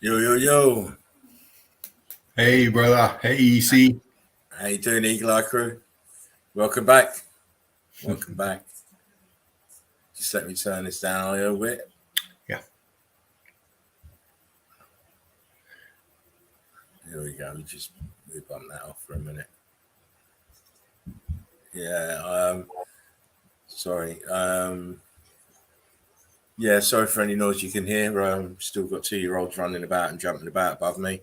Yo, yo, yo. Hey, brother. Hey, EC. How you doing, Eagle Eye Crew? Welcome back. Welcome back. Just let me turn this down a little bit. Yeah. Here we go. We just move on that off for a minute. Yeah. Sorry. Yeah, sorry for any noise you can hear. Still got 2-year-olds running about and jumping about above me.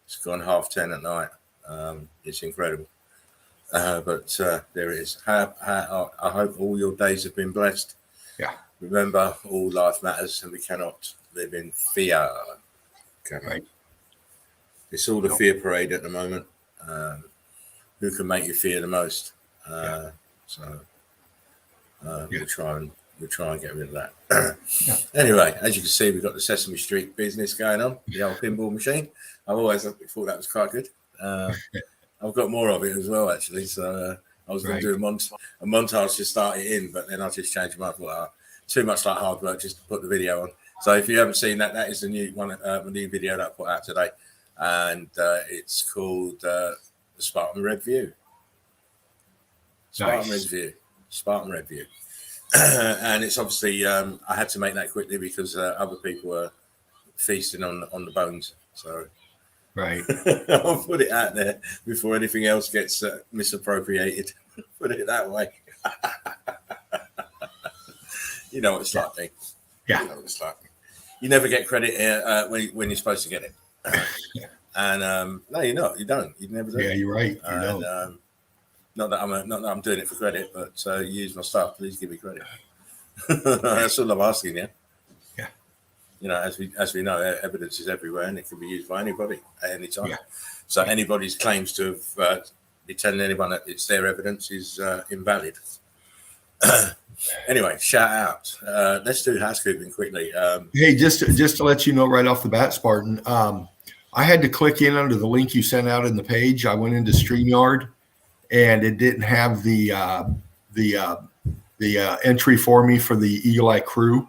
It's gone 10:30 at night. It's incredible. But there it is. I hope all your days have been blessed. Yeah. Remember, all life matters and we cannot live in fear. Right. It's all the fear parade at the moment. Who can make you fear the most? We'll try and get rid of that. Anyway, as you can see, we've got the Sesame Street business going on, the old pinball machine. I've always thought that was quite good. I've got more of it as well, actually. So I was going to do a montage to start it in, but then I just changed my mind. too much like hard work just to put the video on. So if you haven't seen that, that is the new one, the new video that I put out today, and it's called the Spartan Review. Spartan Nice. Review. Spartan Review. And it's obviously I had to make that quickly because other people were feasting on the bones. So Right. I'll put it out there before anything else gets misappropriated. Put it that way. You know what it's like, Dean. Yeah. You know what it's like. You never get credit when you're supposed to get it. And no, you're not. You don't. You never do. Yeah, you're right. You And, don't. not that I'm doing it for credit, but use my stuff. Please give me credit. That's all I'm asking. Yeah. Yeah. You know, as we know, evidence is everywhere, and it can be used by anybody at any time. Yeah. So anybody's claims to have be telling anyone that it's their evidence is invalid. Anyway, shout out. Let's do housekeeping quickly. Hey, just to let you know right off the bat, Spartan, I had to click in under the link you sent out in the page. I went into StreamYard, and it didn't have the entry for me for the Eagle Eye Crew,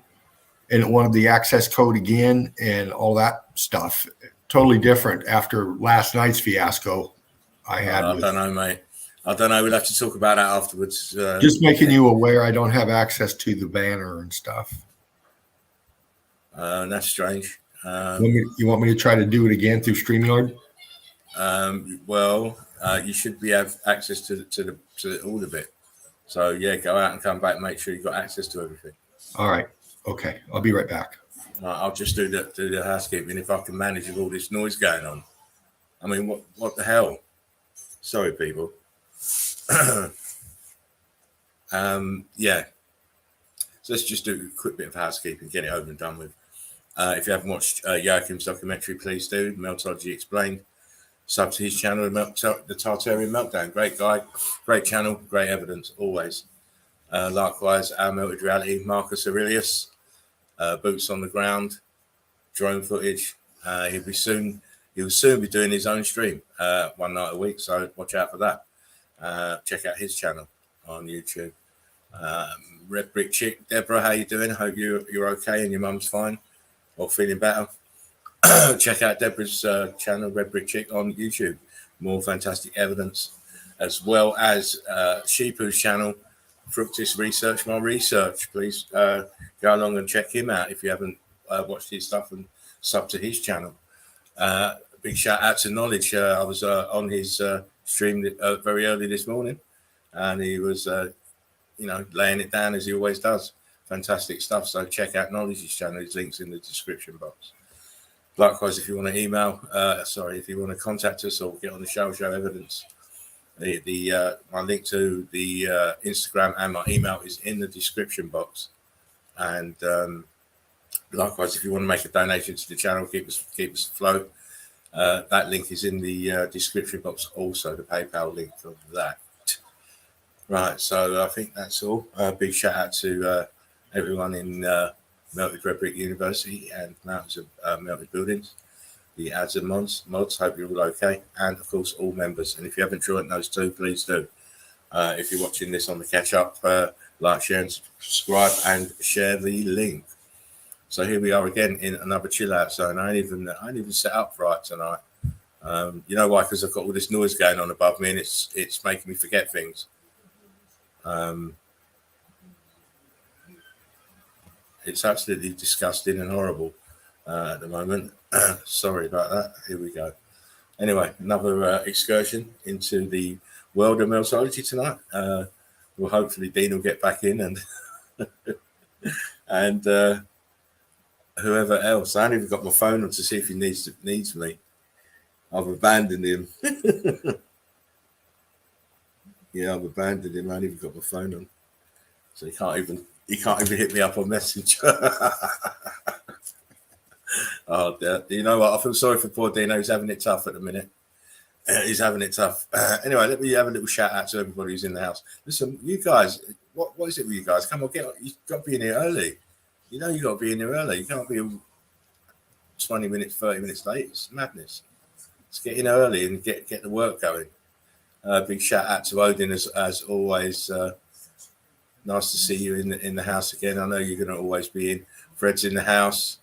and it wanted the access code again and all that stuff. Totally different after last night's fiasco I had. I don't know, mate. I don't know. We'll have to talk about that afterwards. Just making you aware, I don't have access to the banner and stuff. That's strange. You want me to try to do it again through StreamYard? Well, you should have access to all of it. So yeah, go out and come back. And make sure you've got access to everything. All right. Okay. I'll be right back. I'll just do the housekeeping if I can manage with all this noise going on. I mean, what the hell? Sorry, people. Yeah. So let's just do a quick bit of housekeeping, get it over and done with. If you haven't watched Joachim's documentary, please do. Meltology Explained. Sub to his channel, the Tartarian Meltdown. Great guy, great channel, great evidence, always. Likewise, Our Melted Reality, Marcus Aurelius, boots on the ground, drone footage. He'll soon be doing his own stream one night a week, so watch out for that. Check out his channel on YouTube. Red Brick Chick, Deborah, how you doing? Hope you're okay and your mum's fine or feeling better. Check out Deborah's channel, Red Brick Chick, on YouTube. More fantastic evidence, as well as Sheepu's channel, Fructus Research, My Research. Please go along and check him out if you haven't watched his stuff and sub to his channel. Big shout out to Knowledge. I was on his stream very early this morning, and he was, laying it down as he always does. Fantastic stuff. So check out Knowledge's channel. His link's in the description box. Likewise, if you want to if you want to contact us or get on the show evidence, my link to the Instagram and my email is in the description box. And likewise, if you want to make a donation to the channel, keep us afloat, that link is in the description box. Also, the PayPal link for that. Right, so I think that's all. Big shout out to everyone in Melted Red Brick University and Mountains of Melted Buildings, the ads and mods. Hope you're all okay, and of course all members. And if you haven't joined those two, please do. If you're watching this on the catch up, like, share, and subscribe, and share the link. So here we are again in another chill out zone. I ain't even set up right tonight. You know why? Because I've got all this noise going on above me, and it's making me forget things. It's absolutely disgusting and horrible at the moment. Sorry about that. Here we go. Anyway, another excursion into the world of Meltology tonight. Well, hopefully Dean will get back in and and whoever else. I haven't even got my phone on to see if he needs me. I've abandoned him. Yeah, I've abandoned him. I haven't even got my phone on, so he can't even hit me up on Messenger. Oh, you know what? I feel sorry for poor Dino. He's having it tough at the minute. He's having it tough. Anyway, let me have a little shout out to everybody who's in the house. Listen, you guys, what is it with you guys? Come on, you've got to be in here early. You know, you've got to be in here early. You can't be 20 minutes, 30 minutes late. It's madness. Let's get in early and get the work going. Big shout out to Odin as always. Nice to see you in the house again. I know you're going to always be in. Fred's in the house.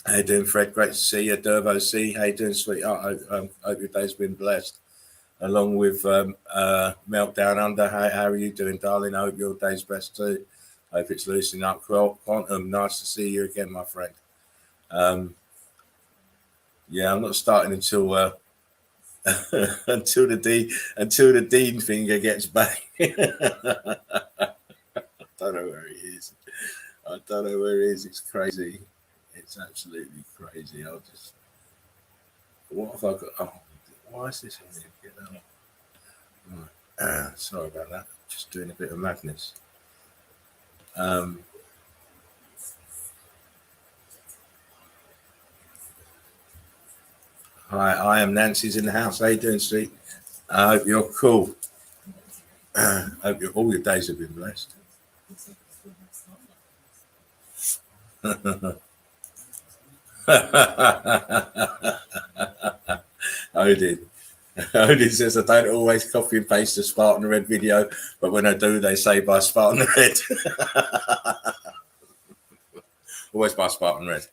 How you doing, Fred? Great to see you. Durbo C, how you doing, sweetheart? Hope your day's been blessed. Along with Meltdown Under, how are you doing, darling? I hope your day's blessed too. Hope it's loosening up. Quantum, nice to see you again, my friend. Yeah, I'm not starting until until the Dean finger gets back. I don't know where he is. I don't know where he is. It's crazy. It's absolutely crazy. What have I got? Oh, why is this on here? Right. Sorry about that. Just doing a bit of madness. Hi, I am Nancy's in the house. How you doing, sweet? I hope you're cool. I hope all your days have been blessed. Odin. Odin says, I don't always copy and paste the Spartan Red video, but when I do, they say buy Spartan Red. Always buy Spartan Red.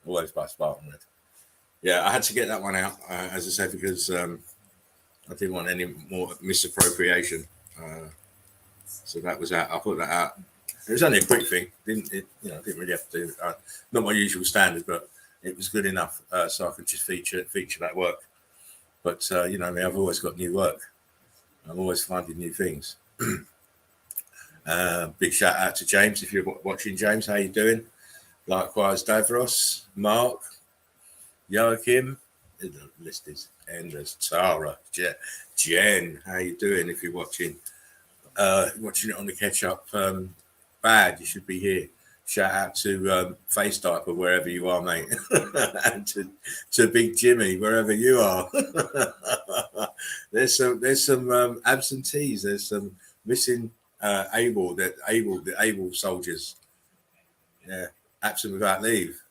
Always buy Spartan Red. Yeah, I had to get that one out, as I said, because I didn't want any more misappropriation. So that was out. I put that out. It was only a quick thing. Didn't really have to do not my usual standard, but it was good enough so I could just feature that work. But I've always got new work. I'm always finding new things. Big shout out to James if you're watching. James, how you doing? Likewise, Davros, Mark, Joachim. The list is endless. Tara, Jen, how you doing? If you're watching it on the catch up, bad, you should be here. Shout out to Face Diaper wherever you are, mate, and to Big Jimmy wherever you are. There's some absentees. There's some missing able soldiers. Yeah, absent without leave.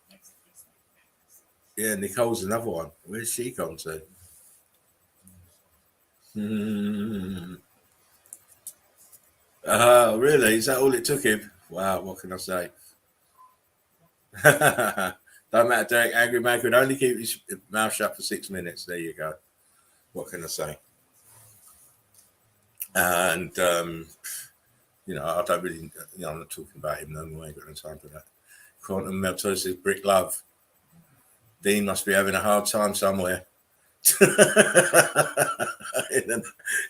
Yeah, Nicole's another one. Where's she gone to? Really? Is that all it took him? Wow, what can I say? Don't matter, Derek. Angry man could only keep his mouth shut for 6 minutes. There you go. What can I say? And I don't really, I'm not talking about him no more. I ain't got no time for that. Quantum Melto says brick love. Dean must be having a hard time somewhere.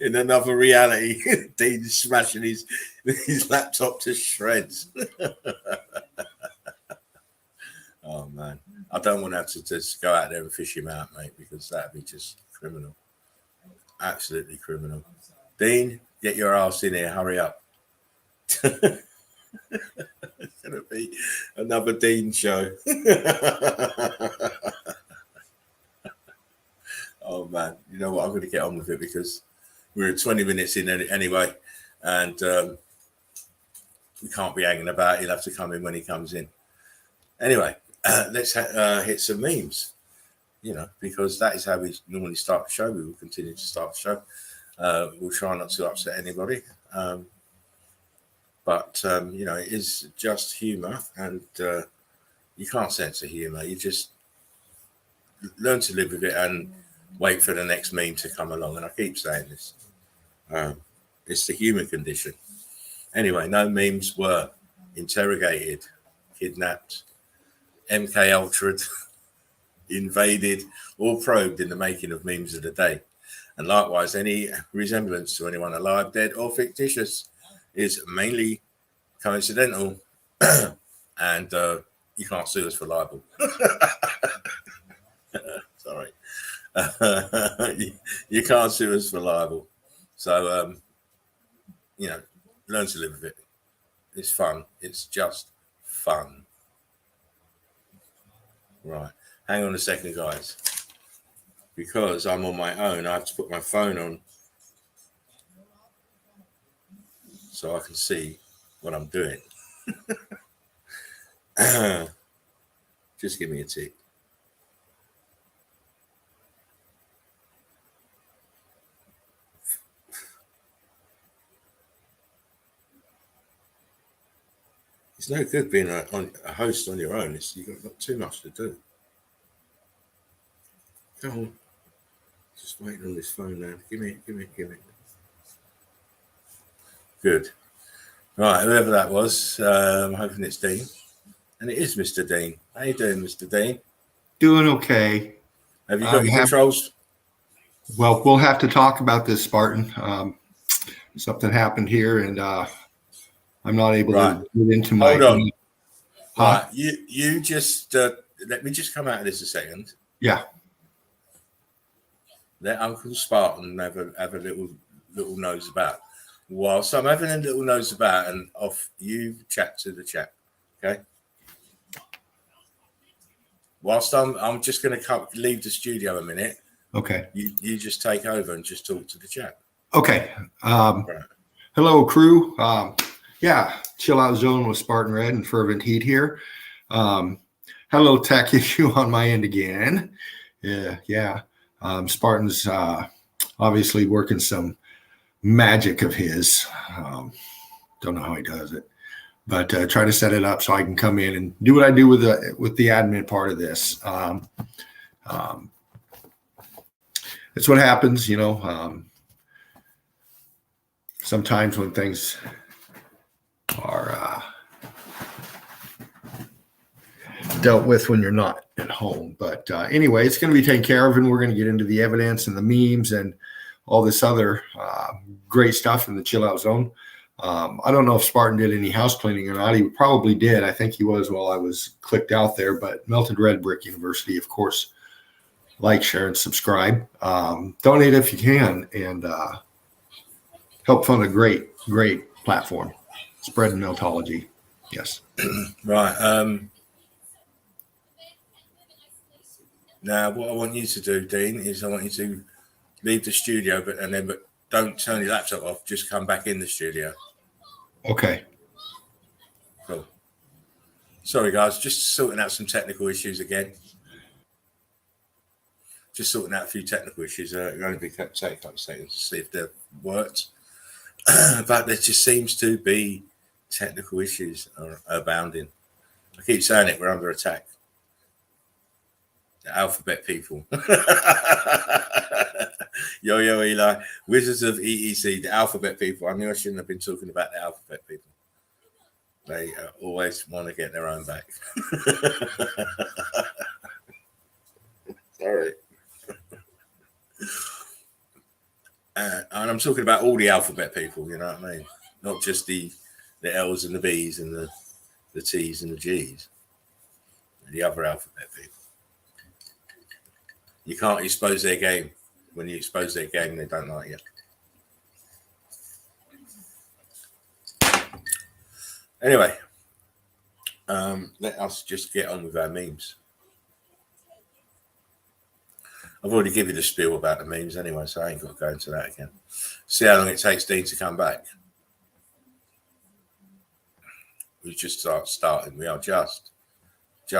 in another reality, Dean's smashing his laptop to shreds. Oh man, I don't want to have to just go out there and fish him out, mate, because that'd be just criminal, absolutely criminal. Dean, get your ass in here, hurry up. It's gonna be another Dean show. Oh man, you know what? I'm going to get on with it because we're 20 minutes in anyway, and we can't be hanging about. He'll have to come in when he comes in. Anyway, let's hit some memes. Because that is how we normally start the show. We will continue to start the show. We'll try not to upset anybody, but it is just humour, and you can't censor humour. You just learn to live with it and wait for the next meme to come along. And I keep saying this. It's the human condition. Anyway, no memes were interrogated, kidnapped, MK Ultra'd, invaded, or probed in the making of memes of the day. And likewise, any resemblance to anyone alive, dead, or fictitious is mainly coincidental. And you can't sue us for libel. Sorry. You can't sue us for libel. So, learn to live with it. It's fun. It's just fun. Right. Hang on a second, guys. Because I'm on my own, I have to put my phone on so I can see what I'm doing. Just give me a tick. It's no good being a host on your own. You've got too much to do. Come on. Just waiting on this phone now. Give me it. Good. Right, whoever that was, I'm hoping it's Dean. And it is Mr. Dean. How you doing, Mr. Dean? Doing okay. Have you got your controls? Well, we'll have to talk about this, Spartan. Something happened here, and I'm not able to get into my. Hold on. Right, you just let me just come out of this a second. Yeah. Let Uncle Spartan have a little nose about. Whilst I'm having a little nose about, and off you chat to the chat, okay? Whilst I'm just going to leave the studio a minute. Okay. You just take over and just talk to the chat. Okay. Hello, crew. Yeah, chill out zone with Spartan Red and Fervent Heat here. Hello, tech issue on my end again. Yeah. Spartan's obviously working some magic of his. Don't know how he does it, but try to set it up so I can come in and do what I do with the admin part of this. It's what happens, sometimes when things are dealt with when you're not at home. But anyway, it's going to be taken care of, and we're going to get into the evidence and the memes and all this other great stuff in the chill out zone. I don't know if Spartan did any house cleaning or not. He probably did. I think he was while I was clicked out there. But Melted Red Brick University, of course, like, share, and subscribe. Donate if you can, and help fund a great platform, spreading Meltology. Yes. Right. Now, what I want you to do, Dean, is I want you to leave the studio, but don't turn your laptop off. Just come back in the studio. Okay. Cool. Sorry, guys. Just sorting out some technical issues again. Just sorting out a few technical issues. It'll only take a couple of seconds to see if they've worked. But there just seems to be technical issues abounding. I keep saying it. We're under attack. The alphabet people. Yo, Eli. Wizards of EEC, the alphabet people. I knew I shouldn't have been talking about the alphabet people. They always want to get their own back. Sorry. And I'm talking about all the alphabet people, you know what I mean? Not just the L's and the B's and the T's and the G's. The other alphabet people. You can't expose their game. When you expose their game, they don't like you. Anyway, let us just get on with our memes. I've already given you the spiel about the memes anyway, so I ain't got to go into that again. See how long it takes Dean to come back. We just starting. We are just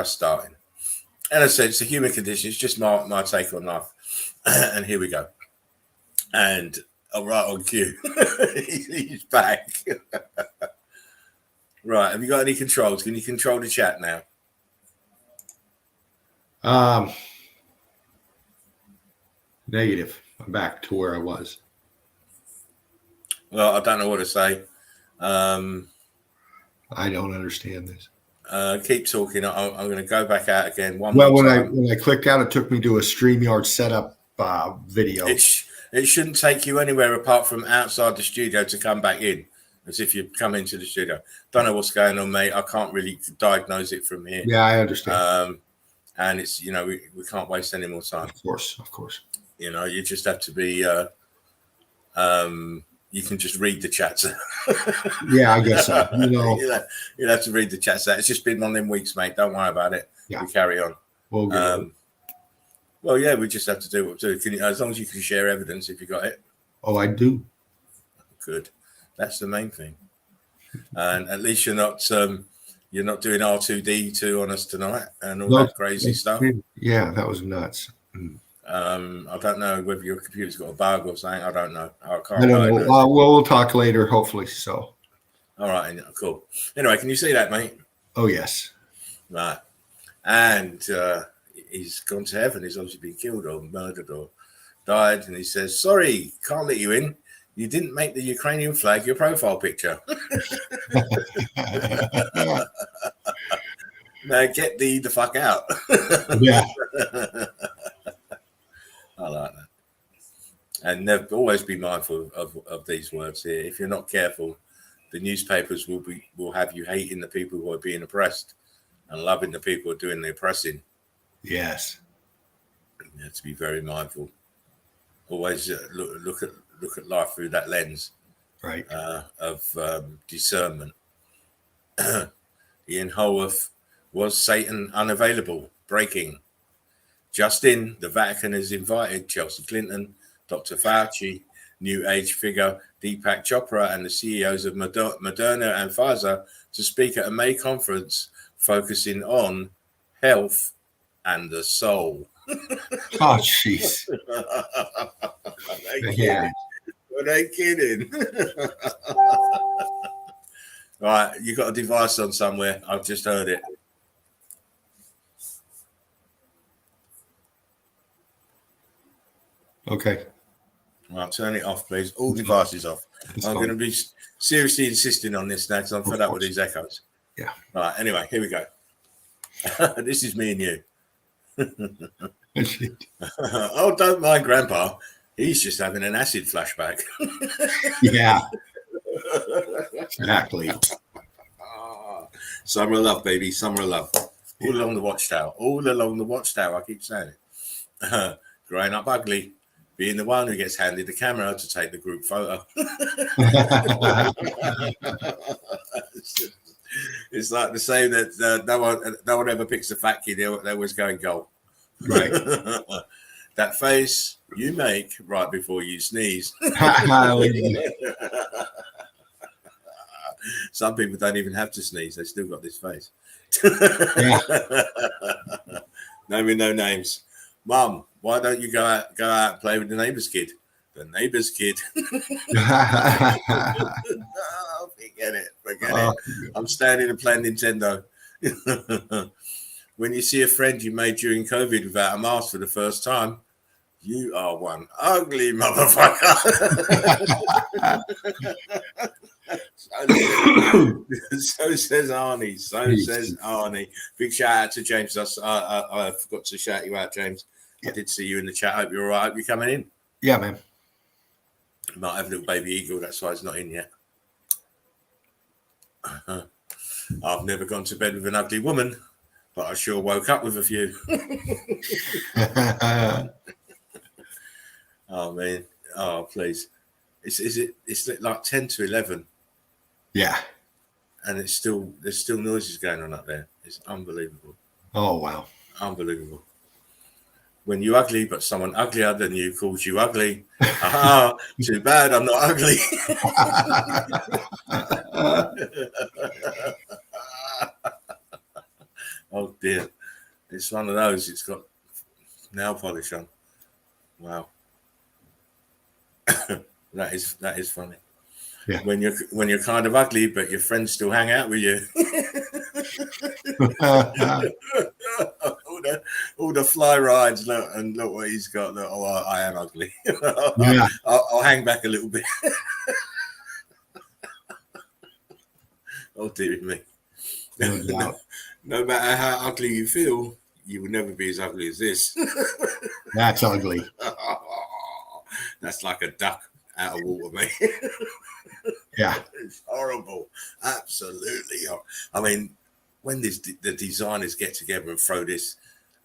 starting. And as I said, it's a human condition. It's just my take on life. And here we go. And right on cue. He's back. Right. Have you got any controls? Can you control the chat now? Negative. I'm back to where I was. Well, I don't know what to say. I don't understand this. Keep talking. I'm going to go back out again. When I clicked out, it took me to a StreamYard setup video. It shouldn't take you anywhere apart from outside the studio to come back in, as if you come into the studio. Don't know what's going on, mate. I can't really diagnose it from here. Yeah, I understand. And it's, we can't waste any more time. Of course. You just have to be. You can just read the chats. Yeah, I guess so. You'll have to read the chats. It's just been one of them weeks, mate. Don't worry about it. Yeah. We carry on. Well, yeah, we just have to do what we do. As long as you can share evidence, if you got it. Oh, I do. Good. That's the main thing. And at least you're not doing R2D2 on us tonight and all that crazy stuff. Yeah, that was nuts. I don't know whether your computer's got a bug or something. I don't know. I don't know. We'll talk later, hopefully. So. All right, cool. Anyway, can you see that, mate? Oh, yes. Right. And he's gone to heaven. He's obviously been killed or murdered or died. And he says, sorry, can't let you in. You didn't make the Ukrainian flag your profile picture. Now get the fuck out. Yeah. I like that. And always be mindful of these words here. If you're not careful, the newspapers will have you hating the people who are being oppressed and loving the people who are doing the oppressing. Yes. You have to be very mindful. Always look at life through that lens, Right. Of discernment. Ian Holworth, was Satan unavailable? Breaking. Just in, the Vatican has invited Chelsea Clinton, Dr. Fauci, New Age figure Deepak Chopra, and the CEOs of Moderna and Pfizer to speak at a May conference focusing on health and the soul. Oh, jeez. Yeah. Are they kidding? Right, you got a device on somewhere. I've just heard it. Okay. Right, turn it off, please. All devices off. I'm going to be seriously insisting on this now because I'm fed up with these echoes. Yeah. Right, anyway, here we go. This is me and you. Oh, don't mind Grandpa. He's just having an acid flashback. Yeah. Exactly. Summer of love, baby. Summer of love. All along the watchtower. All along the watchtower. I keep saying it. Growing up ugly. Being the one who gets handed the camera to take the group photo. It's like the saying that no one ever picks a fat kid. They always go and goal. Right. That face you make right before you sneeze. Some people don't even have to sneeze. They still got this face. Naming no names. Mum, why don't you go out and play with the neighbour's kid? The neighbour's kid. Oh, forget it. I'm standing and playing Nintendo. When you see a friend you made during COVID without a mask for the first time, you are one ugly motherfucker. So says Arnie. Says Arnie. Big shout out to James. I forgot to shout you out, James. I did see you in the chat. Hope you're all right. Hope you're coming in. Yeah, man. Might have a little baby eagle. That's why it's not in yet. I've never gone to bed with an ugly woman, but I sure woke up with a few. Oh man. Oh please. It's like 10 to 11. Yeah. And there's still noises going on up there. It's unbelievable. Oh wow. Unbelievable. When you're ugly, but someone uglier than you calls you ugly. Aha, too bad I'm not ugly. Oh dear. It's one of those. It's got nail polish on. Wow. That is funny. Yeah. When you're kind of ugly, but your friends still hang out with you. all the fly rides. Look what he's got. Look, I am ugly. Yeah. I'll hang back a little bit. Oh dear me. No matter how ugly you feel, you will never be as ugly as this. That's ugly. That's like a duck out of water, mate. Yeah. It's horrible. Absolutely. I mean, when the designers get together and throw this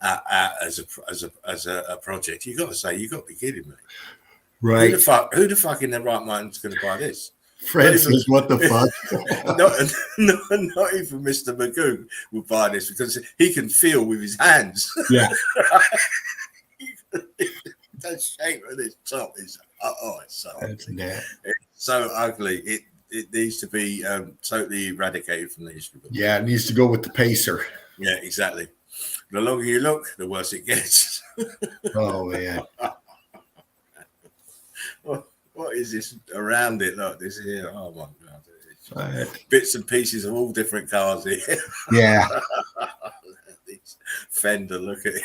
out as a project, you got to say, you got to be kidding me. Right. Who the fuck in their right mind is going to buy this? Fred says, what the fuck? Not even Mr. Magoo would buy this because he can feel with his hands. Yeah. That shape of this top is it's so ugly. Yeah. It's so ugly. It needs to be totally eradicated from the history book. Yeah, it needs to go with the pacer. Yeah, exactly. The longer you look, the worse it gets. Oh man. What is this around it? Look, this here. Oh my god, it's Bits and pieces of all different cars here. Yeah. Fender, look at it.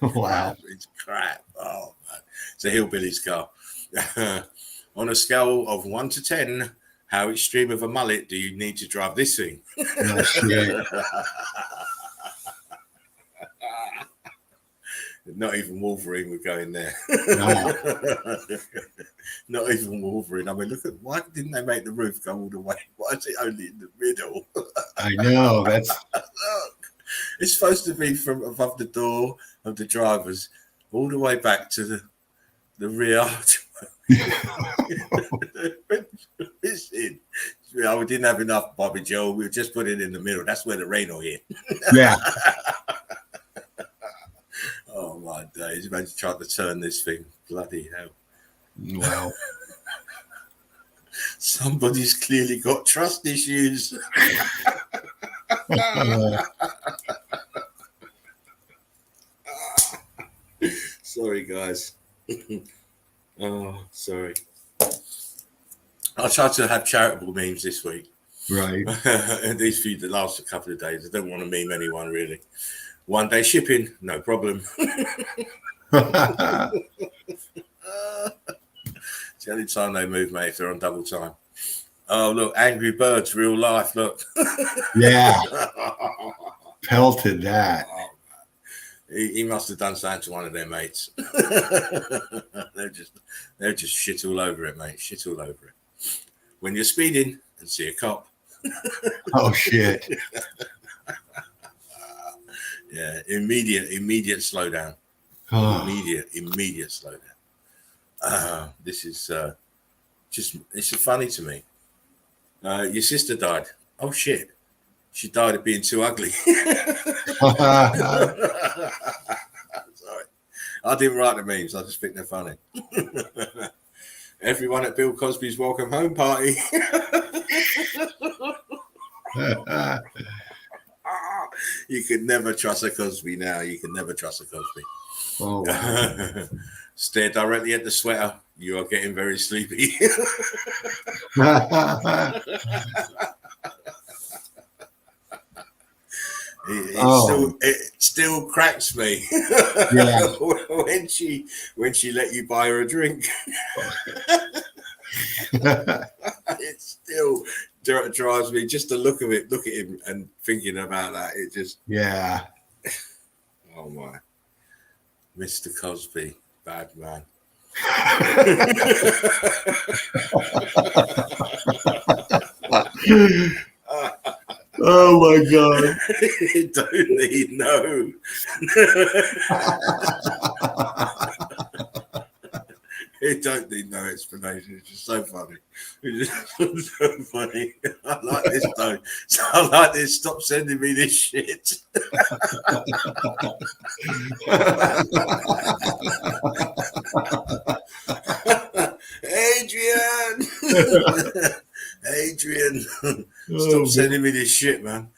Wow. It's crap. Oh, man. It's a hillbilly's car. On a scale of 1 to 10, how extreme of a mullet do you need to drive this thing? Oh, shit. Not even Wolverine would go in there. No. Not even Wolverine. I mean, look at, why didn't they make the roof go all the way? Why is it only in the middle? I know. That's Look, it's supposed to be from above the door of the drivers all the way back to the rear. It's in. We didn't have enough Bobby Joe. We just put it in the middle. That's where the rain will hit. yeah. Oh my days! Imagine trying to turn this thing. Bloody hell! Wow. Somebody's clearly got trust issues. Sorry, guys. Oh, sorry. I tried to have charitable memes this week. Right. These few, the last couple of days, I don't want to meme anyone really. 1 day shipping, no problem. It's the only time they move, mate, if they're on double time. Oh, look, Angry Birds, real life, look. Yeah. Pelted that. Oh, he must have done something to one of their mates. They're just shit all over it, mate. Shit all over it. When you're speeding and see a cop. Oh, shit. Yeah, immediate slowdown. Oh. Immediate slowdown. This is it's funny to me. Your sister died. Oh shit, she died of being too ugly. Sorry, I didn't write the memes. I just think they're funny. Everyone at Bill Cosby's welcome home party. You can never trust a Cosby now. You can never trust a Cosby. Oh, wow. Stare directly at the sweater. You are getting very sleepy. It still cracks me. Yeah. when she let you buy her a drink. It still drives me, just the look of it, look at him and thinking about that. It just, yeah. Oh my, Mr. Cosby, bad man. Oh my God. It don't need no. It don't need no explanation. It's just so funny. It's just so funny. I like this though. I like this. Stop sending me this shit. Adrian, stop sending me this shit, man.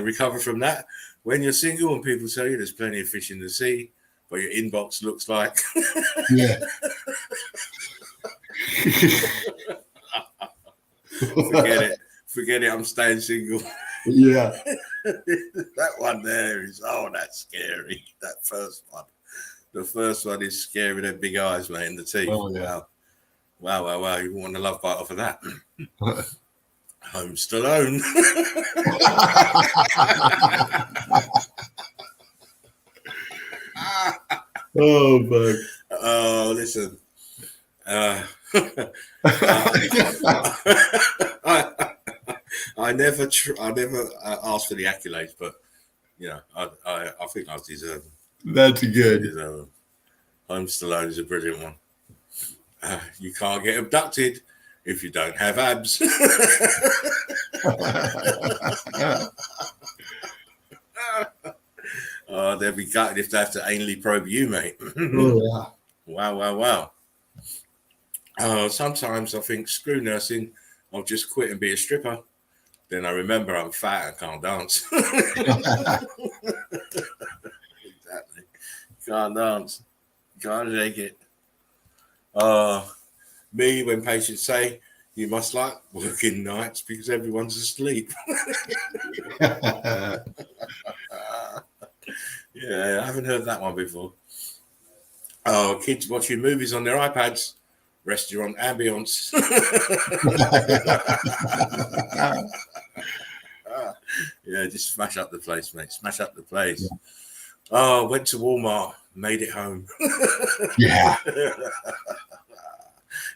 Recover from that. When you're single and people tell you there's plenty of fish in the sea, but your inbox looks like. Yeah. Forget it. I'm staying single. Yeah. That one there is, that's scary. That first one. The first one is scary. Them big eyes, mate, in the teeth. Oh, yeah. Wow. You want a love bite off of that. Home Stallone. Oh, but. Oh, listen. I never asked for the accolades, but I think I deserve them. That's good. Home Stallone is a brilliant one. You can't get abducted if you don't have abs. They'll be gutted if they have to anally probe you, mate. Oh, yeah. Wow. Sometimes I think, screw nursing, I'll just quit and be a stripper. Then I remember I'm fat and can't dance. Exactly. Can't dance. Can't take it. Me, when patients say you must like working nights because everyone's asleep. Yeah, I haven't heard that one before. Oh, kids watching movies on their iPads, restaurant ambience. Yeah, just smash up the place, mate. Smash up the place. Yeah. Oh, went to Walmart, made it home. Yeah.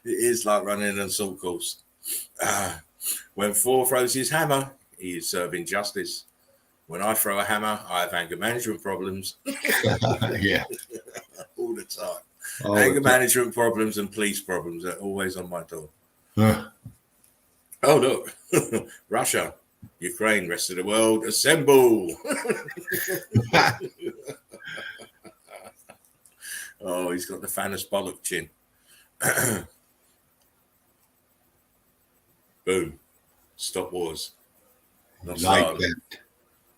It is like running an assault course. When Thor throws his hammer, he is serving justice. When I throw a hammer, I have anger management problems. Yeah. All the time. Anger management problems and police problems are always on my door. Oh, look. Russia, Ukraine, rest of the world, assemble. Oh, he's got the Thanos bollock chin. Boom. Stop wars. Not start them.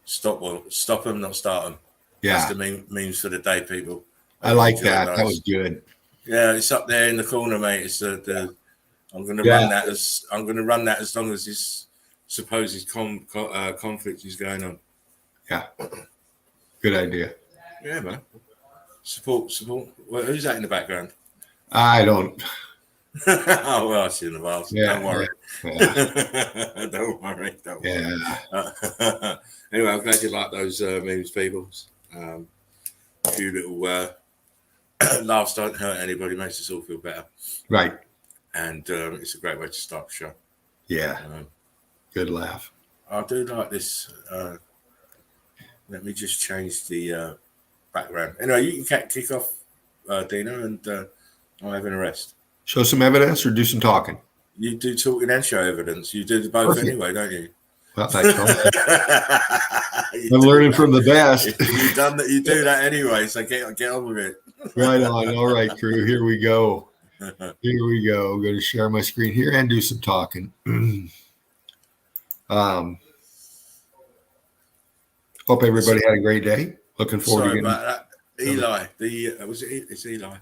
Stop them, not start them. Yeah. That's the memes for the day, people. I like that. Those. That was good. Yeah, it's up there in the corner, mate. It's the I'm going to run that as long as this supposed conflict is going on. Yeah. Good idea. Yeah, man. Support. Well, who's that in the background? I don't. Oh, well, I shouldn't have asked. Yeah, don't worry. Yeah. Don't worry. Yeah. Anyway, I'm glad you like those memes, people. A few little laughs don't hurt anybody, makes us all feel better. Right. And it's a great way to start the show. Yeah. Good laugh. I do like this. Let me just change the background. Anyway, you can kick off, Dino, and I'll have an arrest. Show some evidence or do some talking? You do talking and show evidence. You do both anyway, don't you? Well, thanks, I'm learning from the best. You do that anyway, so get on with it. Right on. All right, crew. Here we go. I'm going to share my screen here and do some talking. Hope everybody had a great day. Looking forward to getting that. Eli, it's Eli.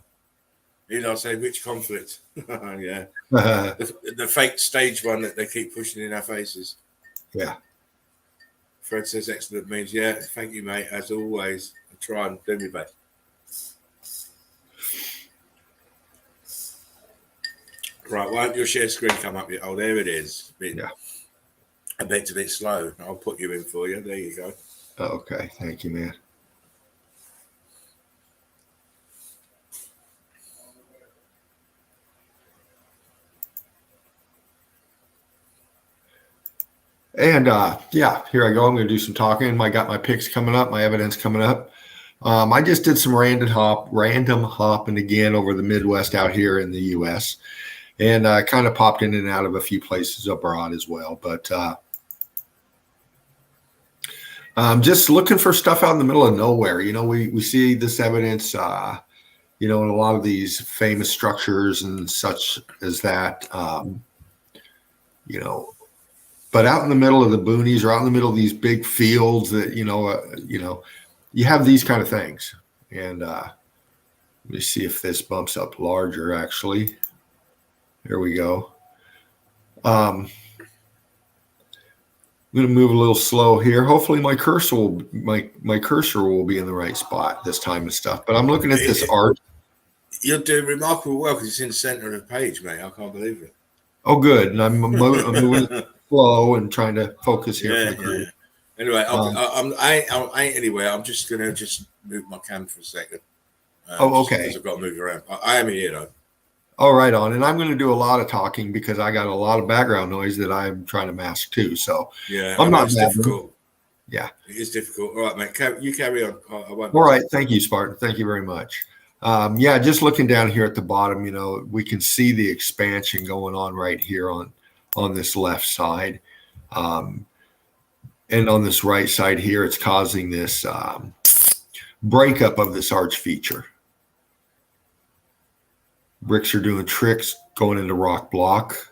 Eli said, which conflict? Yeah. The fake stage one that they keep pushing in our faces. Yeah. Fred says excellent means, yeah, thank you, mate. As always, I try and do my best. Right, why don't your share screen come up yet? Oh, there it is. Yeah. I bet it's a bit slow. I'll put you in for you. There you go. Okay. Thank you, man. And yeah, here I go. I'm going to do some talking. I got my picks coming up, my evidence coming up. I just did some random hopping again over the Midwest out here in the U.S. And kind of popped in and out of a few places abroad as well. But just looking for stuff out in the middle of nowhere. You know, we see this evidence, you know, in a lot of these famous structures and such as that, you know. But out in the middle of the boonies or out in the middle of these big fields that, you know, you have these kind of things. And let me see if this bumps up larger, actually. There we go. I'm going to move a little slow here. Hopefully my cursor will be in the right spot this time and stuff. But I'm looking at this art. You're doing remarkable well because it's in the center of the page, mate. I can't believe it. Oh, good. And I'm moving slow and trying to focus here for the crew. Yeah. Anyway, I ain't anywhere. I'm just going to move my camera for a second. Okay. Because I've got to move around. I am here, though. All right, on. And I'm going to do a lot of talking because I got a lot of background noise that I'm trying to mask too. So yeah, I'm not difficult. Yeah. It is difficult. All right, mate. You carry on. All right. Thank you, Spartan. Thank you very much. Yeah, just looking down here at the bottom, you know, we can see the expansion going on right here on this left side. And on this right side here, it's causing this breakup of this arch feature. Bricks are doing tricks, going into rock block.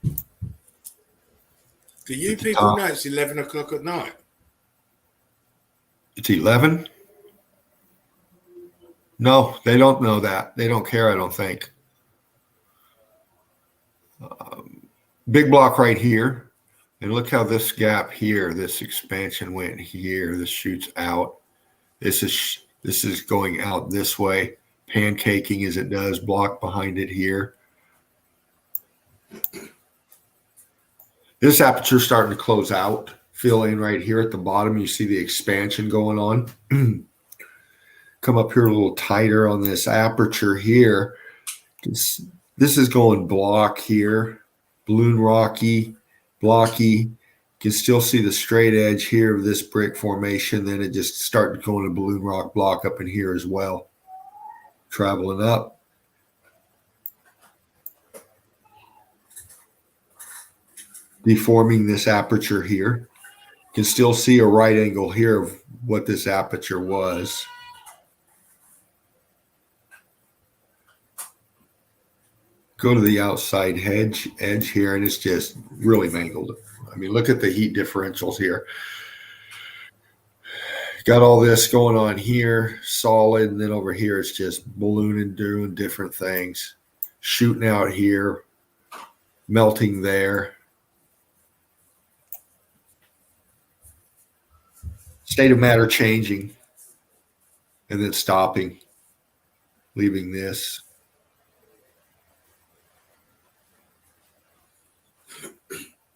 Do you people know it's 11 o'clock at night? It's 11? No, they don't know that. They don't care, I don't think. Big block right here. And look how this gap here, this expansion went here. This shoots out. This is going out this way, pancaking as it does, block behind it here. This aperture starting to close out, fill in right here at the bottom. You see the expansion going on. Come up here a little tighter on this aperture here. This is going block here, balloon rocky, blocky. You can still see the straight edge here of this brick formation. Then it just started going to balloon rock block up in here as well. Traveling up. Deforming this aperture here. You can still see a right angle here of what this aperture was. Go to the outside edge here, and it's just really mangled. I mean, look at the heat differentials here. Got all this going on here, solid, and then over here it's just ballooning, doing different things. Shooting out here, melting there. State of matter changing, and then stopping, leaving this.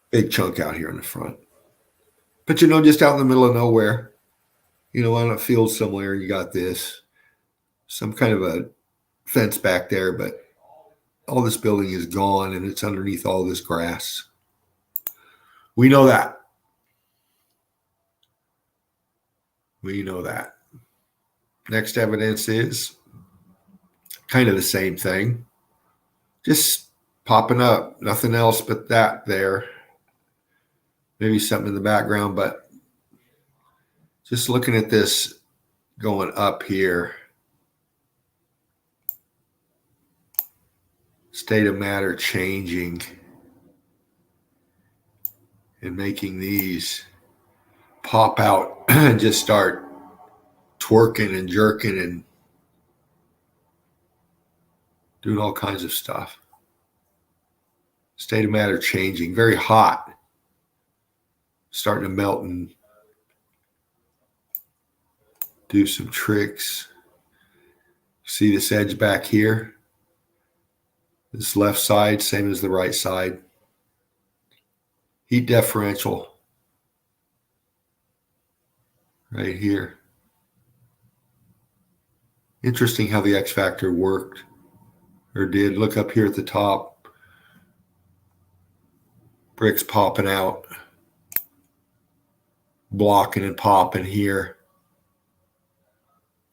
Big chunk out here in the front. But just out in the middle of nowhere, on a field somewhere, you got this. Some kind of a fence back there, but all this building is gone and it's underneath all this grass. We know that. We know that. Next evidence is kind of the same thing. Just popping up. Nothing else but that there. Maybe something in the background, but just looking at this going up here. State of matter changing and making these pop out and just start twerking and jerking and doing all kinds of stuff. State of matter changing, very hot, starting to melt and do some tricks. See this edge back here? This left side, same as the right side. Heat differential right here. Interesting how the X factor worked or did. Look up here at the top. Bricks popping out. Blocking and popping here.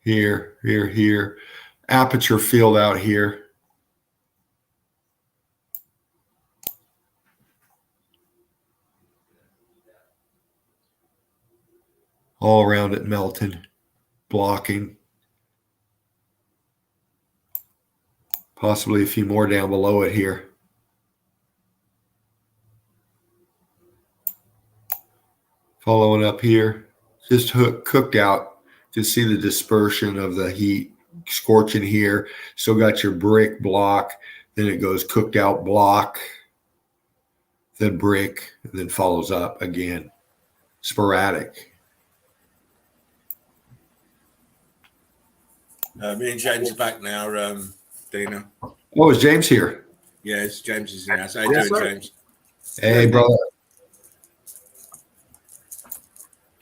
Here. Aperture filled out here. All around it melted, blocking. Possibly a few more down below it here. Following up here, just cooked out. You can see the dispersion of the heat scorching here. Still got your brick block. Then it goes cooked out block, then brick, and then follows up again. Sporadic. Me and James are back now, Dina. Oh, is James here? Yes, James is in the house. How you doing, James? Hey, brother.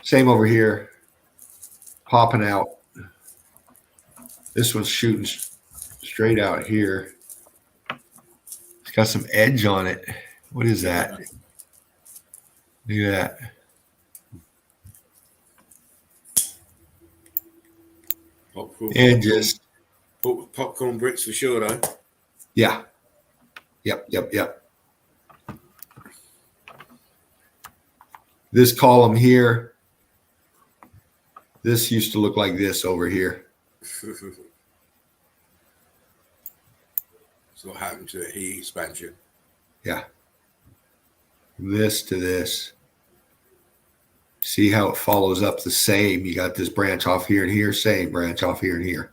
Same over here. Popping out. This one's shooting straight out here. It's got some edge on it. What is that? Look at that. And just popcorn bricks for sure, though. Yeah. Yep. This column here, this used to look like this over here. That's what happened to the heat expansion. Yeah. From this to this. See how it follows up the same. You got this branch off here and here, same branch off here and here.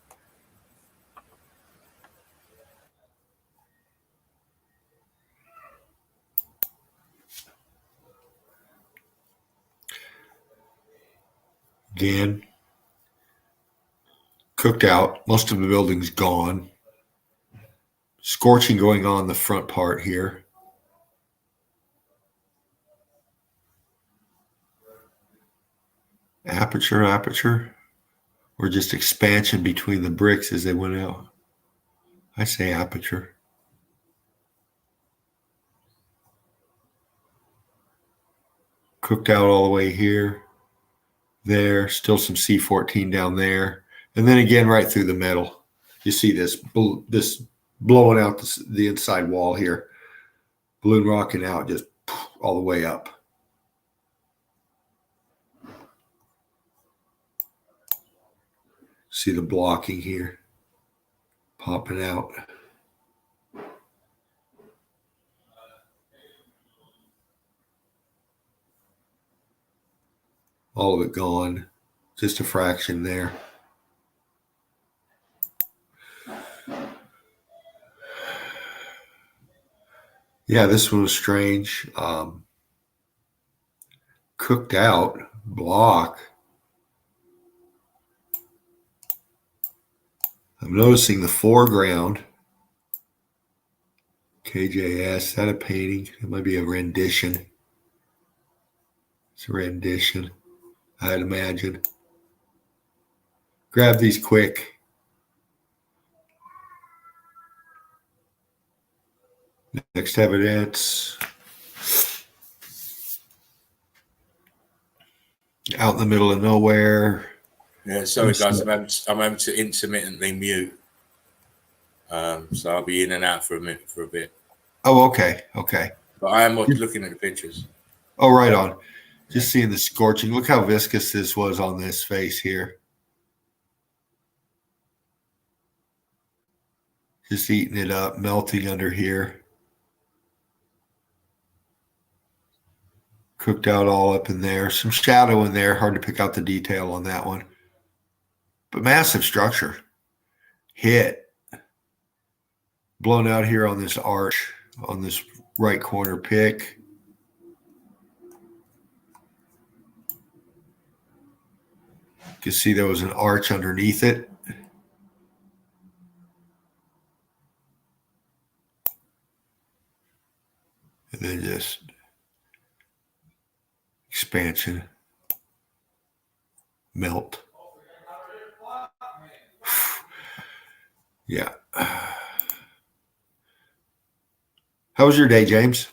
Again, cooked out. Most of the building's gone. Scorching going on the front part here. Aperture, or just expansion between the bricks as they went out. I say aperture. Cooked out all the way here, there, still some C14 down there. And then again, right through the metal. You see this blowing out the inside wall here. Balloon rocking out just all the way up. See the blocking here popping out. All of it gone. Just a fraction there. Yeah, this one was strange. Cooked out block. I'm noticing the foreground. KJS, is that a painting? It might be a rendition. It's a rendition, I'd imagine. Grab these quick. Next evidence. Out in the middle of nowhere. Yeah, sorry guys, I'm having to intermittently mute. So I'll be in and out for a bit. Oh, okay. Okay. But I am looking at the pictures. Oh, right on. Just seeing the scorching. Look how viscous this was on this face here. Just eating it up, melting under here. Cooked out all up in there. Some shadow in there. Hard to pick out the detail on that one. But massive structure. Hit. Blown out here on this arch, on this right corner pick. You can see there was an arch underneath it. And then just expansion, melt. Yeah. How was your day, James?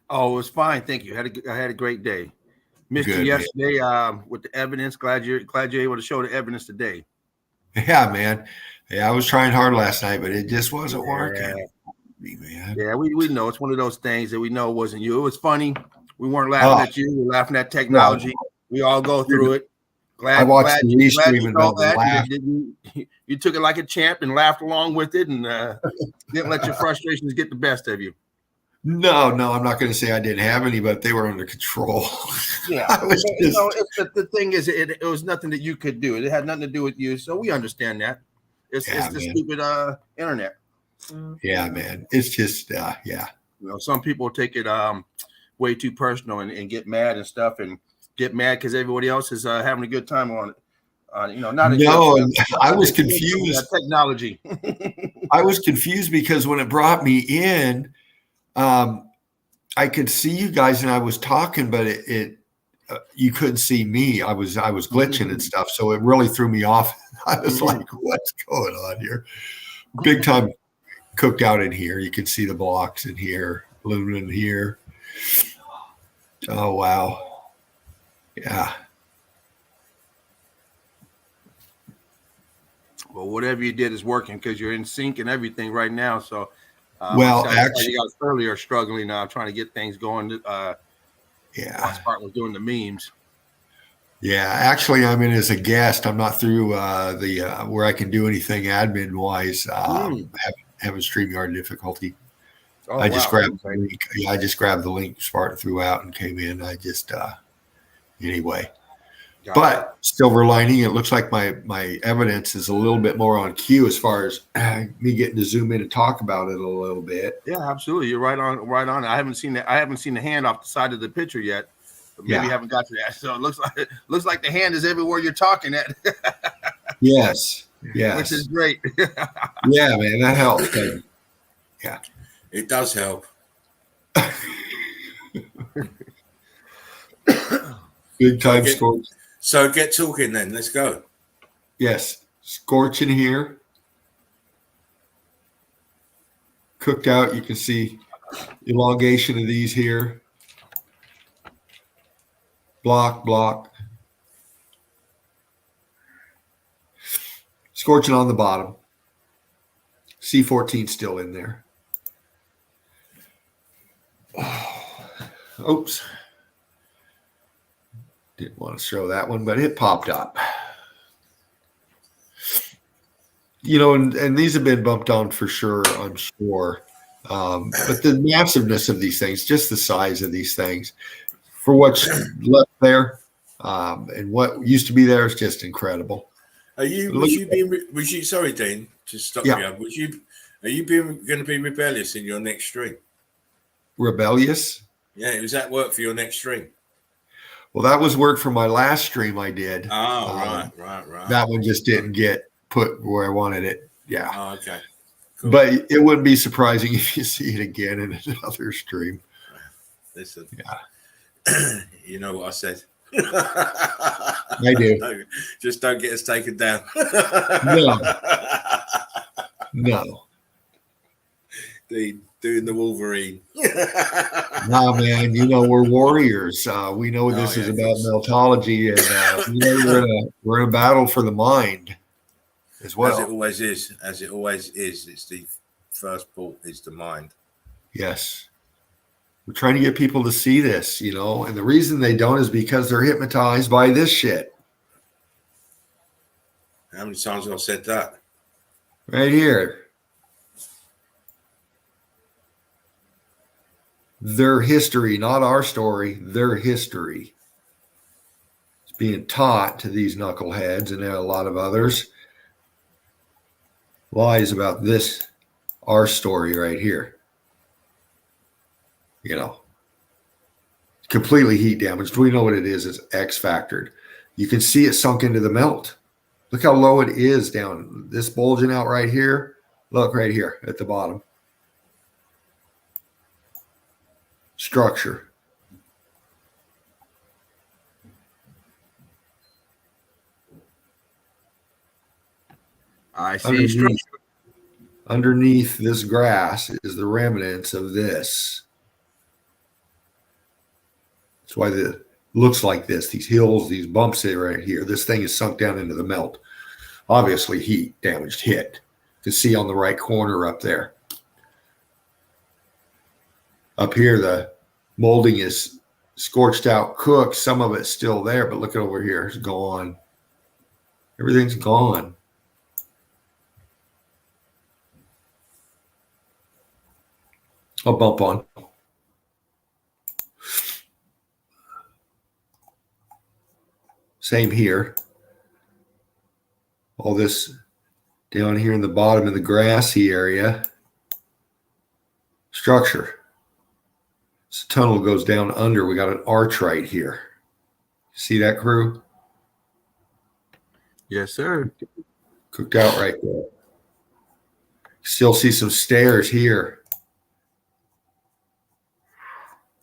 Oh, it was fine. Thank you. I had a great day. Missed you yesterday with the evidence. Glad you're able to show the evidence today. Yeah, man. Yeah, I was trying hard last night, but it just wasn't working. Man. Yeah, we know it's one of those things that we know wasn't you. It was funny. We weren't laughing at you. We were laughing at technology. No. We all go through it. I watched the restream and laugh. You took it like a champ and laughed along with it, and didn't let your frustrations get the best of you. No, I'm not going to say I didn't have any, but they were under control. Yeah, the thing is, it was nothing that you could do. It had nothing to do with you, so we understand that. It's the stupid internet. Yeah, man. It's just yeah. You know, some people take it way too personal and get mad and stuff, and get mad because everybody else is having a good time on it. I was confused. Technology. I was confused because when it brought me in, I could see you guys and I was talking, but you couldn't see me. I was glitching and stuff, so it really threw me off. I was like, "What's going on here?" Big time cooked out in here. You can see the blocks in here, aluminum in here. Oh wow. Yeah. Well, whatever you did is working because you're in sync and everything right now. So, actually, I was earlier struggling now trying to get things going. Spartan was doing the memes. Yeah, actually, I'm in as a guest. I'm not through where I can do anything admin wise. Having StreamYard difficulty. I just grabbed the link. Yeah, I just grabbed the link Spartan threw out and came in. I just anyway. But silver lining, it looks like my evidence is a little bit more on cue as far as me getting to zoom in and talk about it a little bit. Yeah, absolutely. You're right on. I haven't seen the hand off the side of the picture yet, maybe haven't got to that. So it looks like the hand is everywhere you're talking at. Yes. Which is great. Yeah, man, that helps. Yeah, it does help. Big time scorch. So get talking then. Let's go. Yes, scorch in here. Cooked out. You can see elongation of these here. Block. Scorching on the bottom. C14 still in there. Oops. Didn't want to show that one, but it popped up. You know, and these have been bumped on for sure, I'm sure. But the massiveness of these things, just the size of these things, for what's left there, and what used to be there is just incredible. Sorry, Dean, to stop you. Are you going to be rebellious in your next stream? Rebellious? Yeah, was that work for your next stream? Well, that was work for my last stream I did. Oh, right. That one just didn't get put where I wanted it. Yeah. Oh, okay. Cool. But it wouldn't be surprising if you see it again in another stream. Listen. Yeah. You know what I said. I do. Just don't get us taken down. No. Doing the Wolverine. Nah, man. You know, we're warriors. We know this is about meltology, and you know, we're in a battle for the mind as well. As it always is. It's the first port is the mind. Yes. We're trying to get people to see this, you know, and the reason they don't is because they're hypnotized by this shit. How many times have I said that? Right here. Their history, not our story, their history. It's being taught to these knuckleheads and a lot of others. Lies about this, our story right here. You know, completely heat damaged. We know what it is. It's X factored. You can see it sunk into the melt. Look how low it is down. This bulging out right here. Look right here at the bottom. Structure. I see structure. Underneath this grass is the remnants of this. That's why it looks like this. These hills, these bumps right here. This thing is sunk down into the melt. Obviously, heat damaged hit. You can see on the right corner up there. Up here, the molding is scorched out, cooked. Some of it's still there, but look over here. It's gone. Everything's gone. I'll bump on. Same here. All this down here in the bottom of the grassy area. Structure. This tunnel goes down under. We got an arch right here. See that, crew? Yes, sir. Cooked out right there. Still see some stairs here.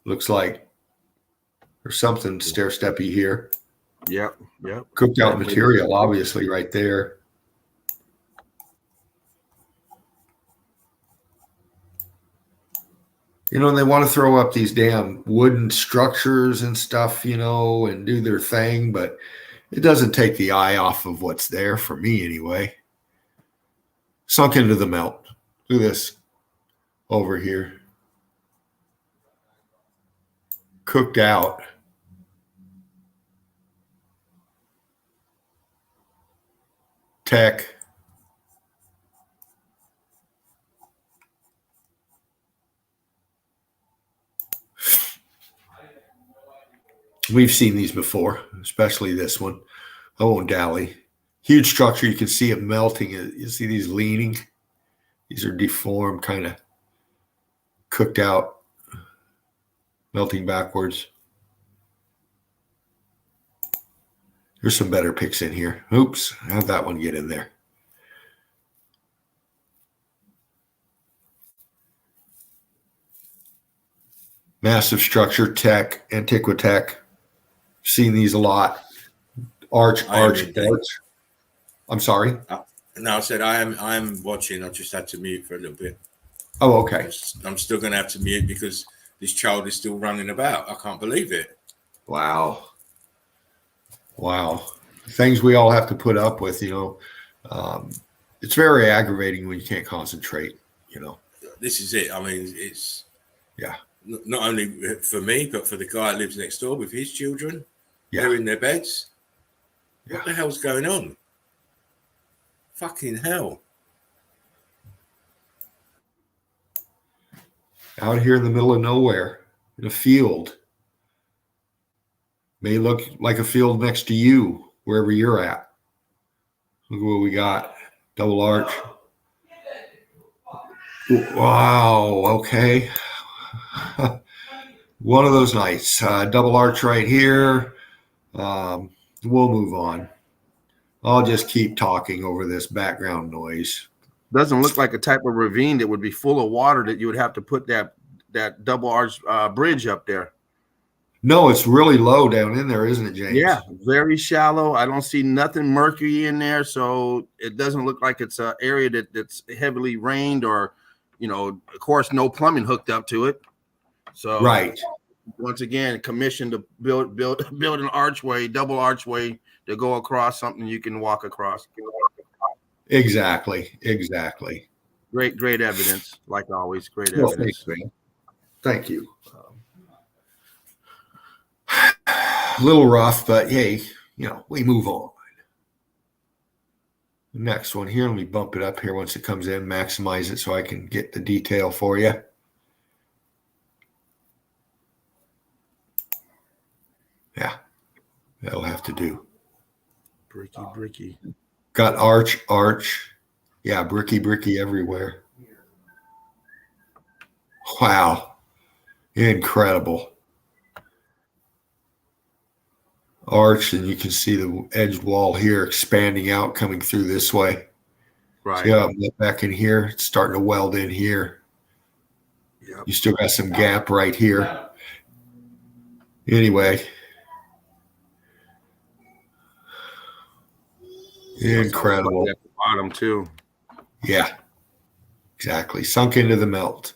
Looks like there's something stair-steppy here. Yep. Cooked out material, obviously, right there. You know, and they want to throw up these damn wooden structures and stuff, you know, and do their thing, but it doesn't take the eye off of what's there, for me anyway. Sunk into the melt. Look at this over here. Cooked out. Tech. We've seen these before, especially this one. I won't dally. Huge structure. You can see it melting. You see these leaning. These are deformed, kind of cooked out, melting backwards. There's some better picks in here. Oops, how'd that one get in there? Massive structure, tech, Antiquitech. Seen these a lot. Arch. I'm sorry. No, I said I'm watching. I just had to mute for a little bit. Oh, okay. I'm still going to have to mute because this child is still running about. I can't believe it. Wow. Things we all have to put up with, it's very aggravating when you can't concentrate, This is it. I mean, it's Yeah. Not only for me, but for the guy that lives next door with his children. Yeah. They're in their beds. Yeah. What the hell's going on? Fucking hell. Out here in the middle of nowhere, in a field. May look like a field next to you, wherever you're at. Look what we got. Double arch. Wow, okay. One of those nights. Double arch right here. We'll move on. I'll just keep talking over this background noise. Doesn't look like a type of ravine that would be full of water that you would have to put that double arch bridge up there. No, it's really low down in there, isn't it, James? Yeah, very shallow. I don't see nothing murky in there, so it doesn't look like it's an area that's heavily rained or, of course, no plumbing hooked up to it. So, right. Once again, commissioned to build an archway, double archway to go across something you can walk across. Exactly. Great evidence, like always. Great evidence. Thanks, man. Thank you. A little rough, but hey, we move on. Next one here, let me bump it up here once it comes in, maximize it so I can get the detail for you. Yeah, that'll have to do. Bricky. Got arch. Yeah, bricky everywhere. Wow. Incredible. Arch, and you can see the edged wall here expanding out, coming through this way. Right. See how it back in here? It's starting to weld in here. Yep. You still got some gap right here. Anyway. Incredible. At the bottom too. Yeah. Exactly. Sunk into the melt.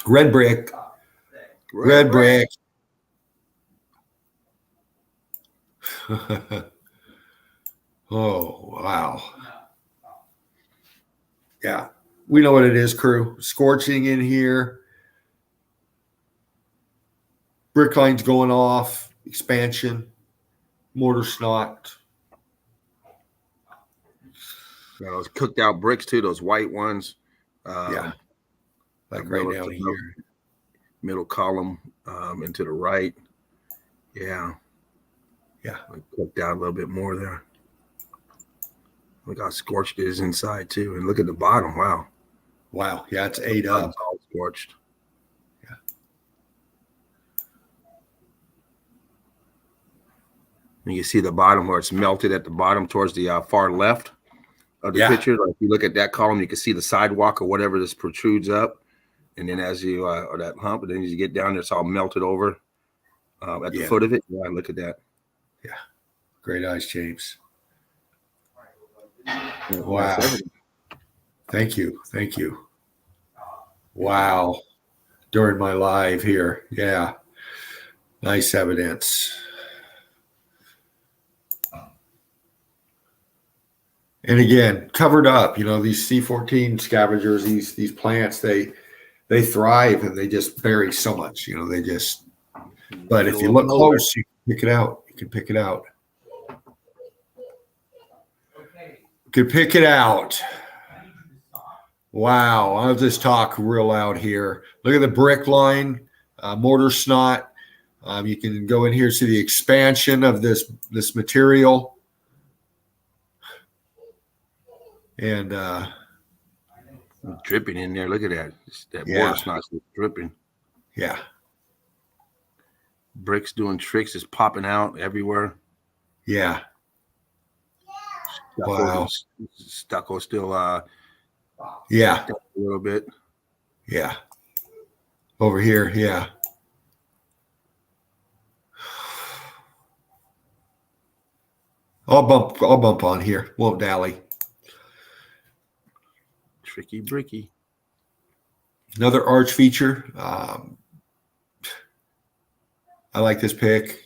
Red brick. Red brick. Oh, wow. Yeah. We know what it is, crew. Scorching in here. Brick lines going off. Expansion. Mortar snot. Yeah, those cooked out bricks too, those white ones. Yeah. Like right down here. Middle column and to the right. Yeah. Cooked out a little bit more there. Look how scorched it is inside too. And look at the bottom. Wow. Yeah, it's ate up. It's all scorched. Yeah. And you see the bottom where it's melted at the bottom towards the far left of the picture. Like if you look at that column, you can see the sidewalk or whatever this protrudes up. And then as you or that hump, and then as you get down there, it's all melted over at the foot of it. Yeah, look at that. Yeah. Great eyes, James. Wow. Thank you. Wow. During my live here. Yeah. Nice evidence. And again, covered up, these C14 scavengers, these plants, they thrive and they just bury so much, but if you look close, you can pick it out. You can pick it out. Wow. I'll just talk real loud here. Look at the brick line, mortar snot. You can go in here, see the expansion of this material. And dripping in there. Look at that. That water snot's dripping. Yeah. Bricks doing tricks, is popping out everywhere. Yeah. Wow. Stucco still Yeah. a little bit. Yeah. Over here, yeah. I'll bump on here. Won't dally. Tricky bricky. Another arch feature. I like this pick.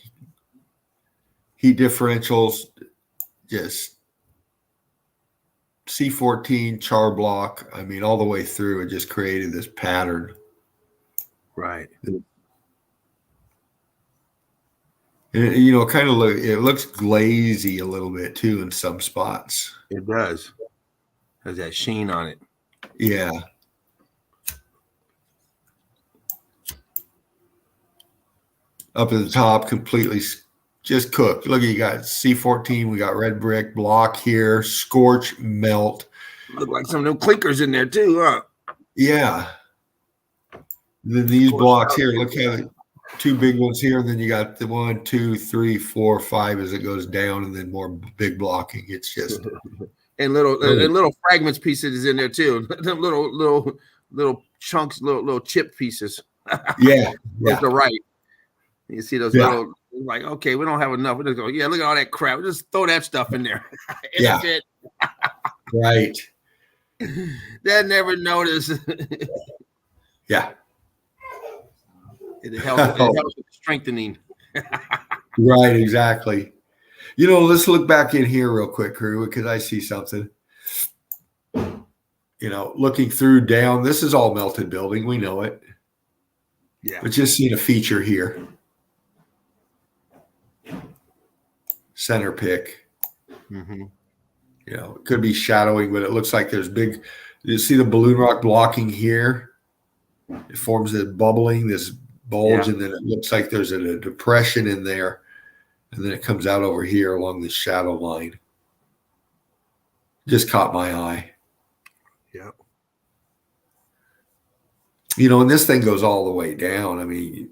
Heat differentials, just C14 char block. I mean, all the way through, it just created this pattern. Right. And, kind of it looks glazy a little bit too in some spots. It does. Has that sheen on it. Yeah. Up at the top, completely just cooked. Look, you got C14. We got red brick block here, scorch, melt. Look like some of them clinkers in there too, huh? Yeah. And then these blocks here, look how two big ones here, and then you got the 1, 2, 3, 4, 5 as it goes down, and then more big blocking. It's just and little fragments pieces in there too. Them little chunks, little chip pieces. Yeah. To the right. You see those little, like, okay, we don't have enough. We just go, yeah, look at all that crap. Just throw that stuff in there. Yeah. Right. That never noticed. Yeah. It helps with strengthening. Right, exactly. Let's look back in here real quick, crew, because I see something. Looking through down, this is all melted building. We know it. Yeah. But just seeing a feature here. Center pick. Mm-hmm. It could be shadowing, but it looks like there's big. You see the balloon rock blocking here? It forms this bubbling, this bulge, and then it looks like there's a depression in there. And then it comes out over here along the shadow line. Just caught my eye. Yep. And this thing goes all the way down. I mean,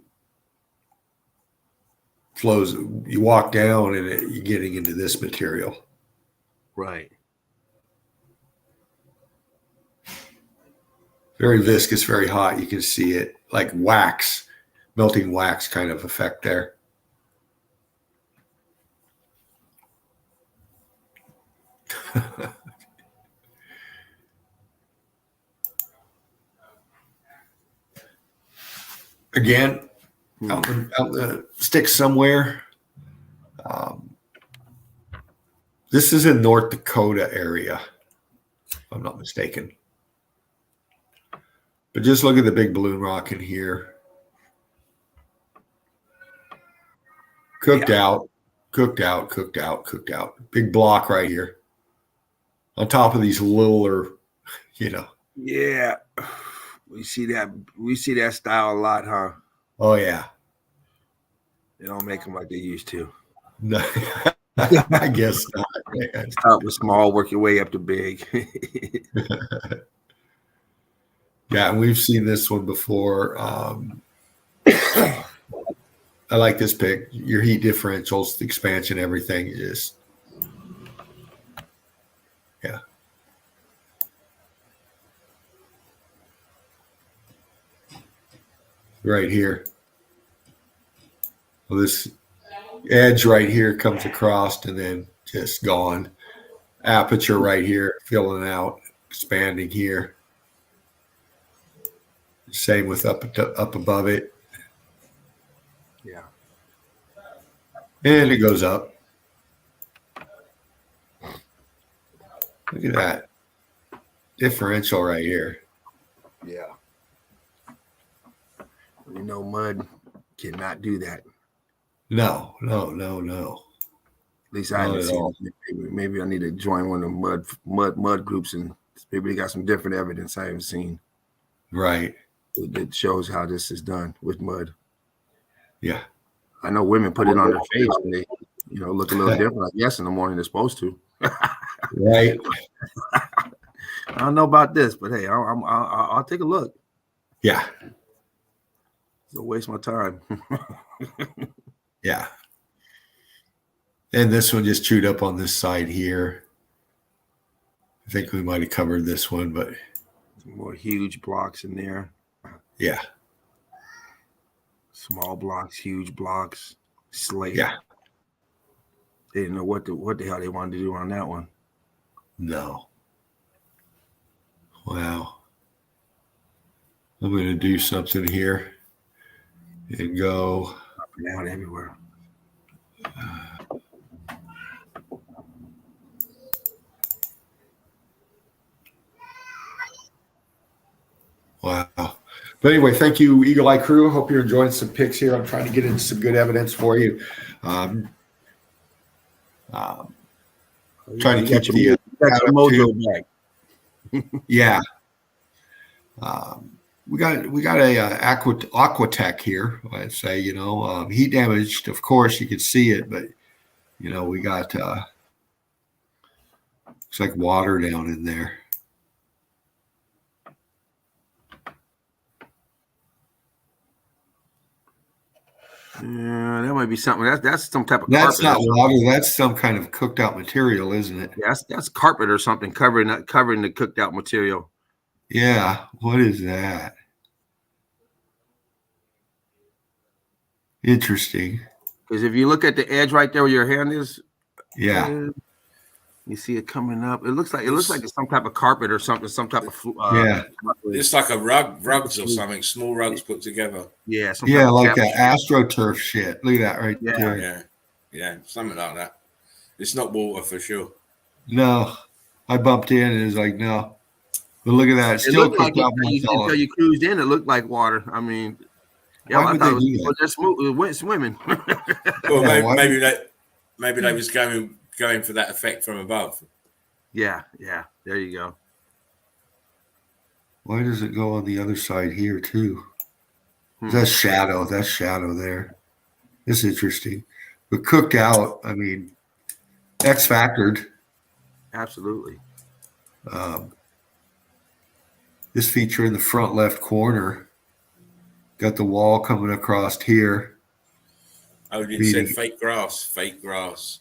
flows. You walk down and you're getting into this material. Right. Very viscous, very hot. You can see it like wax, melting wax kind of effect there. Again, out in the sticks somewhere. This is in North Dakota area, if I'm not mistaken. But just look at the big balloon rock in here. Cooked out. Big block right here. On top of these littler, Yeah. We see that style a lot, huh? Oh, yeah. They don't make them like they used to. No, I guess not. Man. Start with small, work your way up to big. Yeah, and we've seen this one before. I like this pick. Your heat differentials, the expansion, everything is, yeah. Right here. Well, this edge right here comes across and then just gone. Aperture right here, filling out, expanding here. Same with up above it. Yeah. And it goes up. Look at that. Differential right here. Yeah. We know mud cannot do that. No. At least I haven't seen it. Maybe I need to join one of the mud groups, and maybe they got some different evidence I haven't seen. Right. That shows how this is done with mud. Yeah. I know women put it on their face and they, look a little different. I guess in the morning they're supposed to. Right. I don't know about this, but hey, I'll take a look. Yeah. Don't waste my time. Yeah. And this one just chewed up on this side here. I think we might have covered this one, but Some more huge blocks in there. yeah. Small blocks, huge blocks, slate. Yeah. They didn't know what the hell they wanted to do on that one. No. Wow. I'm going to do something here and go Up and down everywhere. Wow. But anyway, thank you, Eagle Eye Crew. Hope you're enjoying some picks here. I'm trying to get into some good evidence for you. Trying to keep the mojo back. yeah. We got a Aquatech here. I'd say, heat damaged. Of course, you can see it, but we got looks like water down in there. Yeah, that might be something. That's some type of That's carpet. not water. That's some kind of cooked out material, isn't it? Yeah, that's carpet or something covering the cooked out material. Yeah. What is that? Interesting. Because if you look at the edge right there where your hand is, Yeah. you see it coming up. It looks like it's some type of carpet or something. Some type of yeah. It's like a rugs or something. Small rugs put together. Yeah. Yeah, like that AstroTurf shit. Look at that right there. Yeah, something like that. It's not water for sure. No, I bumped in and it was like, no. But look at that. It's still cooked out. Until you cruised in, it looked like water. I mean, yeah, I thought it was just went swimming. Well, maybe they was going for that effect from above. Yeah. There you go. Why does it go on the other side here too? That's shadow. That's shadow there. It's interesting. But cooked out, I mean, X-factored. Absolutely. This feature in the front left corner. Got the wall coming across here. Oh, you said fake grass. Fake grass.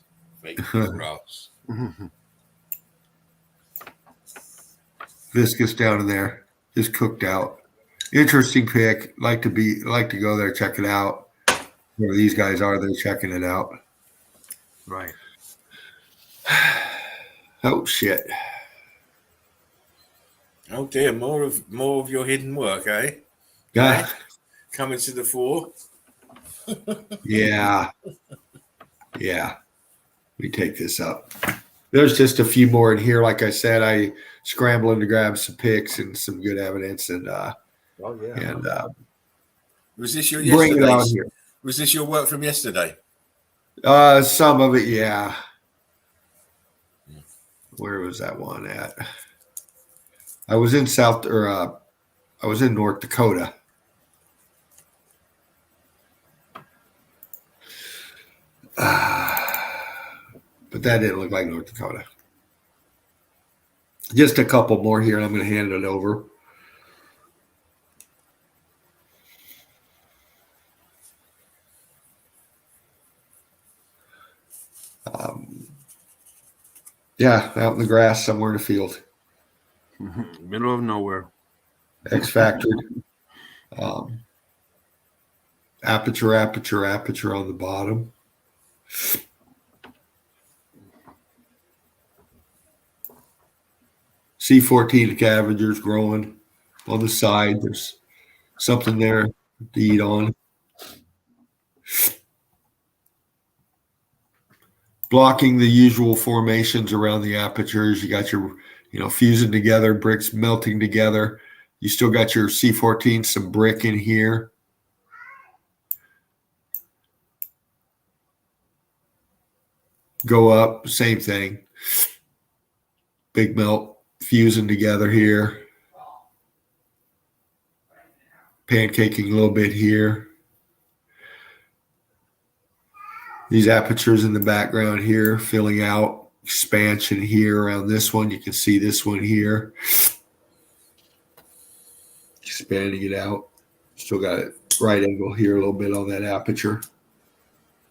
Viscous down in there. Just cooked out. Interesting pick. Like to go there, check it out. Where these guys are, they're checking it out. Right. Oh shit. Oh dear, more of your hidden work, eh? Yeah. Coming to the fore. Yeah. Let me take this up. There's just a few more in here. Like I said, I scrambling to grab some pics and some good evidence and was this your bring it out here. Was this your work from yesterday? Some of it, yeah. Where was that one at? I was in North Dakota. But that didn't look like North Dakota. Just a couple more here, and I'm going to hand it over. Out in the grass somewhere in the field. Middle of nowhere. X-factored. Aperture on the bottom. C14 scavengers growing on the side. There's something there to eat on. Blocking the usual formations around the apertures. You got your, fusing together, bricks melting together. You still got your C14, some brick in here. Go up, same thing. Big melt, fusing together here. Pancaking a little bit here. These apertures in the background here, filling out, expansion here around this one. You can see this one here. Expanding it out. Still got it right angle here a little bit on that aperture.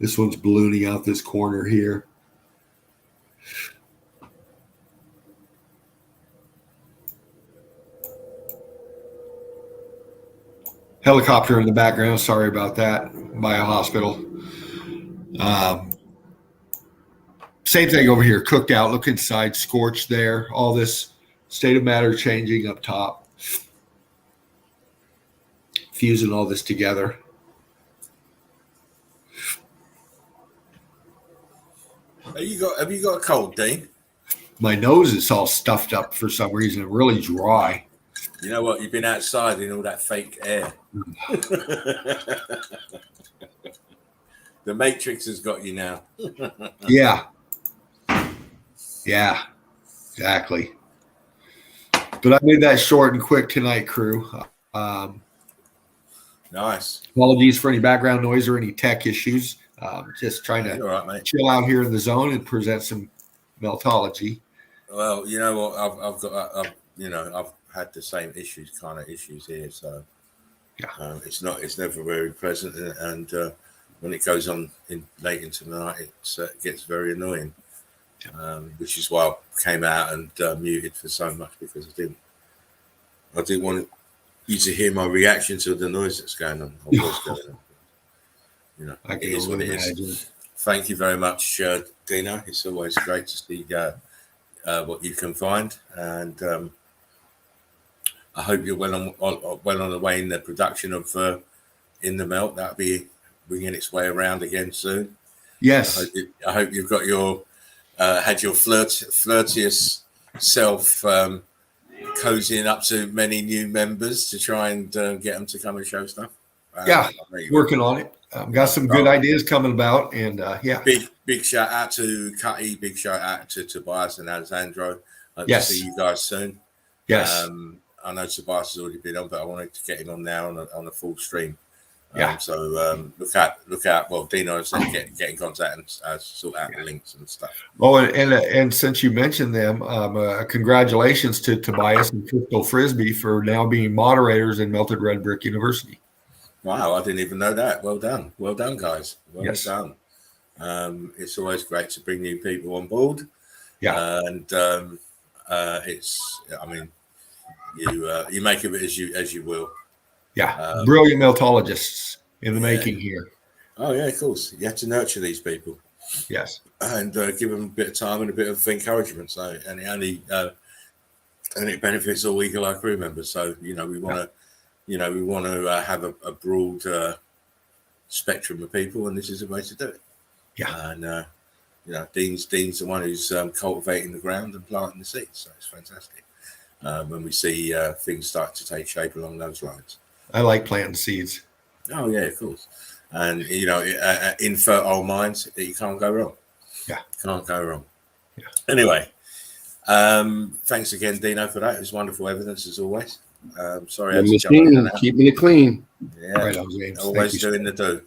This one's ballooning out this corner here. Helicopter in the background. Sorry about that. By a hospital. Same thing over here. Cooked out. Look inside. Scorched there. All this state of matter changing up top. Fusing all this together. Have you got a cold, Dean? My nose is all stuffed up for some reason. Really dry. You know what? You've been outside in all that fake air. The Matrix has got you now. Yeah. Yeah, exactly. But I made that short and quick tonight, crew. Nice. Apologies for any background noise or any tech issues. Just trying to All right, mate. chill out here in the zone and present some meltology. Well, you know what? I've had the same kind of issues here. So Yeah. it's never very pleasant, and when it goes on late into the night, it gets very annoying. Which is why I came out and muted for so much, because I didn't want you to hear my reaction to the noise that's going on. Or what's going on. You know, I it can is what only it imagine. is. Thank you very much, Dino. It's always great to see what you can find, and I hope you're well on the way in the production of In the Melt. That'll be bringing its way around again soon. Yes. I hope you've got your had your flirtious self cozying up to many new members to try and get them to come and show stuff. Yeah, working on it. Got some good ideas coming about, and yeah. Big shout out to Cutty. Big shout out to Tobias and Alessandro. Hope Yes. to see you guys soon. Yes. I know Tobias has already been on, but I wanted to get him on now on a full stream. Yeah. So look out. Well, Dino said get in contact and sort out the links and stuff. Oh, and since you mentioned them, congratulations to Tobias and Crystal Frisbee for now being moderators in Melted Red Brick University. Wow, I didn't even know that. Well done, guys. Well Yes. done. It's always great to bring new people on board. Yeah. And it's, I mean, you make of it as you will. Yeah. Brilliant meltologists in the making here. Oh yeah, of course. You have to nurture these people. Yes. And give them a bit of time and a bit of encouragement. So, and it benefits all Eagle Eye crew members. So, we want to, have a broad spectrum of people, and this is a way to do it. Yeah. And Dean's the one who's cultivating the ground and planting the seeds. So it's fantastic when we see things start to take shape along those lines. I like planting seeds. Oh yeah, of course. And in fertile minds, you can't go wrong. Yeah, can't go wrong. Yeah. Anyway, thanks again, Dino, for that. It was wonderful evidence as always. Sorry, I had to jump in and out. Keeping it clean. Yeah, Right on, James. always doing the do.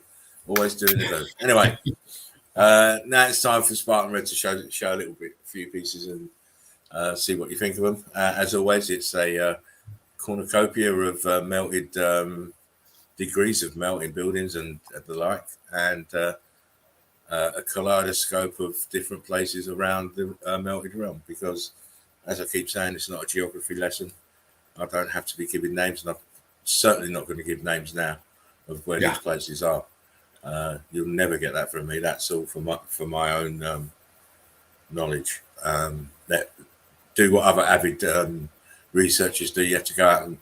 Always doing the do. Anyway, now it's time for Spartan Red to show a few pieces and see what you think of them. As always, it's a cornucopia of melted degrees of melting buildings and the like, and a kaleidoscope of different places around the melted realm. Because, as I keep saying, it's not a geography lesson. I don't have to be giving names, and I'm certainly not going to give names now of where these places are. You'll never get that from me. That's all for my own knowledge. Do what other avid researchers do. You have to go out and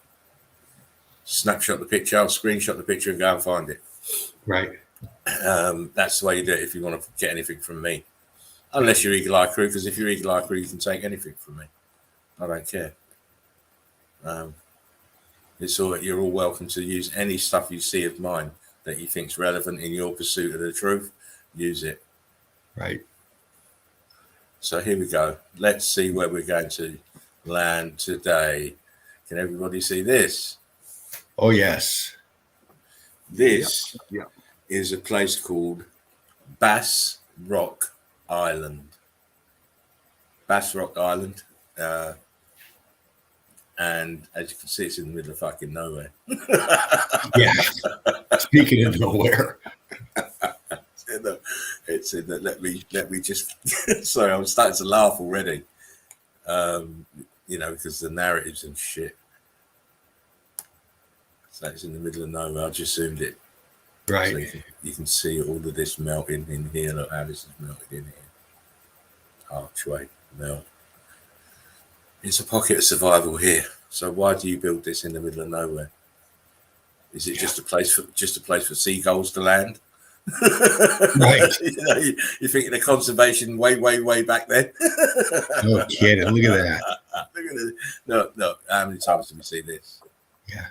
snapshot the picture, I'll screenshot the picture and go and find it. Right. That's the way you do it if you want to get anything from me. Unless you're Eagle Eye Crew, because if you're Eagle Eye Crew, you can take anything from me. I don't care. You're all welcome to use any stuff you see of mine that you think's relevant in your pursuit of the truth. Use it. Right. So here we go. Let's see where we're going to land today. Can everybody see this? Oh, yes. This is a place called Bass Rock Island. Bass Rock Island. And as you can see, it's in the middle of fucking nowhere. Yeah. Speaking of nowhere. It's in that. Let me just. Sorry, I'm starting to laugh already. Because the narratives and shit. So it's in the middle of nowhere. I just zoomed it. Right. So you can see all of this melting in here. Look how this is melted in here. Archway melt. It's a pocket of survival here. So why do you build this in the middle of nowhere? Is it just a place for seagulls to land? Right. You're thinking of conservation way back then. No kidding. Look at that. Look at it. No. How many times did we see this? Yeah.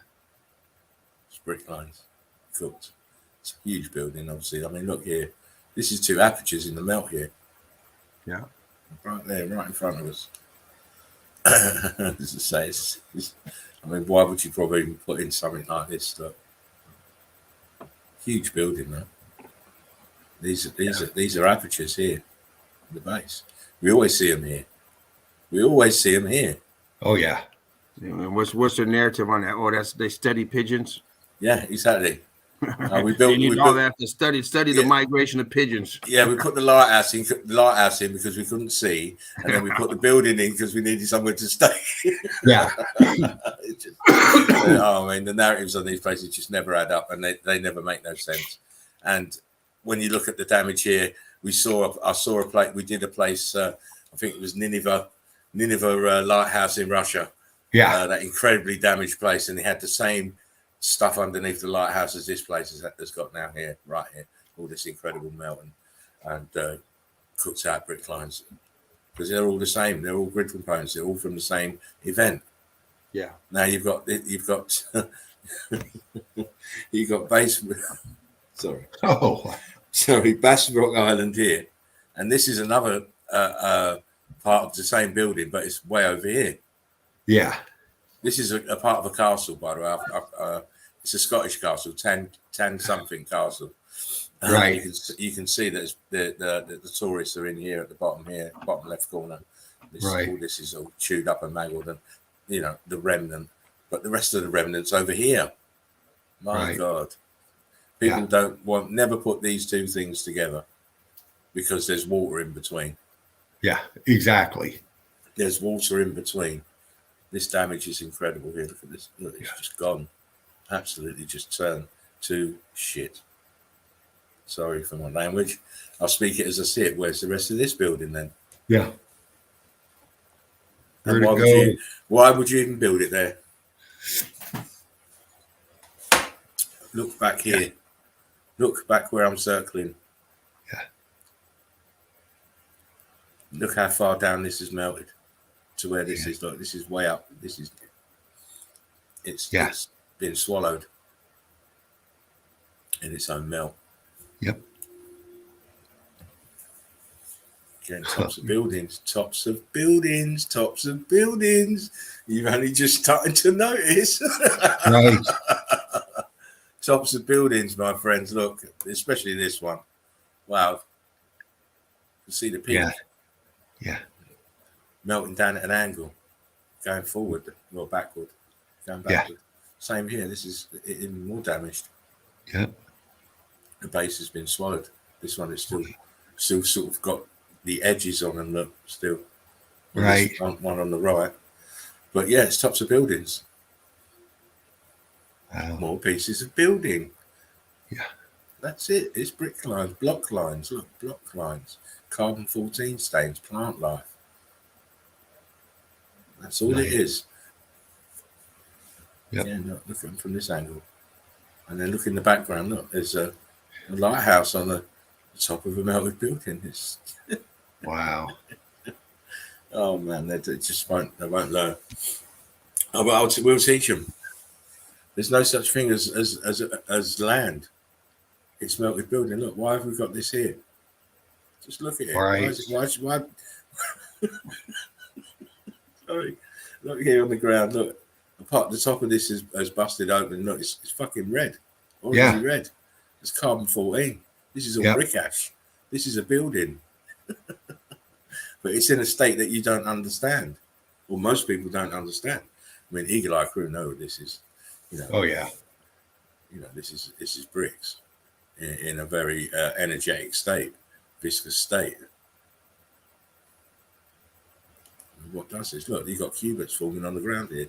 It's brick lines. Cooked. It's a huge building, obviously. I mean, look here. This is 2 apertures in the melt here. Yeah. Right there, right in front of us. As I say, I mean, why would you probably even put in something like this stuff? Huge building, though. These are apertures here, in the base. We always see them here. Oh yeah. And what's the narrative on that? Oh, they study pigeons. Yeah, exactly. We built all that to study the migration of pigeons. Yeah, we put the lighthouse in because we couldn't see, and then we put the building in because we needed somewhere to stay. Yeah. I mean, the narratives on these places just never add up, and they never make no sense. And when you look at the damage here, I saw a place. We did a place. I think it was Nineveh lighthouse in Russia. Yeah. That incredibly damaged place, and they had the same stuff underneath the lighthouse as this place has got now here, right here. All this incredible melt and cooked out brick lines, because they're all the same. They're all grid components. They're all from the same event. Yeah. Now you've got base. Sorry. Oh. Sorry, Bassbrook Island here, and this is another part of the same building, but it's way over here. Yeah. This is a part of a castle, by the way. It's a Scottish castle, Tan something castle. Right. You can see that the tourists are in here at the bottom left corner. Right. All this is all chewed up and mangled, and the remnant, but the rest of the remnant's over here. My God, people never put these 2 things together because there's water in between. Yeah, exactly. There's water in between. This damage is incredible here. Look at this. Look, it's just gone. Absolutely just turned to shit. Sorry for my language. I'll speak it as I see it. Where's the rest of this building then? Yeah. And why would you even build it there? Look back here. Yeah. Look back where I'm circling. Yeah. Look how far down this is melted to where this is. Look, this is way up. It's been swallowed in its own melt. Yep. Again, tops of buildings. You've only just started to notice. Right. Tops of buildings, my friends. Look, especially this one. Wow. You see the peak. Yeah. Melting down at an angle, going forward or backward, going backward. Yeah. Same here. This is even more damaged. Yeah. The base has been swallowed. This one is still sort of got the edges on them. Look, still. Right. One on the right. But yeah, it's tops of buildings. Wow. More pieces of building. Yeah. That's it. It's brick lines, block lines. Look, block lines. Carbon-14 stains, plant life. That's all it is. Yep. Yeah, look at them from this angle. And then look in the background. Look, there's a lighthouse on the top of a melted building. Wow. Oh man, they won't learn. Oh, but we'll teach them. There's no such thing as land. It's melted building. Look, why have we got this here? Just look at it. Right. Why? Sorry. Look here on the ground. Look, the top of this has busted open. Look, it's fucking red. Orangey red. It's carbon-14. This is all brick ash. This is a building. But it's in a state that you don't understand. Or most people don't understand. I mean, Eagle Eye Crew know what this is. Oh, yeah. You know, this is bricks in a very energetic state, viscous state. And what does this? Look, you've got cubits forming on the ground here.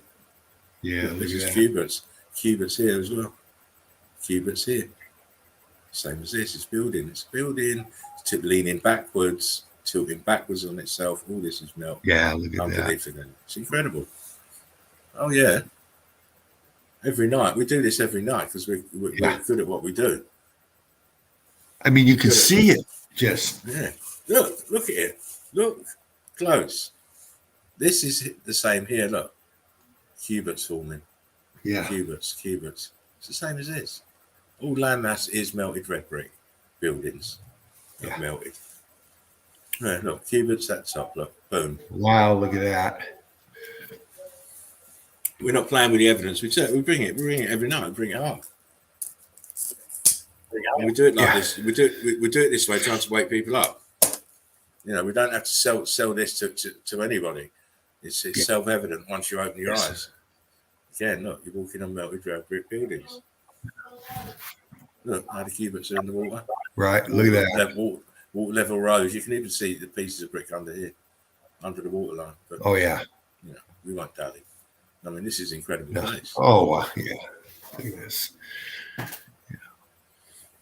Yeah, Look, this is cubits. Cubits here as well. Cubits here. Same as this. It's building. It's building. It's leaning backwards, tilting backwards on itself. All this is melt. Yeah, look at underneath that. Again. It's incredible. Oh yeah. Every night we do this every night because we're good at what we do. I mean, you can see it. Just Look at it. Look close. This is the same here. Look, cubits forming. yeah. Cubits. It's the same as this. All landmass is melted red brick buildings. Yeah. Melted. Yeah, look, cubits at top. Look, boom. Wow, look at that. We're not playing with the evidence. We bring it every night. We bring it up. And we do it like this. We do it this way, trying to wake people up. You know, we don't have to sell this to anybody. It's self-evident once you open your eyes. Again, look, you're walking on melted red brick buildings. Look, how the cubits are in the water. Right, look at that. Water level rose. You can even see the pieces of brick under here, under the water line. But, Oh yeah. you know, we won't dally. I mean, this is incredible place. Oh yeah. Look at this.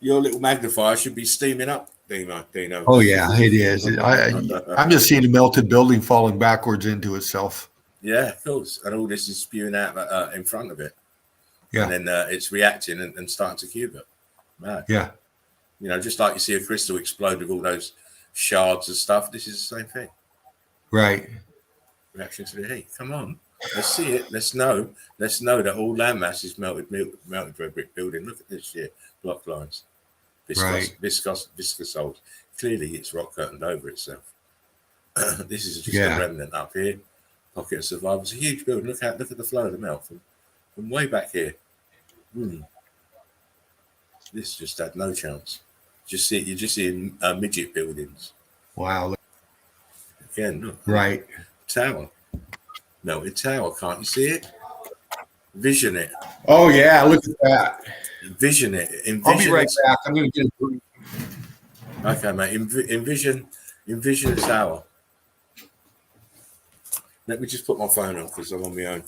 Your little magnifier should be steaming up, Dino. Oh yeah, it is. I'm just seeing a melted building falling backwards into itself. Yeah, of course. And all this is spewing out in front of it. Yeah. And then it's reacting and starting to cube it. Mad. Yeah. You know, just like you see a crystal explode with all those shards and stuff, this is the same thing. Right. Reaction to the heat. Come on. Let's see it. Let's know that all landmass is melted red brick building. Look at this shit. Block lines. Viscous old. Clearly it's rock curtained over itself. This is just a remnant up here. Pocket of survival. It's a huge building. Look at the flow of the melt from way back here. This just had no chance. You're just seeing midget buildings. Wow. Again, look. Right. Tower. Melted tower. Can't you see it? Vision it. Oh yeah, look at that. Envision it. I'll be right back. I'm going to get it. Okay, mate. Envision the tower. Let me just put my phone on because I'm on my own.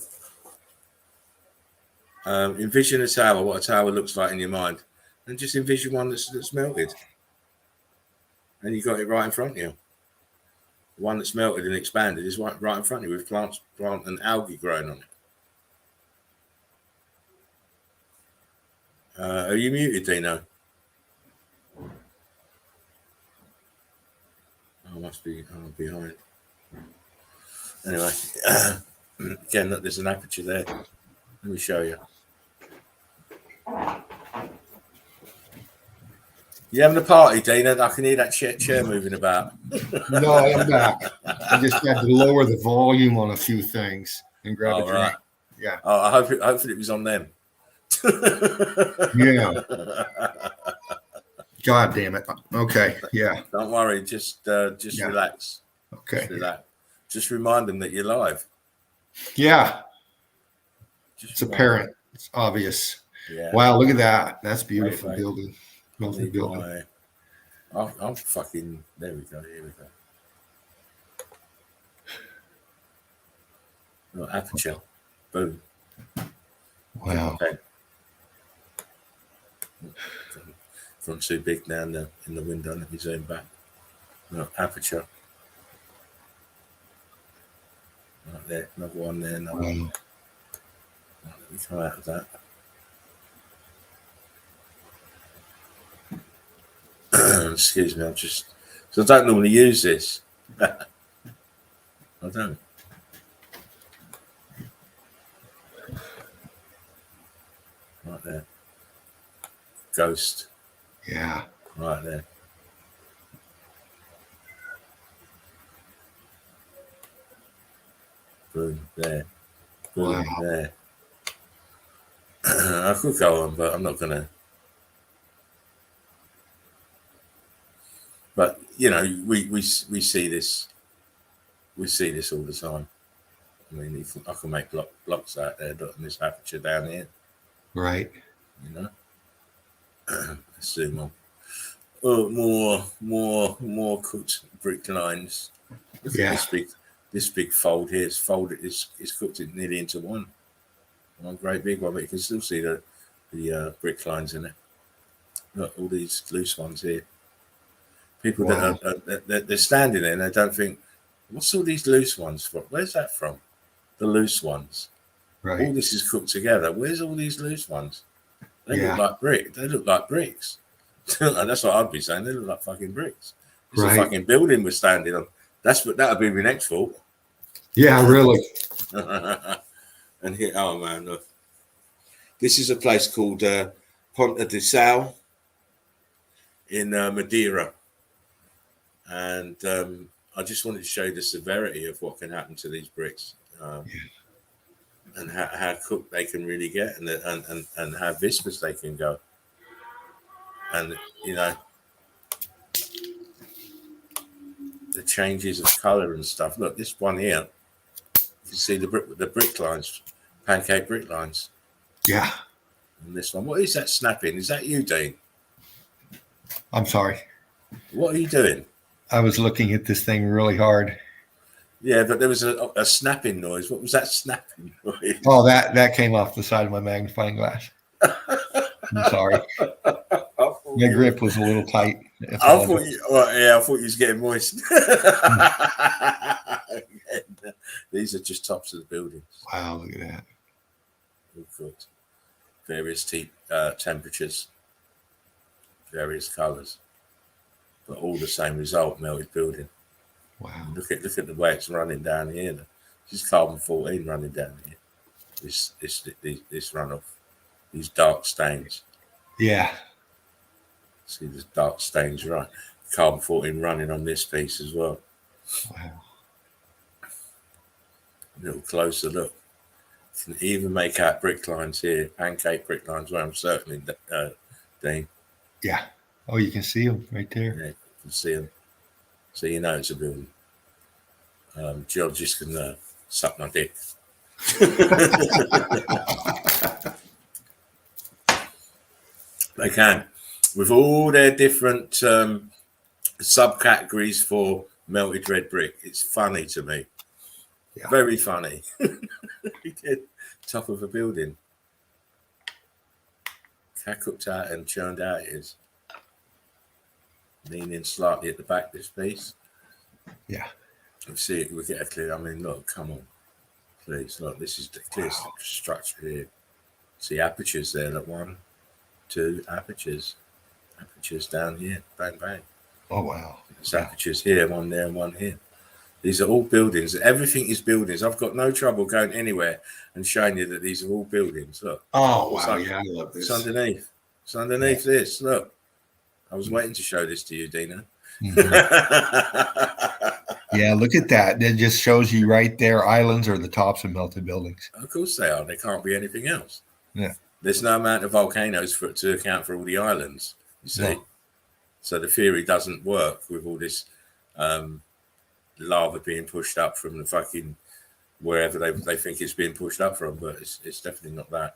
Envision a tower, what a tower looks like in your mind. And just envision one that's melted. And you got it right in front of you. The one that's melted and expanded is right in front of you with plant and algae growing on it. Are you muted, Dino? I must be behind. Anyway, again, look, there's an aperture there. Let me show you. You having a party, Dino? I can hear that chair moving about. No, I'm back. I just had to lower the volume on a few things and grab a drink. Right. Yeah. Oh, hopefully it was on them. Yeah. God damn it. Okay. Yeah. Don't worry. Just relax. Okay. Just relax. Just remind them that you're live. Yeah. It's apparent. It's obvious. Yeah. Wow. Look at that. That's beautiful Right. building. Lovely building. I'm fucking. There we go. Here we go. Oh, aperture. Boom. Wow. Okay. From too big down there in the window. Let me zoom back. No, aperture. Right there. Another one there. Another one. Wow. Right, let me come out of that. Excuse me. So I don't normally use this. I don't. Right there. Ghost. Yeah. Right there. Boom. There. Boom. Wow. There. I could go on, but I'm not going to. But, you know, we see this. We see this all the time. I mean, I can make blocks out there, and this aperture down here. Right. You know, Let's zoom on. Oh, more cooked brick lines. Look at this big fold here. It's folded. It's cooked it nearly into one great big one. But you can still see the brick lines in it. Look, all these loose ones here. People that they're standing there and they don't think, what's all these loose ones from? Where's that from? The loose ones. Right. All this is cooked together. Where's all these loose ones? They look like brick. They look like bricks. That's what I'd be saying. They look like fucking bricks. It's a fucking building we're standing on. That would be my next fault. Yeah, really. And here, oh man, look. This is a place called Ponta de Sal in Madeira. And I just wanted to show you the severity of what can happen to these bricks. And how cooked they can really get, and how viscous they can go. And you know, the changes of color and stuff. Look, this one here, you can see the brick lines, pancake brick lines. Yeah. And this one, what is that snapping? Is that you, Dean? I'm sorry. What are you doing? I was looking at this thing really hard. Yeah, but there was a snapping noise. What was that snapping noise? Oh, that came off the side of my magnifying glass. I'm sorry. My grip was a little tight. I thought you was getting moist. These are just tops of the buildings. Wow, look at that. All good. Various temperatures, various colours, but all the same result, melted building. Wow. Look at the way it's running down here. This is carbon 14 running down here. This runoff, these dark stains. Yeah. See the dark stains, right? Carbon 14 running on this piece as well. Wow. A little closer look. You can even make out brick lines here, pancake brick lines where I'm circling, Dean. Yeah. Oh, you can see them right there. Yeah, you can see them. So you know it's a building. Geologists can suck my dick. They can. With all their different subcategories for melted red brick. It's funny to me. Yeah. Very funny. Top of a building. How cooked out and churned out it is. Leaning slightly at the back, this piece. Yeah. Let's see if we get a clear. I mean, look, come on. Please, look, this is the clear structure here. See apertures there, look, 1, 2 apertures. Apertures down here. Bang, bang. Oh, wow. There's apertures here, one there and one here. These are all buildings. Everything is buildings. I've got no trouble going anywhere and showing you that these are all buildings. Look. Oh, wow. Yeah, I love this. It's underneath. It's underneath this. Look. I was waiting to show this to you, Dina. Mm-hmm. Yeah, look at that. It just shows you right there. Islands are the tops of melted buildings. Of course they are. They can't be anything else. Yeah. There's no amount of volcanoes to account for all the islands, you see. No. So the theory doesn't work with all this lava being pushed up from the fucking wherever they think it's being pushed up from, but it's definitely not that.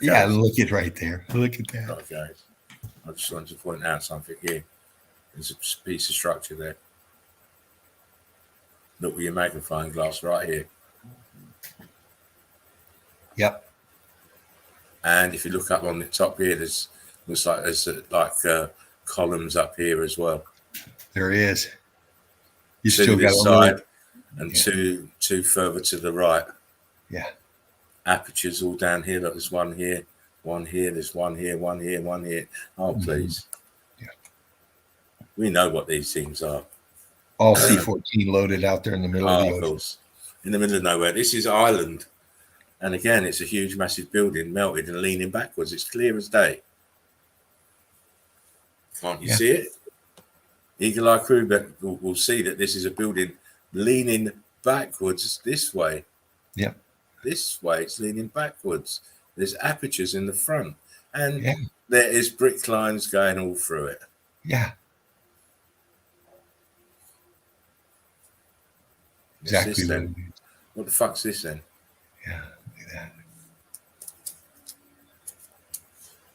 Yeah, look at right there. Look at that. Okay. I just wanted to point out something here. There's a piece of structure there. Look with your magnifying glass right here. Yep. And if you look up on the top here, looks like there's columns up here as well. There is. You two still got this side and two further to the right. Yeah. Apertures all down here. Look, there's one here, one here. There's one here, one here, one here. Oh, please. Yeah. We know what these things are. All C-14 loaded out there in the middle of the ocean. Course. In the middle of nowhere. This is Ireland. And again, it's a huge, massive building, melted and leaning backwards. It's clear as day. Can't you see it? Eagle Eye crew will see that this is a building leaning backwards this way. Yeah. This way, it's leaning backwards. There's apertures in the front. And there is brick lines going all through it. Yeah. Exactly. What the fuck's this then? Yeah, look at that.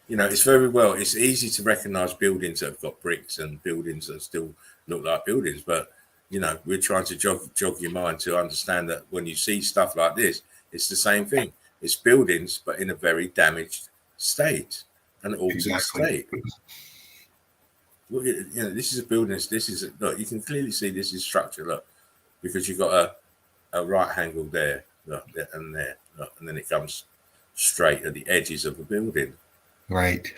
you know, it's easy to recognize buildings that have got bricks and buildings that still look like buildings. But, you know, we're trying to jog your mind to understand that when you see stuff like this, it's the same thing. It's buildings, but in a very damaged state, an altered state. Well, you know, this is a building. Look, you can clearly see this is structure. Look, because you've got a right angle there, look, and there, look, and then it comes straight at the edges of the building. Right.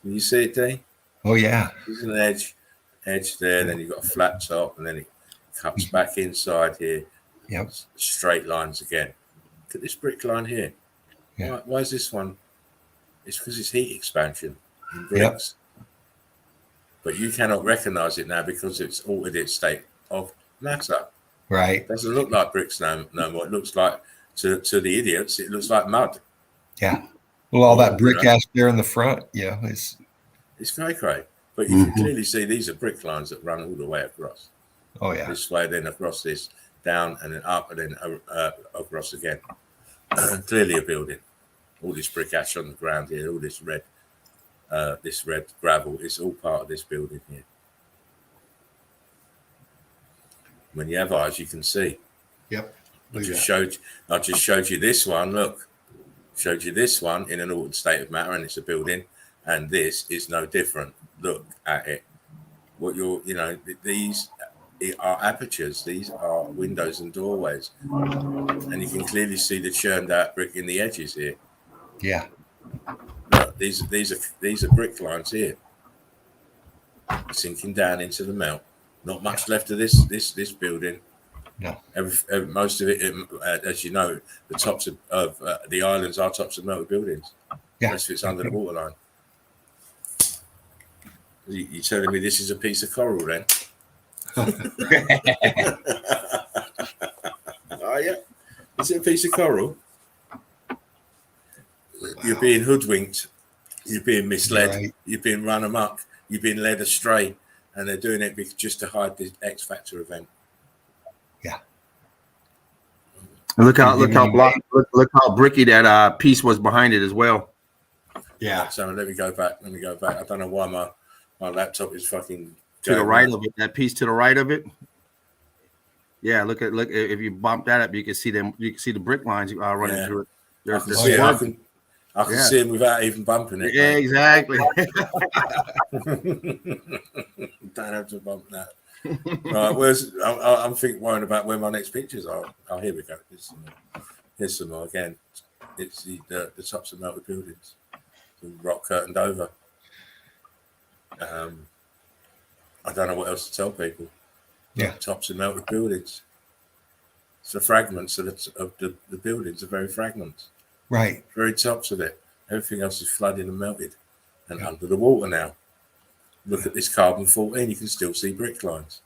Can you see it, Dee? Oh yeah. There's an edge there, then you've got a flat top, and then it cuts back inside here. Yep. Straight lines again. Look at this brick line here. Yeah. Why is this one? It's because it's heat expansion in bricks. Yep. But you cannot recognize it now because it's altered its state of matter. Right. It doesn't look like bricks no more. It looks like, to the idiots, it looks like mud. Yeah. Well, all that brick ash there in the front, yeah, it's cray. But you can clearly see these are brick lines that run all the way across. Oh yeah. This way, then across this, down and then up, and then across again. Clearly a building. All this brick ash on the ground here, all this red gravel, it's all part of this building here. When you have eyes, you can see. Yep. I just showed you this one. Look, showed you this one in an altered state of matter, and it's a building, and this is no different. Look at it. These are apertures. These are windows and doorways, and you can clearly see the churned out brick in the edges here. Yeah. Look, these are brick lines here, sinking down into the melt. Not much left of this building. No. Most of it, as you know, the tops of the islands are tops of melted buildings. Yeah. Most of it's under the waterline. You telling me this is a piece of coral then? Oh yeah, is it a piece of coral? Wow. You're being hoodwinked. You're being misled. Right. You're being run amok. You've been led astray, and they're doing it just to hide the X Factor event. Yeah. And look how bricky that piece was behind it as well. Yeah. So let me go back. I don't know why my laptop is fucking to the right of it. That piece to the right of it. Yeah. Look. If you bump that up, you can see them. You can see the brick lines running through it. I can see them without even bumping it. Yeah, exactly. Don't have to bump that. Right, I'm worrying about where my next pictures are. Oh, here we go. Here's some more again. It's the tops of melted buildings, the rock curtained over. I don't know what else to tell people. Yeah, tops of melted buildings. So fragments of the buildings are very fragments. Right. Very tops of it. Everything else is flooded and melted and under the water now. Look at this carbon 14. You can still see brick lines.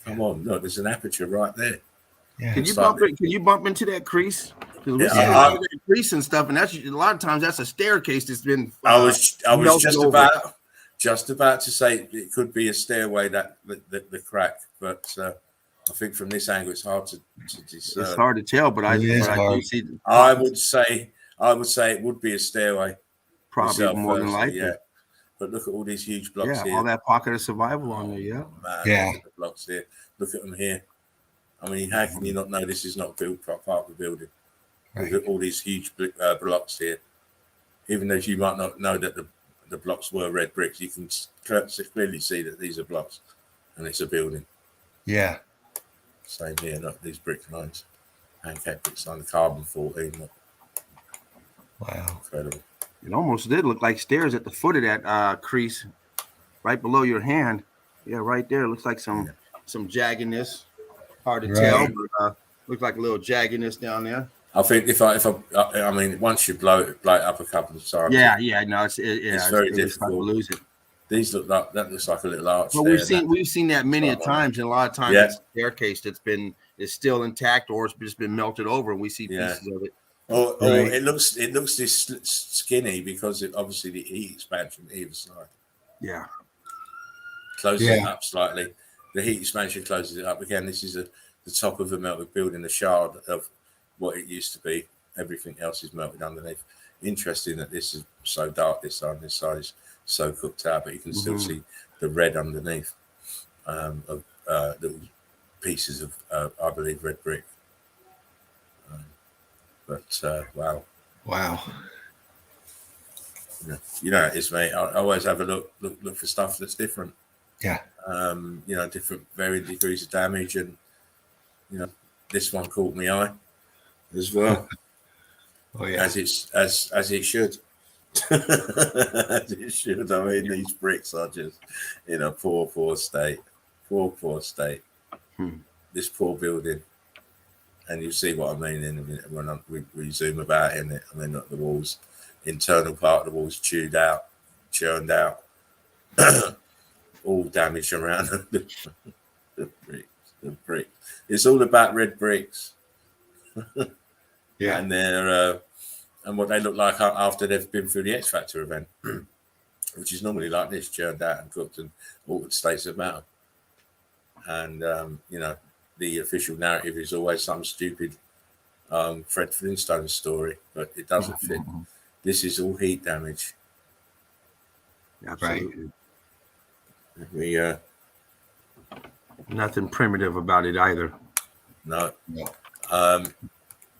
Come on, look, there's an aperture right there. Yeah. Can you bump into that crease? Because we see that crease and stuff, and that's a lot of times that's a staircase that's been. I was just about to say it could be a stairway that the crack, but I think from this angle it's hard to discern. It's hard to tell, but I do see. I would say it would be a stairway. Probably yourself, more than likely. Yeah. But look at all these huge blocks here. All that pocket of survival on there, yeah. Man, yeah. Look at the blocks here. Look at them here. I mean, how can you not know this is not built part of the building? Right. Look at all these huge blocks here. Even though you might not know that the blocks were red bricks, you can clearly see that these are blocks and it's a building. Yeah. Same here, look, these brick lines. Pancake bricks on the carbon 14. Look. Wow. Incredible. It almost did look like stairs at the foot of that crease, right below your hand. Yeah, right there. Looks like some jaggedness. Hard to tell, but looks like a little jaggedness down there. I think if I mean, once you blow it up a couple of times. It's very difficult to lose it. These look like that looks like a little arch. But we've seen that many times, and a lot of times it's a staircase is still intact or it's just been melted over, and we see pieces of it. Or it looks this skinny because obviously the heat expansion either side. Yeah. Closes it up slightly. The heat expansion closes it up. Again, this is the top of a melted building, the shard of what it used to be. Everything else is melted underneath. Interesting that this is so dark this side, this side is so cooked out, but you can still see the red underneath of little pieces of, I believe, red brick. Wow. You know, it's mate. I always have a look for stuff that's different. Yeah. You know, different varying degrees of damage, and you know, this one caught me eye as well. Oh yeah. As it should. As it should. I mean, these bricks are just in a poor state. Poor state. This poor building. And you see what I mean in a minute when we zoom about in it. I mean, look, the walls, internal part of the walls churned out, all damaged around the bricks. It's all about red bricks. Yeah. And they're and what they look like after they've been through the X Factor event, which is normally like this, churned out and cooked and altered states of matter. And you know, the official narrative is always some stupid Fred Flintstone story, but it doesn't fit. This is all heat damage. Absolutely. We nothing primitive about it either. No.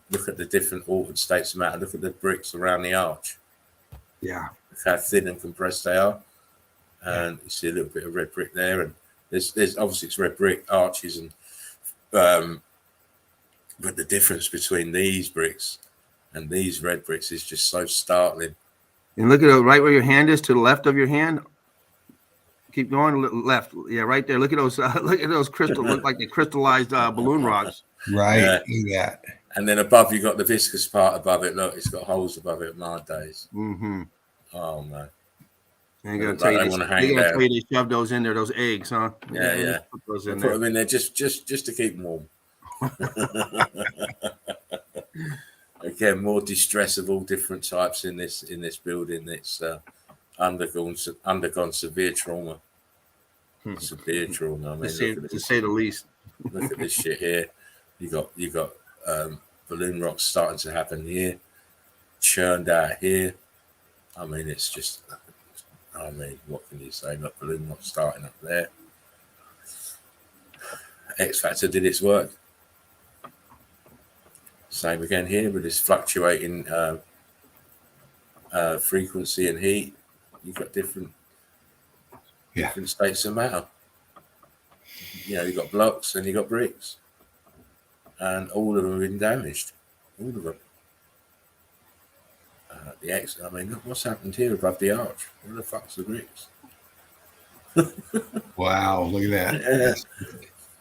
Look at the different altered states of matter. Look at the bricks around the arch. Yeah. Look how thin and compressed they are. And you see a little bit of red brick there. And there's obviously it's red brick arches, and but the difference between these bricks and these red bricks is just so startling. And look at it right where your hand is, to the left of your hand. Keep going left. Yeah, right there. Look at those crystal. Look like the crystallized balloon rocks. Right. Yeah. And then above, you got the viscous part above it. Look, it's got holes above it. My days. Oh man. They're gonna tell you they shove those in there, those eggs, huh? Yeah. Put those in put there. them in there just to keep them warm. Again, more distress of all different types in this building. It's undergone severe trauma. Severe trauma. I mean, to say the least. Look at this shit here. You got balloon rocks starting to happen here, churned out here. I mean, it's just. I mean, what can you say? Look, balloon rocks starting up there. X Factor did its work. Same again here with this fluctuating frequency and heat. You've got different states of matter. You know, you've got blocks and you've got bricks. And all of them have been damaged. All of them. I mean, look what's happened here above the arch. Where the fuck's the bricks? Wow, look at that. Yeah.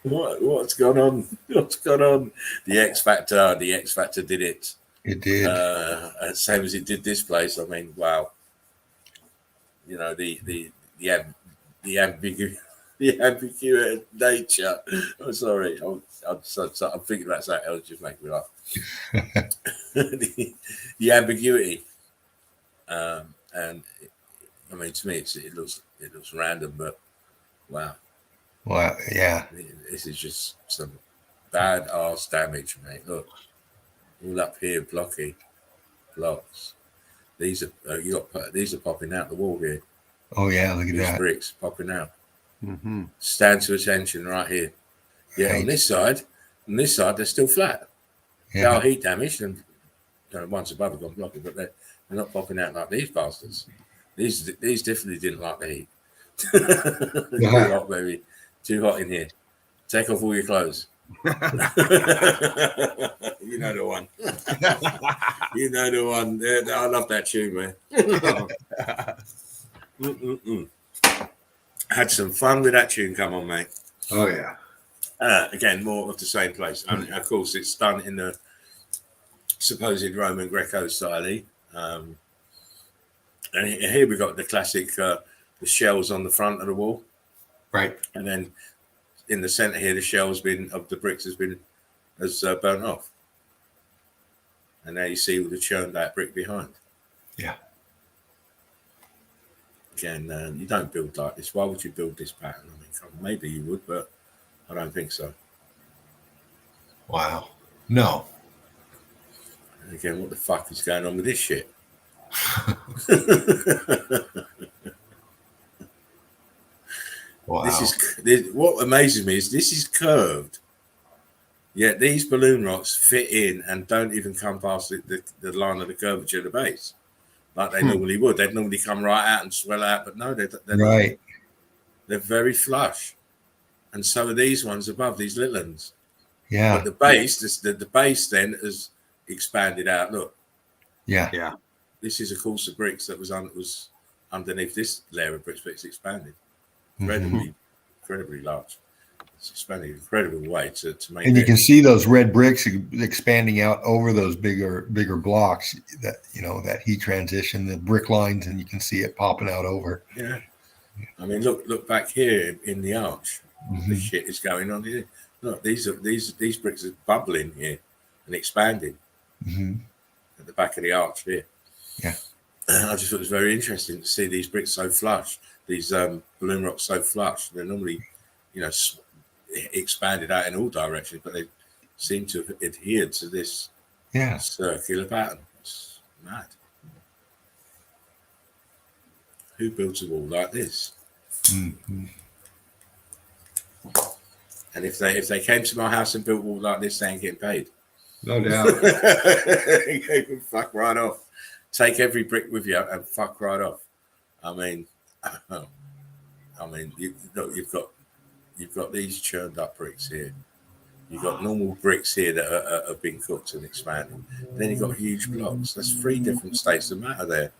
What's going on? What's going on? The X Factor did it. It did. Same as it did this place. I mean, wow. You know, the ambiguous nature. I'm sorry. I'm thinking about something else. Just make me laugh. the ambiguity. And I mean, to me, it looks random, but wow. Well, yeah. This is just some bad ass damage, mate. Look, all up here, blocky blocks. These are popping out the wall here. Oh yeah, look at These that. bricks popping out. Stand to attention right here. Yeah, Right. on this side, they're still flat. They are heat damaged, and ones above have gone blocky, but they're not popping out like these bastards. These definitely didn't like the heat. Too hot, baby. Too hot in here. Take off all your clothes. You know the one. You know the one. I love that tune, man. Had some fun with that tune. Come on, mate. Oh yeah. Again, more of the same place. I mean, of course, it's done in the supposed Roman Greco style. And here we got the classic, the shells on the front of the wall. Right. And then in the center here, the shell of the bricks has burnt off. And now you see all the churned out brick behind. Yeah. Again, you don't build like this. Why would you build this pattern? I mean, maybe you would, but I don't think so. Wow. No. And again, what the fuck is going on with this shit? Wow. What amazes me is this is curved, yet these balloon rocks fit in and don't even come past the line of the curvature of the base like they normally would. They'd normally come right out and swell out, but no, they're Right. They're very flush, and so are these ones above, these little ones. Yeah. But the base, the base then has expanded out. Look, Yeah. this is a course of bricks that was underneath this layer of bricks, but it's expanded incredibly large. It's expanding in an incredible way to make. And you can see those red bricks expanding out over those bigger blocks. That that heat transition, the brick lines, and you can see it popping out over. Yeah, I mean, look back here in the arch. The shit is going on here. Look, these bricks are bubbling here and expanding at the back of the arch here. Yeah, I just thought it was very interesting to see these bricks so flush. These balloon rocks so flush. They're normally, expanded out in all directions, but they seem to have adhered to this circular pattern. It's mad. Who built a wall like this? And if they came to my house and built a wall like this, they ain't getting paid. No doubt. Fuck right off. Take every brick with you and fuck right off. I mean, you've got these churned up bricks here. You've got normal bricks here that have been cooked and expanded. Then you've got huge blocks. That's 3 different states of matter there.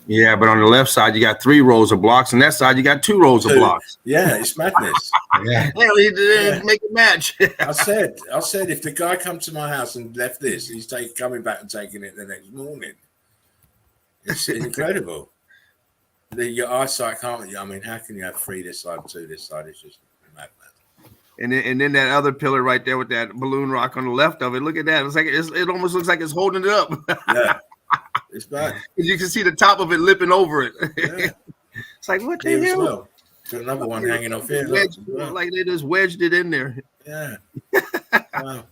Yeah, but on the left side you got 3 rows of blocks, and that side you got 2 rows of blocks. Yeah, it's madness. Yeah, Make it match. I said if the guy come to my house and left this, he's coming back and taking it the next morning. It's incredible. Your eyesight can't. I mean, how can you have 3 this side and 2 this side? It's just mad. And then that other pillar right there with that balloon rock on the left of it. Look at that. It's like it almost looks like it's holding it up. Yeah, it's bad. You can see the top of it lipping over it. Yeah. It's like, what the hell? Well. Got another one hanging off here. Look. Like they just wedged it in there. Yeah. Wow.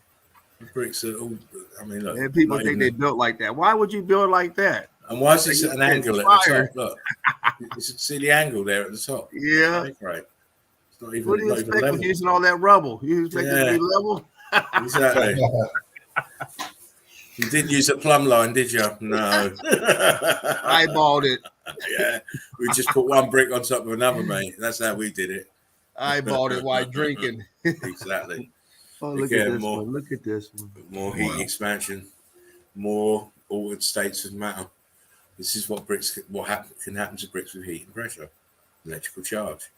The bricks are all. I mean, look. And people think they built like that. Why would you build like that? And why is this at an angle at the top? Look, you see the angle there at the top. Yeah. Right. It's not even. What do you expect with using all that rubble? You expect it to be level? Exactly. You didn't use a plumb line, did you? No. Eyeballed it. Yeah. We just put one brick on top of another, mate. That's how we did it. Eyeballed it while drinking. Exactly. Oh, look at this one. Look at this one. More heat expansion, more altered states of matter. This is what can happen to bricks with heat and pressure, electrical charge.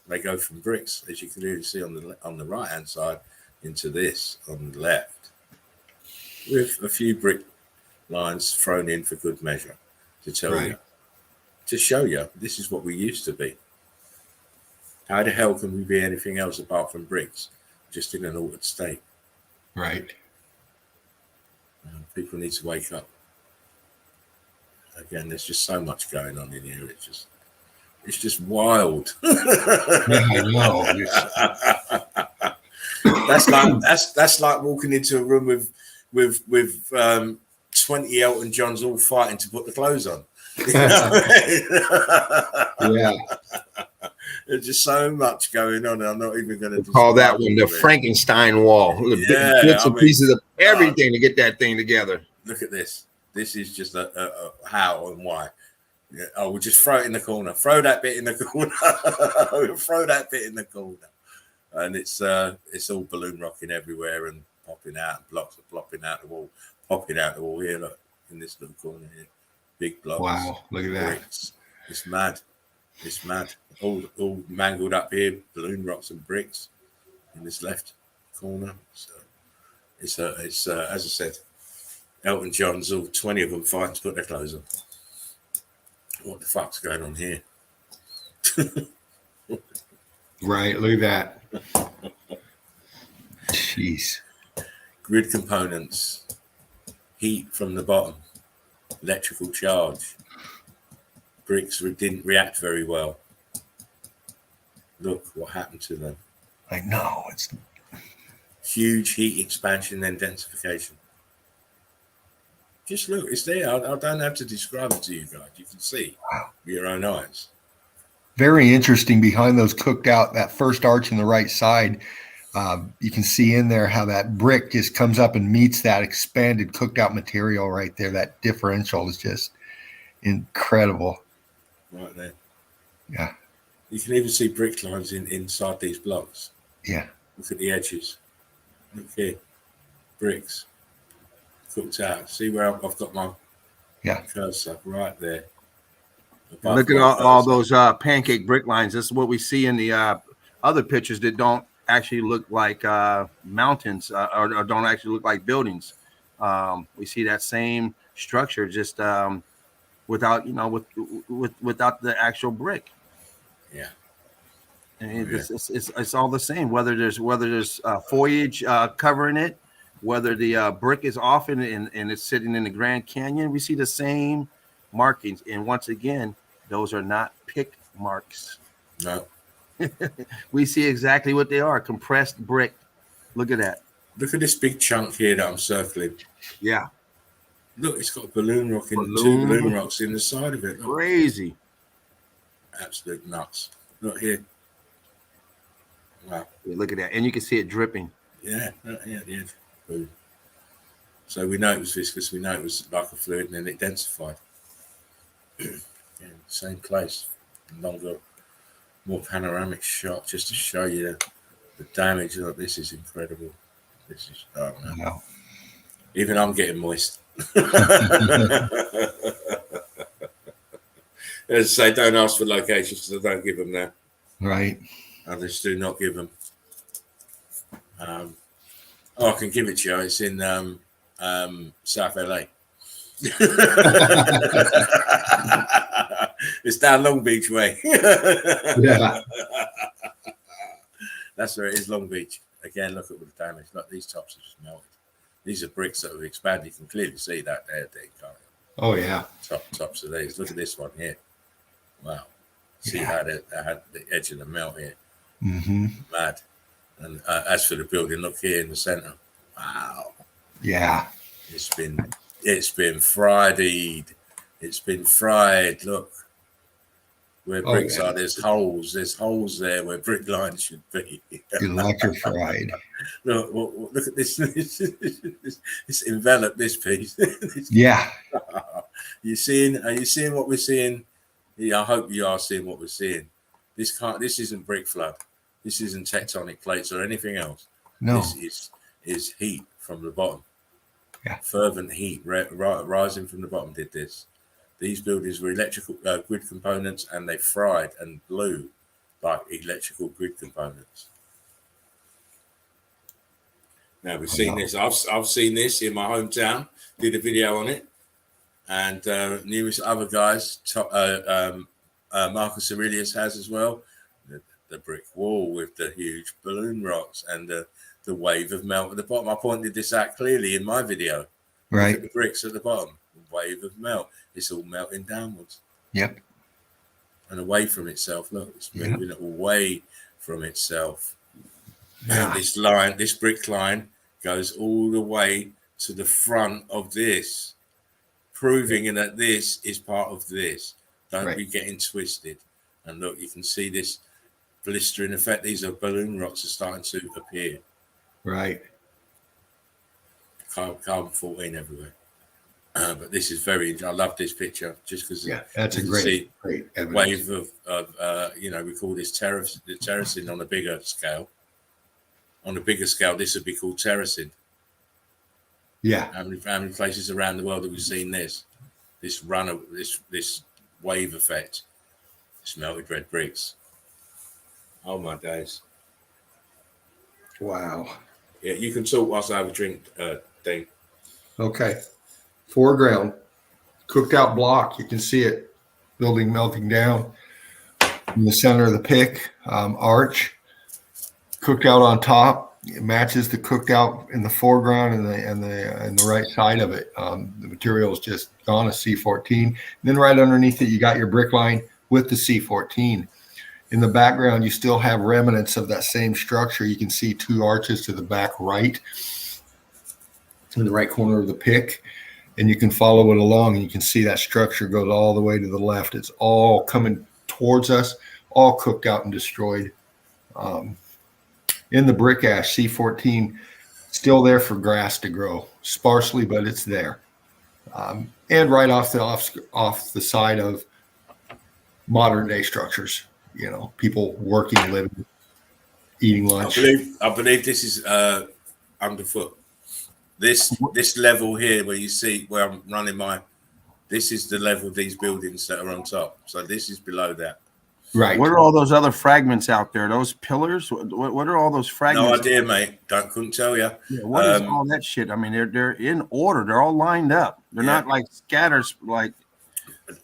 They go from bricks, as you can clearly see on the right hand side, into this on the left, with a few brick lines thrown in for good measure to tell you, to show you this is what we used to be. How the hell can we be anything else apart from bricks, just in an altered state? Right. People need to wake up. Again, there's just so much going on in here. It's just wild. I know. That's like walking into a room with 20 Elton Johns all fighting to put the clothes on. Yeah. There's just so much going on. I'm not even going to call that one the Frankenstein wall. Bits and pieces of everything to get that thing together. Look at this. This is just a how and why. Yeah, we'll just throw it in the corner. Throw that bit in the corner. Throw that bit in the corner. And it's all balloon rocking everywhere and popping out. And blocks are popping out the wall. Popping out the wall here, look, in this little corner here. Big blocks. Wow, look at that. Bricks. It's mad. It's mad. All mangled up here. Balloon rocks and bricks in this left corner. So it's as I said, Elton John's all 20 of them fighting to put their clothes on. What the fuck's going on here? Right, look at that. Jeez. Grid components, heat from the bottom, electrical charge. Bricks didn't react very well. Look what happened to them. I know. It's huge heat expansion and densification. Just look, it's there. I don't have to describe it to you guys. You can see with your own eyes. Very interesting behind those cooked out, that first arch on the right side. You can see in there how that brick just comes up and meets that expanded cooked out material right there. That differential is just incredible. Right there. Yeah. You can even see brick lines inside these blocks. Yeah. Look at the edges. Look here. Bricks. Cooked out. See where I've got my cursor right there. Look at all those pancake brick lines. This is what we see in the other pictures that don't actually look like mountains or don't actually look like buildings. We see that same structure just without, without the actual brick. Yeah. And it's all the same. Whether there's foliage covering it, whether the brick is off and it's sitting in the Grand Canyon, we see the same markings. And once again, those are not pick marks. No. We see exactly what they are: compressed brick. Look at that. Look at this big chunk here that I'm circling. Yeah. Look, it's got a balloon rock in two balloon rocks in the side of it. Look. Crazy. Absolute nuts. Look here. Wow. Look at that. And you can see it dripping. Yeah. Yeah. Boom. So we know it was viscous. We know it was like a fluid, and then it densified. Same place. Longer, more panoramic shot just to show you the damage. Look, this is incredible. This is, oh man. Wow. Even I'm getting moist. As I say, don't ask for locations because I don't give them now. Right. I just do not give them. I can give it to you. It's in South LA. It's down Long Beach way. Yeah. That's where it is, Long Beach. Again, look at the damage. Look, these tops are just melted. These are bricks that have expanded. You can clearly see that there, can't you? Oh yeah. Tops of these. Look at this one here. Wow. See how the edge of the melt here. Mm-hmm. Mad. And as for the building, look here in the center. Wow. Yeah. It's been fried. It's been fried. Look. Where bricks are, there's holes. There's holes there where brick lines should be. Electrified. Look at this. It's enveloped this piece. Yeah. Are you seeing what we're seeing? Yeah, I hope you are seeing what we're seeing. This isn't brick flood. This isn't tectonic plates or anything else. No. This is heat from the bottom. Yeah. Fervent heat rising from the bottom did this. These buildings were electrical grid components, and they fried and blew like electrical grid components. Now we've seen this. I've seen this in my hometown. Did a video on it, and numerous other guys. Marcus Aurelius has as well. The brick wall with the huge balloon rocks and the wave of melt at the bottom. I pointed this out clearly in my video. Right. Look at the bricks at the bottom. Wave of melt. It's all melting downwards. Yep. And away from itself. Look, it's moving away from itself. Yeah. And this brick line goes all the way to the front of this, proving that this is part of this. Don't be getting twisted. And look, you can see this blistering effect. These are balloon rocks are starting to appear. Right. Carbon 14 everywhere. But this is I love this picture just because that's a great wave of we call this terracing on a bigger scale. On a bigger scale, this would be called terracing. Yeah. How many places around the world have we seen this run of this wave effect? It's melted red bricks. Oh my days. Wow. Yeah, you can talk whilst I have a drink, Dean. Okay. Foreground, cooked out block. You can see it building melting down in the center of the pick arch. Cooked out on top. It matches the cooked out in the foreground and the right side of it. The material is just gone, a C14. And then right underneath it, you got your brick line with the C14. In the background, you still have remnants of that same structure. You can see two arches to the back right, in the right corner of the pick. and you can follow it along, and you can see that structure goes all the way to the left. It's all coming towards us, all cooked out and destroyed. In the brick ash, C14, still there for grass to grow, sparsely, but it's there. And right off the side of modern day structures, you know, people working, living, eating lunch. I believe this is underfoot. This level here where you see where I'm running this is the level of these buildings that are on top. So this is below that. Right. What are all those other fragments out there? Those pillars? What are all those fragments? No idea, mate. Couldn't tell you. Yeah, what is all that shit? I mean, they're in order. They're all lined up. They're not like scatters. Like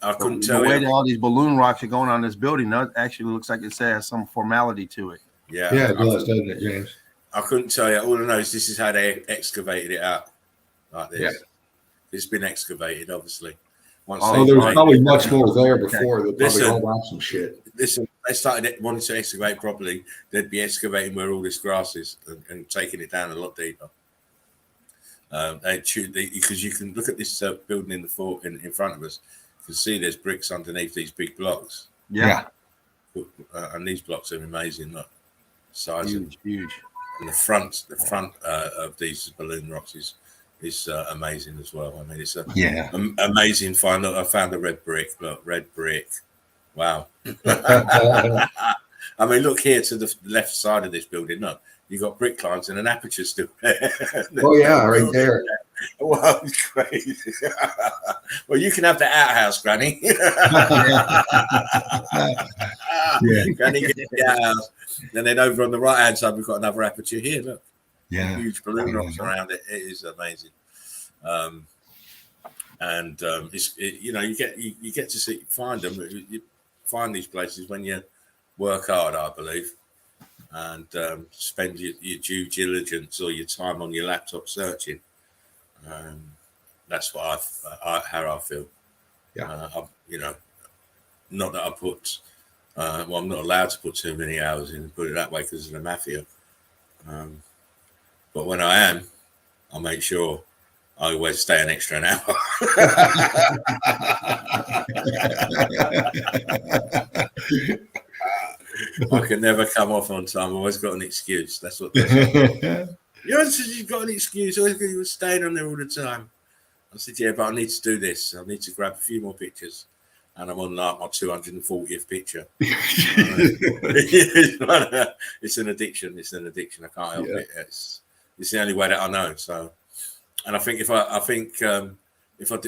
I couldn't tell the way you. that all these balloon rocks are going on this building. That actually looks like it has some formality to it. Yeah, yeah, it does, doesn't it, James? I couldn't tell you. All I know is this is how they excavated it out, like this. Yeah. It's been excavated, obviously. There's probably much more there before. They probably rolled out some shit. Listen, they started wanting to excavate properly. They'd be excavating where all this grass is and taking it down a lot deeper. Because you can look at this building in the fort in front of us. You can see there's bricks underneath these big blocks. Yeah. And these blocks are amazing. Look, size huge. And the front of these balloon rocks is amazing as well. I mean, it's amazing find. Look, I found a red brick. Look, red brick. Wow. I mean, look here to the left side of this building. Look, you got brick lines and an aperture still there. Oh yeah, right there. Wow, it's crazy. Well, you can have the outhouse, Granny. Granny gets the outhouse. And then over on the right hand side, we've got another aperture here. Look, huge balloon rocks around it. It is amazing. You get to find them. You find these places when you work hard, I believe, and spend your due diligence or your time on your laptop searching. That's what how I feel. Yeah. Not that I put. I'm not allowed to put too many hours in. Put it that way because of the mafia. But when I am, I'll make sure I always stay an extra hour. I can never come off on time. I've always got an excuse. That's what they say. You've got an excuse. You were staying on there all the time. I said, yeah, but I need to do this. I need to grab a few more pictures. And I'm on like my 240th picture. It's an addiction. It's an addiction. I can't help it. It's the only way that I know. So, and I think if I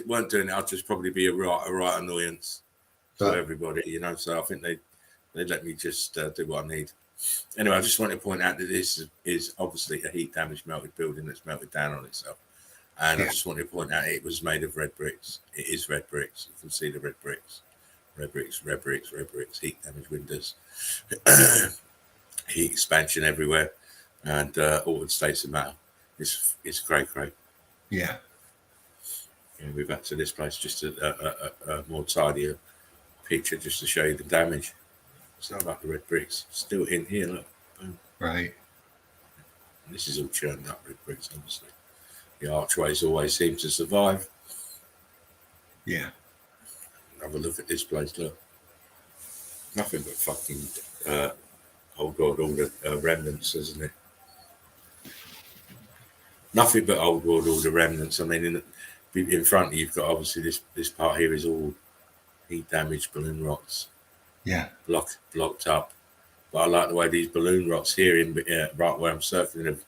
weren't doing it, I'd just probably be a right annoyance to everybody, you know. So I think they let me just do what I need. Anyway, I just want to point out that this is obviously a heat damaged melted building that's melted down on itself. And I just want to point out it was made of red bricks. It is red bricks. You can see the red bricks. Red bricks, heat damaged windows, heat expansion everywhere, and altered states of matter. It's great. Yeah. And we're back to this place, just a more tidier picture just to show you the damage. It's not like the red bricks. Still in here, look. Boom. Right. And this is all churned up red bricks, obviously. The archways always seem to survive. Yeah. Have a look at this place, look. Nothing but fucking, all the remnants, isn't it? Nothing but old world order remnants. I mean, in front of you, you've got obviously this part here is all heat damaged balloon rocks. Yeah. Blocked up. But I like the way these balloon rocks here, right where I'm circling, have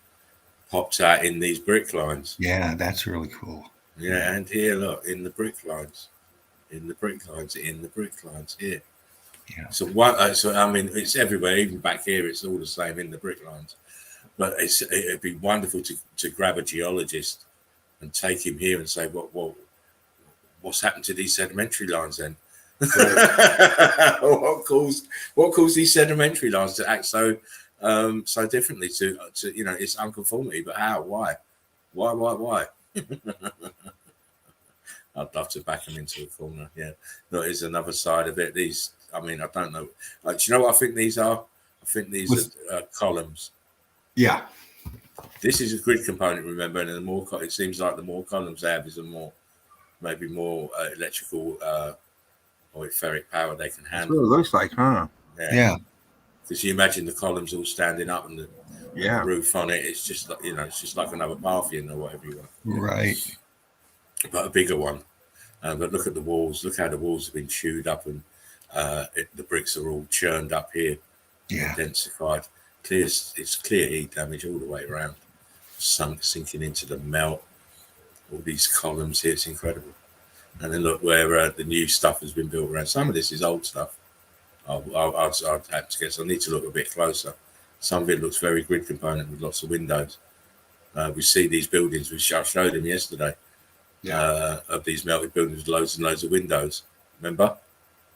popped out in these brick lines. Yeah, that's really cool. Yeah, and here, look, in the brick lines here. Yeah. So I mean, it's everywhere, even back here, it's all the same in the brick lines. But it'd be wonderful to grab a geologist and take him here and say, what's happened to these sedimentary lines then? Right. What caused these sedimentary lines to act so differently to it's unconformity, but how? Why? I'd love to back them into a corner. Yeah, no, there's another side of it. These, I mean, I don't know. Do you know what I think these are? I think these are columns. Yeah. This is a grid component, remember, and the more it seems like the more columns they have, is the more maybe more electrical or ferric power they can That's handle. what it looks like, huh? Yeah. Because you imagine the columns all standing up and the roof on it. It's just like, it's just like another Parthian or whatever you want. Right. But a bigger one. But look at the walls. Look how the walls have been chewed up, and the bricks are all churned up here. Yeah. Densified. It's clear heat damage all the way around. Sinking into the melt. All these columns here. It's incredible. And then look where the new stuff has been built around. Some of this is old stuff. I'd have to guess. I need to look a bit closer. Some of it looks very grid component with lots of windows. We see these buildings, which I showed them yesterday. Of these melted buildings with loads and loads of windows. Remember?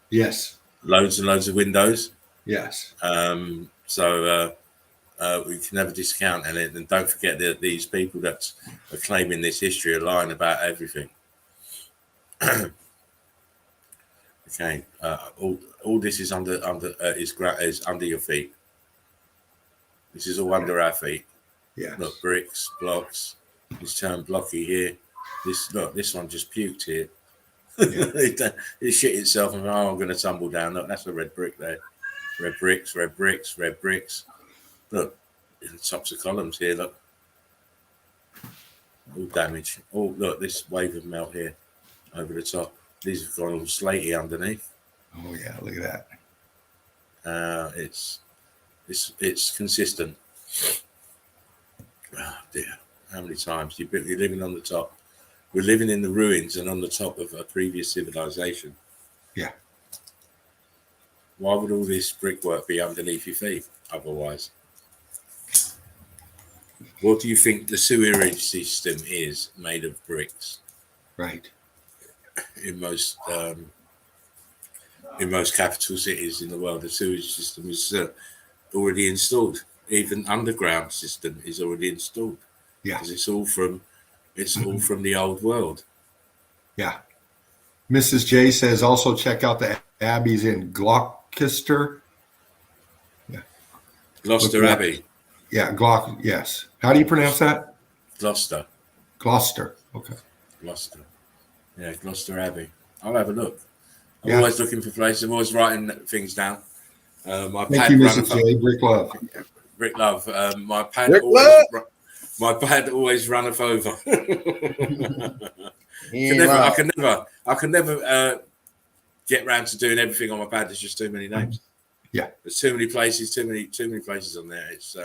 Yes. Loads and loads of windows. Yes. So we can never discount it. And don't forget that these people that are claiming this history are lying about everything. Okay. All this is under your feet. This is all under our feet. Yeah. Look, bricks, blocks. It's turned blocky here. This one just puked here. Yeah. It shit itself and I'm going to tumble down. Look, that's a red brick there. Red bricks, red bricks, red bricks. Look, in the tops of columns here. Look, all damage. Oh, look, this wave of melt here over the top. These have gone all slaty underneath. Oh yeah, look at that. It's consistent. Oh dear, how many times you're living on the top? We're living in the ruins and on the top of a previous civilization. Yeah. Why would all this brickwork be underneath your feet otherwise? What do you think the sewerage system is made of bricks? Right. In most capital cities in the world, the sewage system is already installed. Even underground system is already installed. Yeah, because it's all from the old world. Yeah. Mrs. J says also check out the abbeys in Gloucester. Yeah. Gloucester Abbey. Yeah, yes. How do you pronounce that? Gloucester. Gloucester. Okay. Gloucester. Yeah, Gloucester Abbey. I'll have a look. I'm always looking for places. I'm always writing things down. Thank you, Mrs. J. Brick Love. Brick Love. My pad always runneth over. I can never get round to doing everything on my pad. There's just too many names. Yeah. There's too many places. Too many places on there. It's.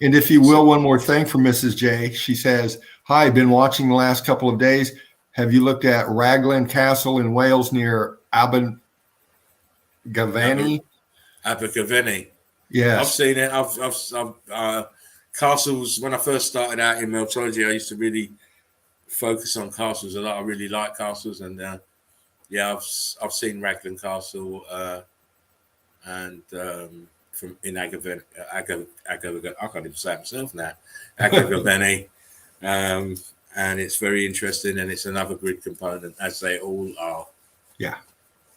And if you will, one more thing from Mrs. J. She says, "Hi, been watching the last couple of days. Have you looked at Raglan Castle in Wales near Abergavenny?" Abergavenny. Yes. I've seen it. I've castles. When I first started out in Meltology, I used to really focus on castles a lot. I really like castles, and I've seen Raglan Castle and from in Abergavenny. I can't even say it myself now. Abergavenny. And it's very interesting, and it's another grid component, as they all are. Yeah.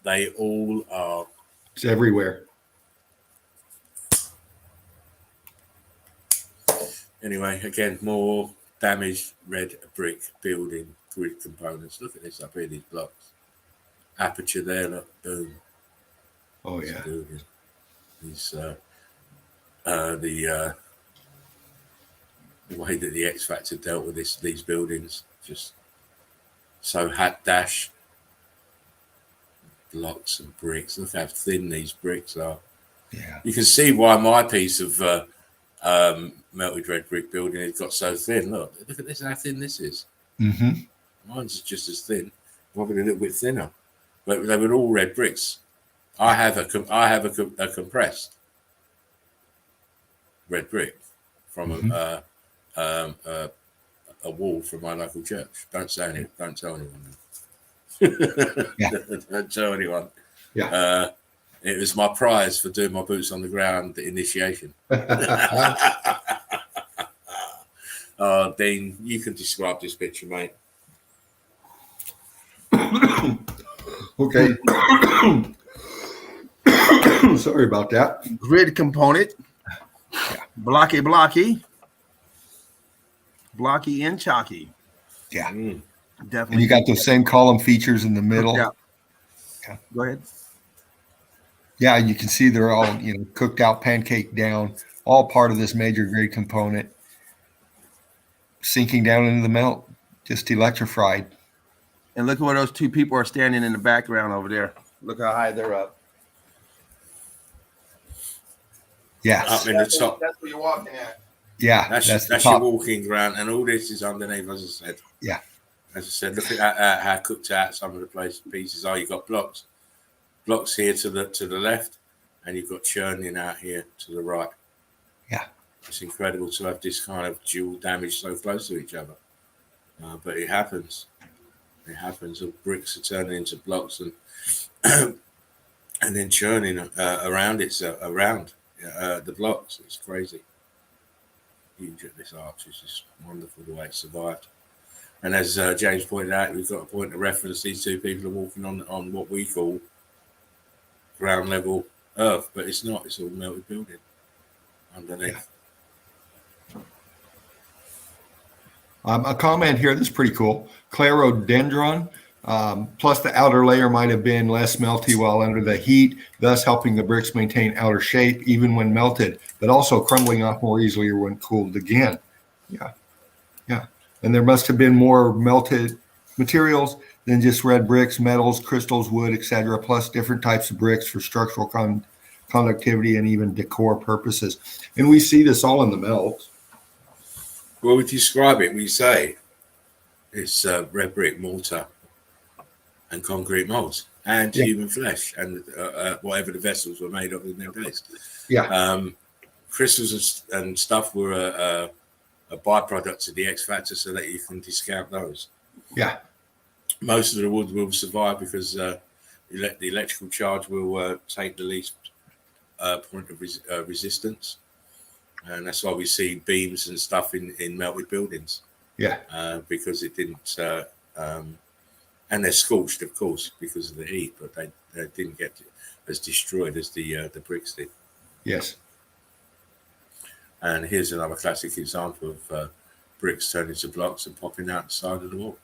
They all are. It's everywhere. Anyway, again, more damaged red brick building grid components. Look at this up here, these blocks. Aperture there, look, boom. Oh, yeah. These, the way that the X Factor dealt with these buildings, just so hat dash blocks and bricks. Look how thin these bricks are. Yeah, you can see why my piece of melted red brick building has got so thin. Look at this, how thin this is. Mm-hmm. Mine's just as thin, probably a little bit thinner, but they were all red bricks. I have a compressed red brick from a wall from my local church. Don't tell anyone. Yeah. Don't tell anyone. Yeah. It was my prize for doing my boots on the ground initiation. Oh, Dean, you can describe this picture, mate. Okay. Sorry about that. Grid component. Blocky and chalky. Yeah. Definitely. And you got those same column features in the middle. Yeah. Yeah. Go ahead. Yeah, you can see they're all, cooked out, pancake down, all part of this major grade component, sinking down into the melt, just electrified. And look at where those two people are standing in the background over there. Look how high they're up. Yes. Up in the top. That's what you're walking at. Yeah, That's your walking ground, and all this is underneath, as I said. Yeah. As I said, look at how cooked out some of the pieces are. You've got blocks here to the left, and you've got churning out here to the right. Yeah. It's incredible to have this kind of dual damage so close to each other. But it happens. It happens. The bricks are turning into blocks and and then churning around the blocks. It's crazy. This arch is just wonderful the way it survived. And as James pointed out, we've got a point of reference. These two people are walking on what we call ground level earth, but it's not. It's all melted building underneath. Yeah. A comment here that's pretty cool. Clerodendron, plus the outer layer might have been less melty while under the heat, thus helping the bricks maintain outer shape even when melted, but also crumbling off more easily when cooled again. Yeah. Yeah. And there must have been more melted materials than just red bricks, metals, crystals, wood, etc., plus different types of bricks for structural conductivity and even decor purposes. And we see this all in the melt. Well, we describe it. We say it's red brick, mortar, and concrete molds, and human flesh, and whatever the vessels were made of in their days. Yeah. Crystals and stuff were a byproduct of the X factor, so that you can discount those. Yeah. Most of the wood will survive because the electrical charge will take the least point of resistance. And that's why we see beams and stuff in melted buildings. Yeah. Because it didn't, and they're scorched, of course, because of the heat, but they didn't get as destroyed as the bricks did. Yes. And here's another classic example of bricks turning to blocks and popping out the side of the wall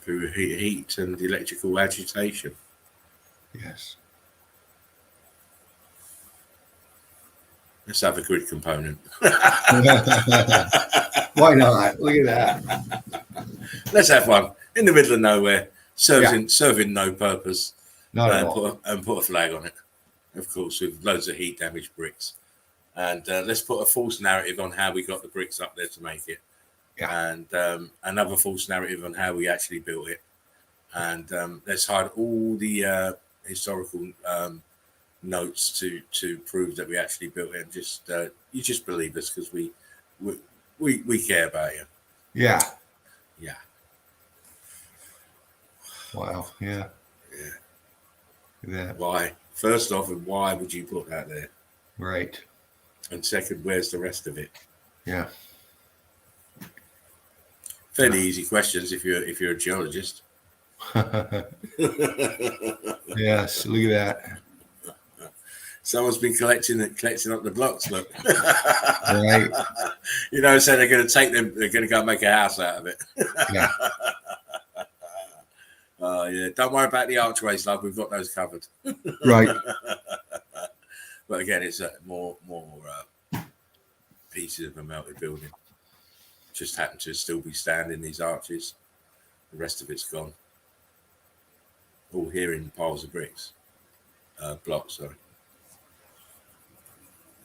through heat and electrical agitation. Yes. Let's have a grid component. Why not? Look at that. Let's have one in the middle of nowhere, serving no purpose, Not at all. put a flag on it, of course, with loads of heat damaged bricks. And let's put a false narrative on how we got the bricks up there to make it. Yeah. And another false narrative on how we actually built it. And let's hide all the historical notes to prove that we actually built it. And just you just believe us because we care about you. Yeah. Yeah. Wow. Yeah. Yeah. Look at that. Why? First off, and why would you put that there? Right. And second, where's the rest of it? Yeah. Fairly easy questions if you're a geologist. Yes. Look at that. Someone's been collecting up the blocks. Look, Right. So they're going to take them. They're going to go and make a house out of it. Yeah. Yeah. Don't worry about the archways, love. We've got those covered. Right. But again, it's more pieces of a melted building. Just happen to still be standing, these arches. The rest of it's gone. All here in piles of bricks. Blocks, sorry.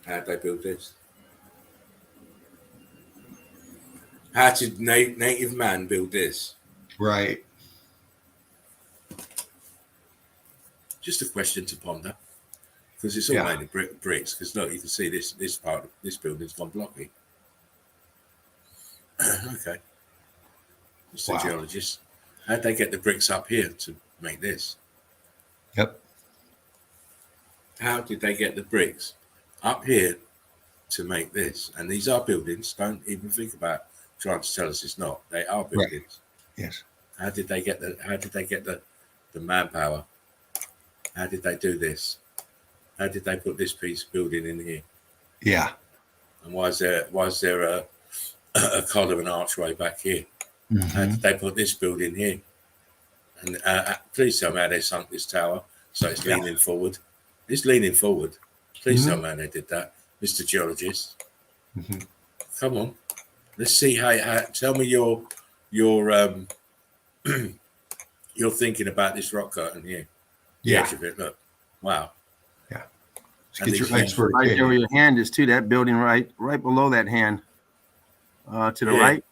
How'd they build this? How did native man build this? Right. Just a question to ponder. Because it's all made of bricks. Because look, you can see this part of this building's gone blocky. Okay. Mr. Geologist. How'd they get the bricks up here to make this? Yep. How did they get the bricks up here to make this? And these are buildings. Don't even think about trying to tell us it's not. They are buildings. Right. Yes. How did they get the manpower? How did they do this? How did they put this piece of building in here? Yeah. And why is there a column and archway back here? How did they put this building here? And please tell me how they sunk this tower so it's leaning forward. It's leaning forward. Please tell me how they did that, Mr. Geologist. Come on, let's see how. Tell me your you're thinking about this rock curtain here. The edge of it. Look, wow. Yeah. Get your expert right there where your hand is too. That building right below that hand. To the right.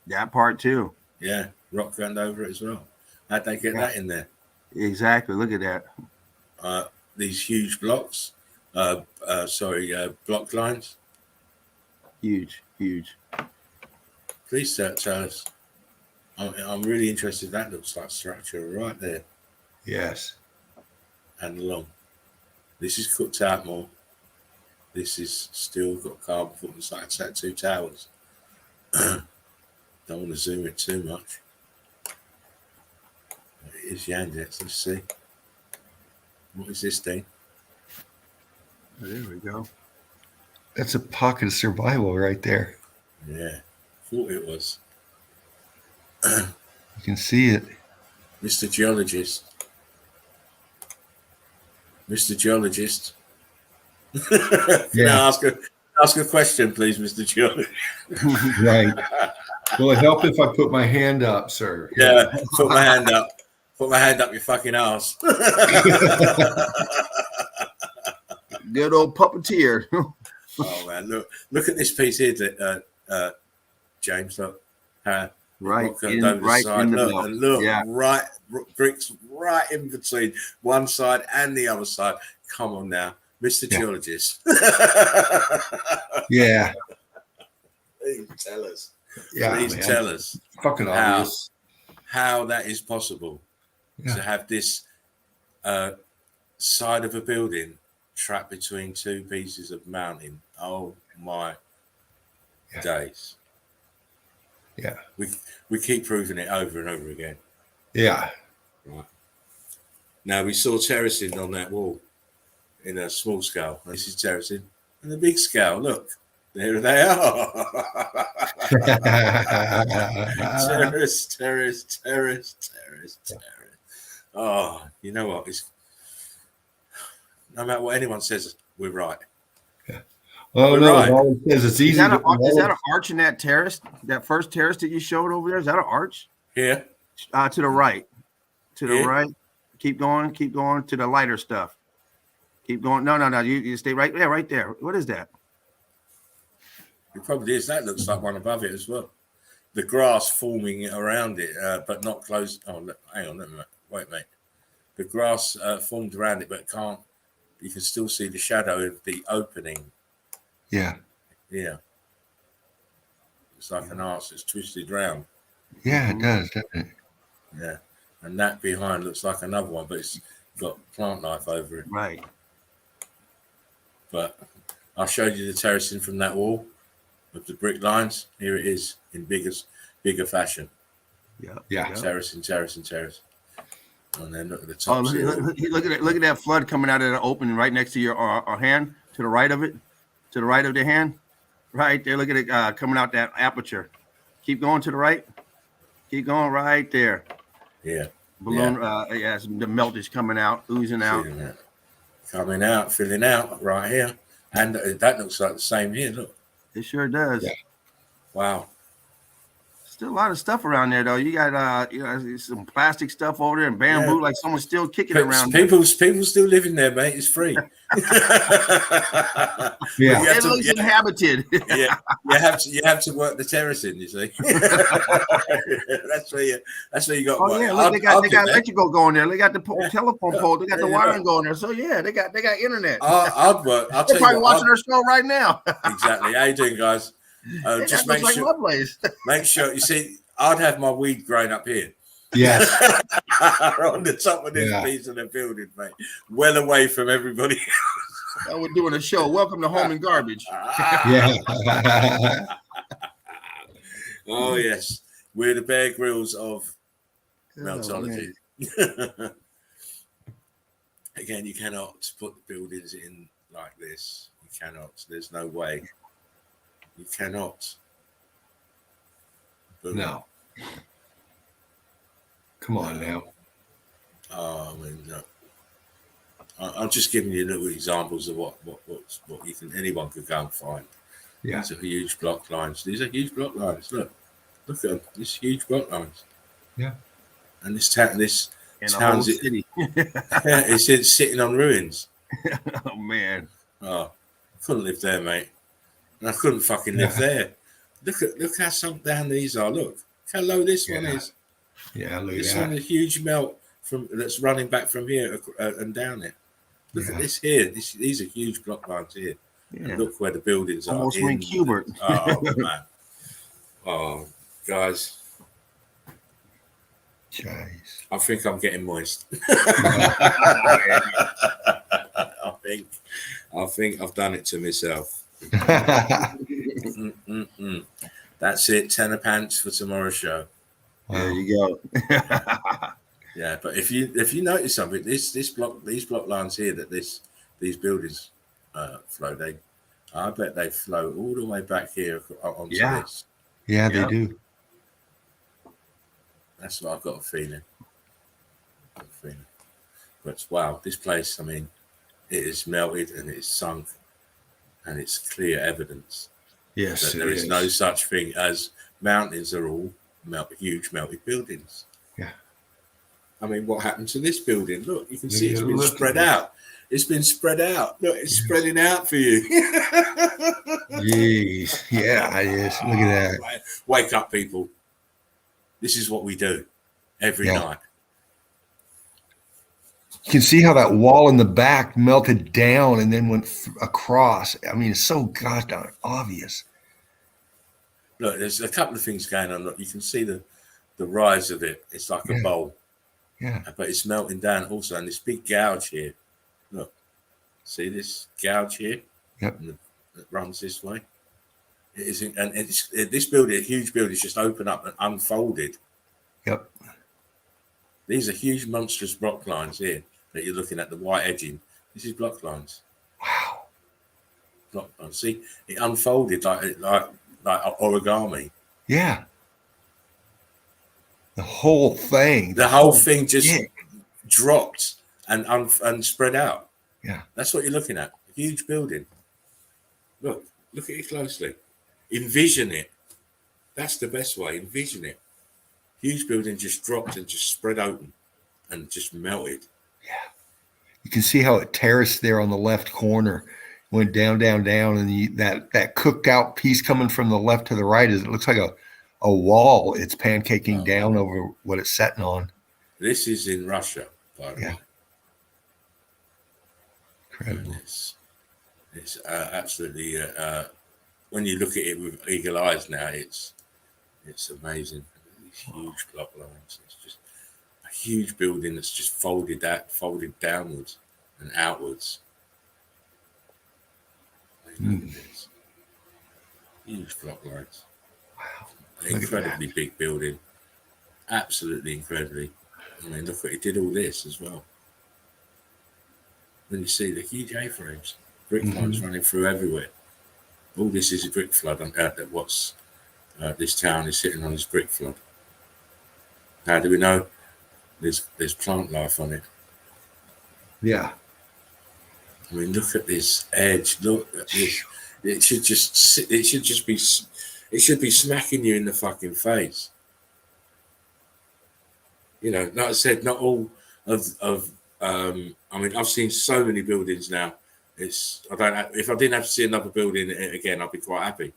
That part too. Yeah, rock curtain over it as well. How'd they get that in there? Exactly. Look at that. These huge blocks. Block lines. Huge. Please tell us. I'm really interested. That looks like structure right there. Yes. And along. This is cooked out more. This is still got carbon footprints like that. 2 towers. Don't want to zoom it too much. It is Yandex. Let's see. What is this thing? Oh, there we go. That's a pocket of survival right there. Yeah. Thought it was. You can see it. Mr. Geologist. Mr. Geologist. Can I ask a question, please, Mr. Geologist? Right. Will it help if I put my hand up, sir? Yeah, put my hand up. Put my hand up your fucking ass. Good old puppeteer. Oh man, look at this piece here, James. Look, right in the belt. Look, right bricks right in between one side and the other side. Come on now, Mr. Geologist. Yeah. Please tell us. Yeah, Please tell us. Fucking obvious. How that is possible to have this side of a building trapped between 2 pieces of mountain. Oh my days. Yeah. We keep proving it over and over again. Yeah. Right. Now we saw terracing on that wall in a small scale. This is terracing. And the big scale, look. There they are. Terrace. Oh, you know what? No matter what anyone says, we're right. Oh, no. Right. It says it's easy. Is that an arch in that terrace? That first terrace that you showed over there? Is that an arch? Yeah. To the right. To the right. Keep going to the lighter stuff. Keep going. No. You stay right there, right there. What is that? It probably is. That looks like one above it as well. The grass forming around it, but not close. Oh, look, hang on. Wait, mate. The grass formed around it, but can't. You can still see the shadow of the opening. Yeah. Yeah. It's like an arch that's twisted round. Yeah, it does, doesn't it? Yeah. And that behind looks like another one, but it's got plant life over it. Right. But I showed you the terracing from that wall with the brick lines. Here it is in bigger fashion. Yeah. Terracing. And then look at the top. Oh, look at that flood coming out of the opening right next to your hand, to the right of it, to the right of the hand, right there. Look at it coming out that aperture. Keep going to the right. Keep going right there. Yeah. Balloon. The melt is coming out, oozing out. Coming out, filling out right here, and that looks like the same here. Look. It sure does. Yeah. Wow. Still a lot of stuff around there, though. You got some plastic stuff over there and bamboo, like someone's still kicking around. People still living there, mate. It's free. It looks inhabited. Yeah, you have to work the terracing. You see, that's where you got. Oh yeah, look, they got electrical going there. They got the telephone pole. They got the wiring going there. So yeah, they got internet. I'd work. They're probably watching our show right now. Exactly. How you doing, guys? Just make sure. Make sure you see. I'd have my weed growing up here. Yes. On the top of this piece of the building, mate. Well away from everybody. We're doing a show. Welcome to Home and Garbage. Yeah. Oh yes, we're the Bear Grylls of Meltology. Again, you cannot put the buildings in like this. You cannot. There's no way. You cannot. Boom. No. Come on now. I mean, I'm just giving you little examples of what you can anyone could go and find. Yeah. These are huge block lines. These are huge block lines. Look at them. These huge block lines. Yeah. And this town's city. it's sitting on ruins. Oh man. Oh, couldn't live there, mate. And I couldn't fucking live there. Look how sunk down these are. Look how low this one is. Yeah, look This at that. one is a huge melt that's running back from here and down it. Look at this here. These are huge block lines here. Yeah. And look where the buildings are. Almost went Cubert. Oh man. Oh, guys. Jeez. I think I'm getting moist. I think I've done it to myself. That's it. Tenner pants for tomorrow's show. There you go. Yeah, but if you notice something, these block lines here that these buildings flow, I bet they flow all the way back here onto this. Yeah, they do. That's what I've got a feeling. But wow, this place, I mean, it is melted and it's sunk, and it's clear evidence Yes, that there is no such thing as mountains are all huge melted buildings. Yeah. I mean, what happened to this building? Look, you can see it's been look spread at out. It's been spread out. Look, it's spreading out for you. Jeez. Yeah, it is. Look at that. Wake up, people. This is what we do every night. You can see how that wall in the back melted down and then went across. I mean, it's so goddamn obvious. Look, there's a couple of things going on. Look, you can see the rise of it. It's like a bowl. Yeah. But it's melting down also. And this big gouge here. Look, see this gouge here? Yep. That runs this way. It isn't, and this building, a huge building, is just opened up and unfolded. Yep. These are huge, monstrous block lines here that you're looking at, the white edging. This is block lines. Wow. Block lines. See, it unfolded like origami. Yeah. The whole thing. The whole thing just dropped and spread out. Yeah. That's what you're looking at. A huge building. Look at it closely. Envision it. That's the best way. Envision it. Huge building just dropped and just spread open and just melted. Yeah. You can see how it terraced there on the left corner, went down, and that cooked out piece coming from the left to the right it looks like a wall. It's pancaking down over what it's setting on. This is in Russia, by the way. Incredible. It's absolutely. When you look at it with eagle eyes now, it's amazing. These huge block lines. It's just a huge building that's just folded downwards and outwards. Look at this. Huge block lines. Wow. Incredibly big building. Absolutely incredibly. I mean, look what it did all this as well. When you see the huge A-frames, brick lines running through everywhere. All this is a brick flood. This town is sitting on this brick flood. How do we know? There's plant life on it. Yeah. I mean, look at this edge. Look at this. It should be smacking you in the fucking face. You know, like I said, not all of I mean, I've seen so many buildings now. If I didn't have to see another building again, I'd be quite happy.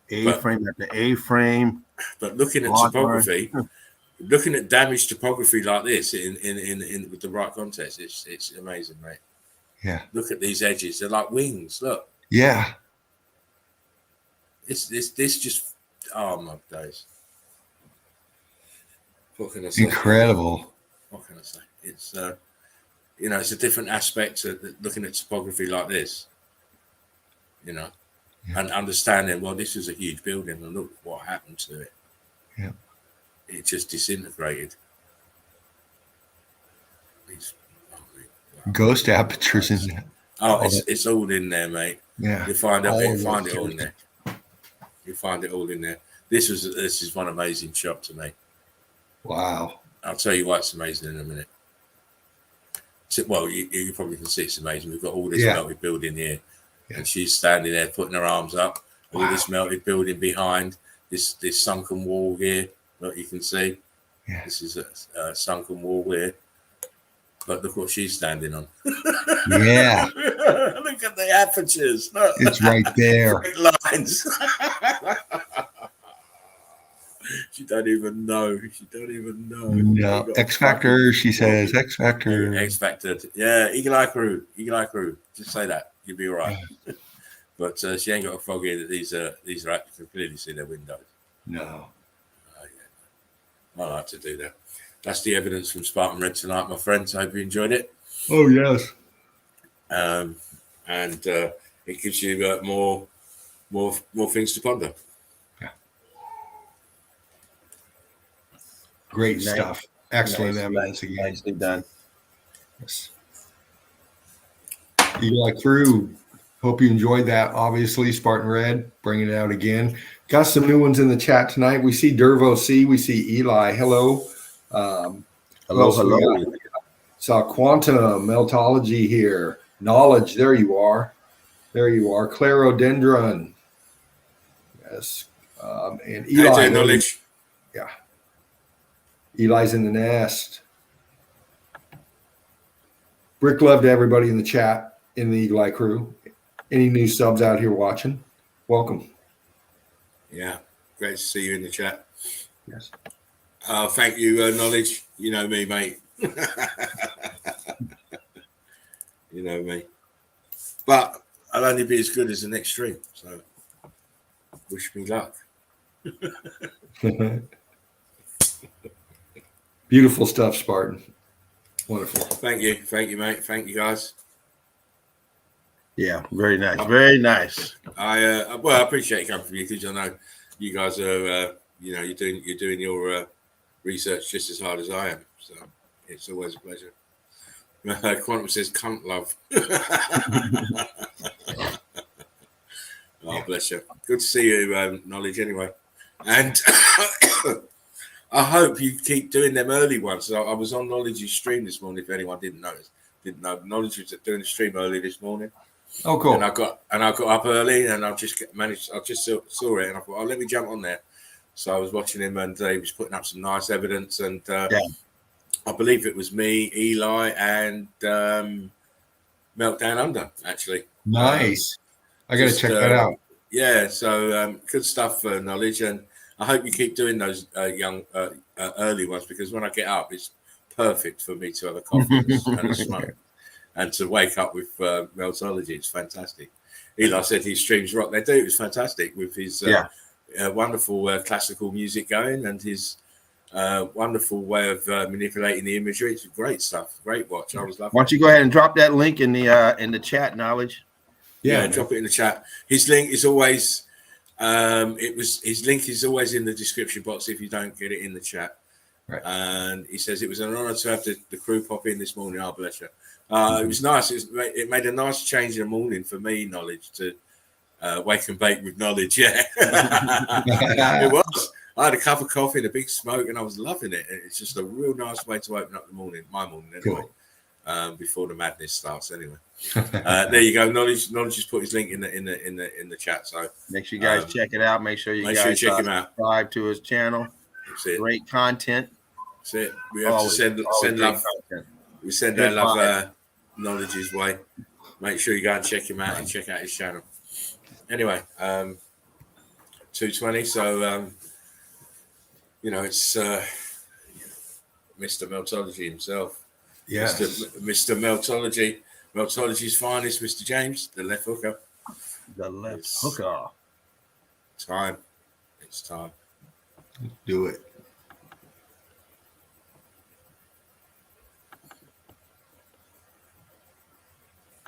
A-frame after A-frame. But looking at topography, looking at damaged topography like this in with the right context, it's amazing, mate. Yeah. Look at these edges; they're like wings. Look. Yeah. This just my days. What can I say? Incredible. What can I say? It's it's a different aspect to looking at topography like this. And understanding, well, this is a huge building, and look what happened to it. Yeah. It just disintegrated. Ghost apertures in there. Oh, it's all in there, mate. Yeah. You find it all in there. You find it all in there. This is one amazing shot to me. Wow. I'll tell you why it's amazing in a minute. So, well, you probably can see it's amazing. We've got all this melted building here, and she's standing there putting her arms up. All this melted building behind, this sunken wall here that you can see. Yeah. This is a sunken wall here. But look what she's standing on. Yeah. Look at the apertures. Look. It's right there. Lines. She don't even know. No. X Factor, she says. X Factor. X Factor. Yeah, Eagle Eye Crew. Just say that. You'll be all right. But she ain't got a fog here that these are you can clearly see their windows. No. I like to do that. That's the evidence from Spartan Red tonight, my friends. I hope you enjoyed it. Oh, yes. And it gives you more things to ponder. Yeah. Great stuff. Excellent evidence again. Nicely done. Yes. Eagle Eye Crew. Hope you enjoyed that. Obviously, Spartan Red, bringing it out again. Got some new ones in the chat tonight. We see Dervo C. We see Eli. Hello. Hello. Saw Quantum, Meltology here. Knowledge. There you are. Clarodendron. Yes. And Eli. Knowledge. Yeah. Eli's in the nest. Brick love to everybody in the chat, in the Eagle Eye Crew. Any new subs out here watching? Welcome. Yeah, great to see you in the chat. Yes. Thank you, Knowledge. You know me, mate. You know me. But I'll only be as good as the next stream. So wish me luck. Beautiful stuff, Spartan. Wonderful. Thank you, mate. Thank you, guys. Yeah, very nice. Very nice. I appreciate it coming from you because I know you guys are you're doing your research just as hard as I am. So it's always a pleasure. Quantum says cunt love. Oh, bless you. Good to see you, Knowledge, anyway. And I hope you keep doing them early ones. So I was on Knowledge's stream this morning, if anyone didn't know. Knowledge was doing the stream early this morning. Oh, cool. And I got up early, and I just saw it, and I thought, oh, let me jump on there. So I was watching him, and he was putting up some nice evidence, and I believe it was me, Eli, and Meltdown Under, actually. Nice. I got to check that out. Yeah, so good stuff for Knowledge, and I hope you keep doing those young early ones, because when I get up, it's perfect for me to have a coffee and a smoke. And to wake up with Meltology, it's fantastic. Eli said his streams rock their do. It was fantastic with his wonderful classical music going, and his wonderful way of manipulating the imagery. It's great stuff. Great watch. I was loving. Why don't you go ahead and drop that link in the chat, Knowledge? Yeah, drop it in the chat. His link is always his link is always in the description box if you don't get it in the chat. Right. And he says it was an honor to have the crew pop in this morning. Oh, bless you. It was nice. It made a nice change in the morning for me, Knowledge, to wake and bake with Knowledge. Yeah, it was. I had a cup of coffee and a big smoke, and I was loving it. It's just a real nice way to open up the morning, my morning anyway, before the madness starts. Anyway, there you go. Knowledge has put his link in the chat. So make sure you guys check it out. Make sure you check him out. Subscribe to his channel. Great content. That's it. We have to send love. Content. We send our love Knowledge's way. Make sure you go and check him out and check out his channel. Anyway, 2:20. So it's Mr. Meltology himself. Yes, Mr. Meltology, Meltology's finest, Mr. James, the left hooker. Hooker. Time. It's time. Do it.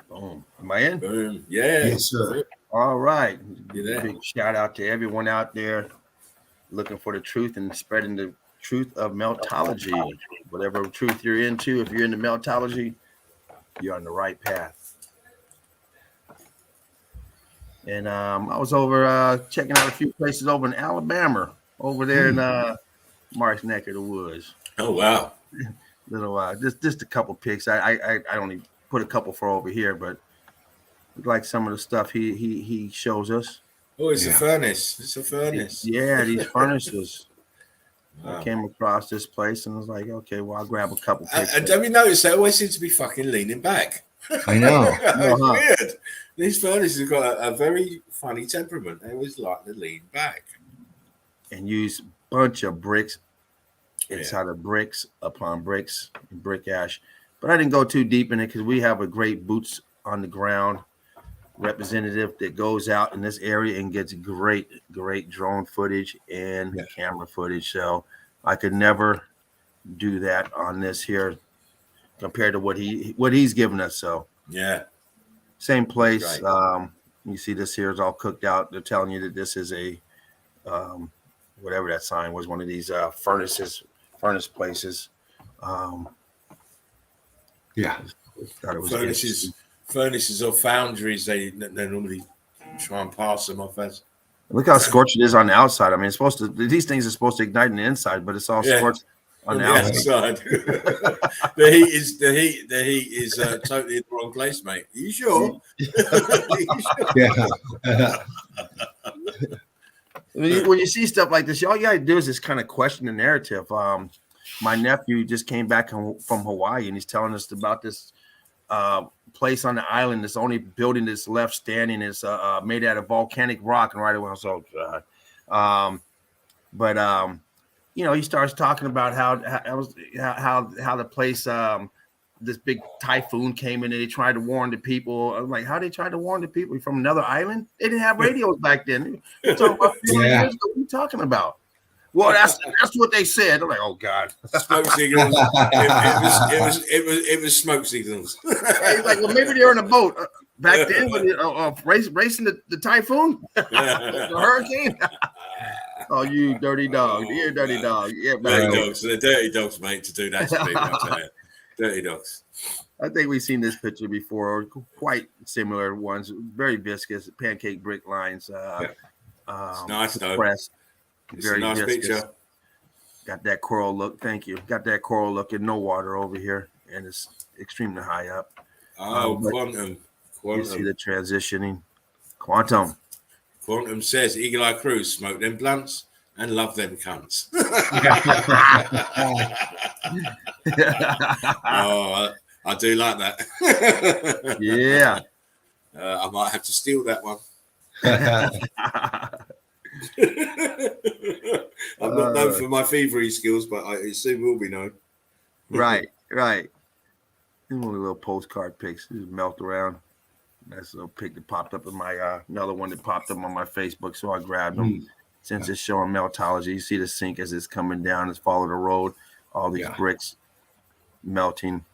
Boom. Am I in? Boom. Yeah. Yes, sir. All right. Yeah. Big shout out to everyone out there looking for the truth and spreading the truth of Meltology. Whatever truth you're into, if you're into Meltology, you're on the right path. And I was over checking out a few places over in Alabama, over there in Mark's neck of the woods. Oh wow! Little just a couple pics. I only put a couple for over here, but like some of the stuff he shows us. Oh, it's a furnace. It's a furnace. Yeah, these furnaces. Wow. I came across this place and was like, okay, well, I'll grab a couple pictures. Don't you notice they always seem to be fucking leaning back? I know. It's weird. These furnaces have got a very funny temperament. They always like to lean back. And use a bunch of bricks inside of bricks upon bricks and brick ash. But I didn't go too deep in it because we have a great boots on the ground representative that goes out in this area and gets great drone footage and camera footage. So I could never do that on this here compared to what he's given us. So same place. You see this here is all cooked out. They're telling you that this is a whatever that sign was, one of these furnace places. Furnaces or foundries, they normally try and pass them off as. Look how scorched it is on the outside. I mean, these things are supposed to ignite on the inside, but it's all scorched on the outside. The heat is totally in the wrong place, mate. Are you sure? When you see stuff like this, all you gotta do is just kind of question the narrative. My nephew just came back from Hawaii, and he's telling us about this place on the island. This only building that's left standing is made out of volcanic rock, and right away I was so dry. But he starts talking about how the place, this big typhoon came in and they tried to warn the people. I'm like, how they tried to warn the people from another island? They didn't have radios back then. They're talking about years ago. What are you talking about? Well, that's what they said. I'm like, oh God, smoke signals. It was smoke signals. He's like, well, maybe they're in a boat back then, racing the typhoon, the hurricane. Oh, you dirty dog! You're a dirty dog. Yeah, dirty dogs. They're dirty dogs, mate. To do that to people, dirty dogs. I think we've seen this picture before, or quite similar ones. Very viscous, pancake brick lines. It's nice though. Pressed. It's a nice picture. Got that coral look. Thank you. Got that coral look and no water over here, and it's extremely high up. Oh, quantum. You see the transitioning. Quantum. Quantum says Eagle Eye Cruise smoke them blunts and love them cunts. Oh, I do like that. Yeah. I might have to steal that one. I'm not known for my thievery skills, but it soon will be known. Right. And one of the little postcard pics just melt around. That's a little pic that popped up in my another one that popped up on my Facebook, so I grabbed them. Since it's showing meltology, you see the sink as it's coming down, it's following the road, all these bricks melting.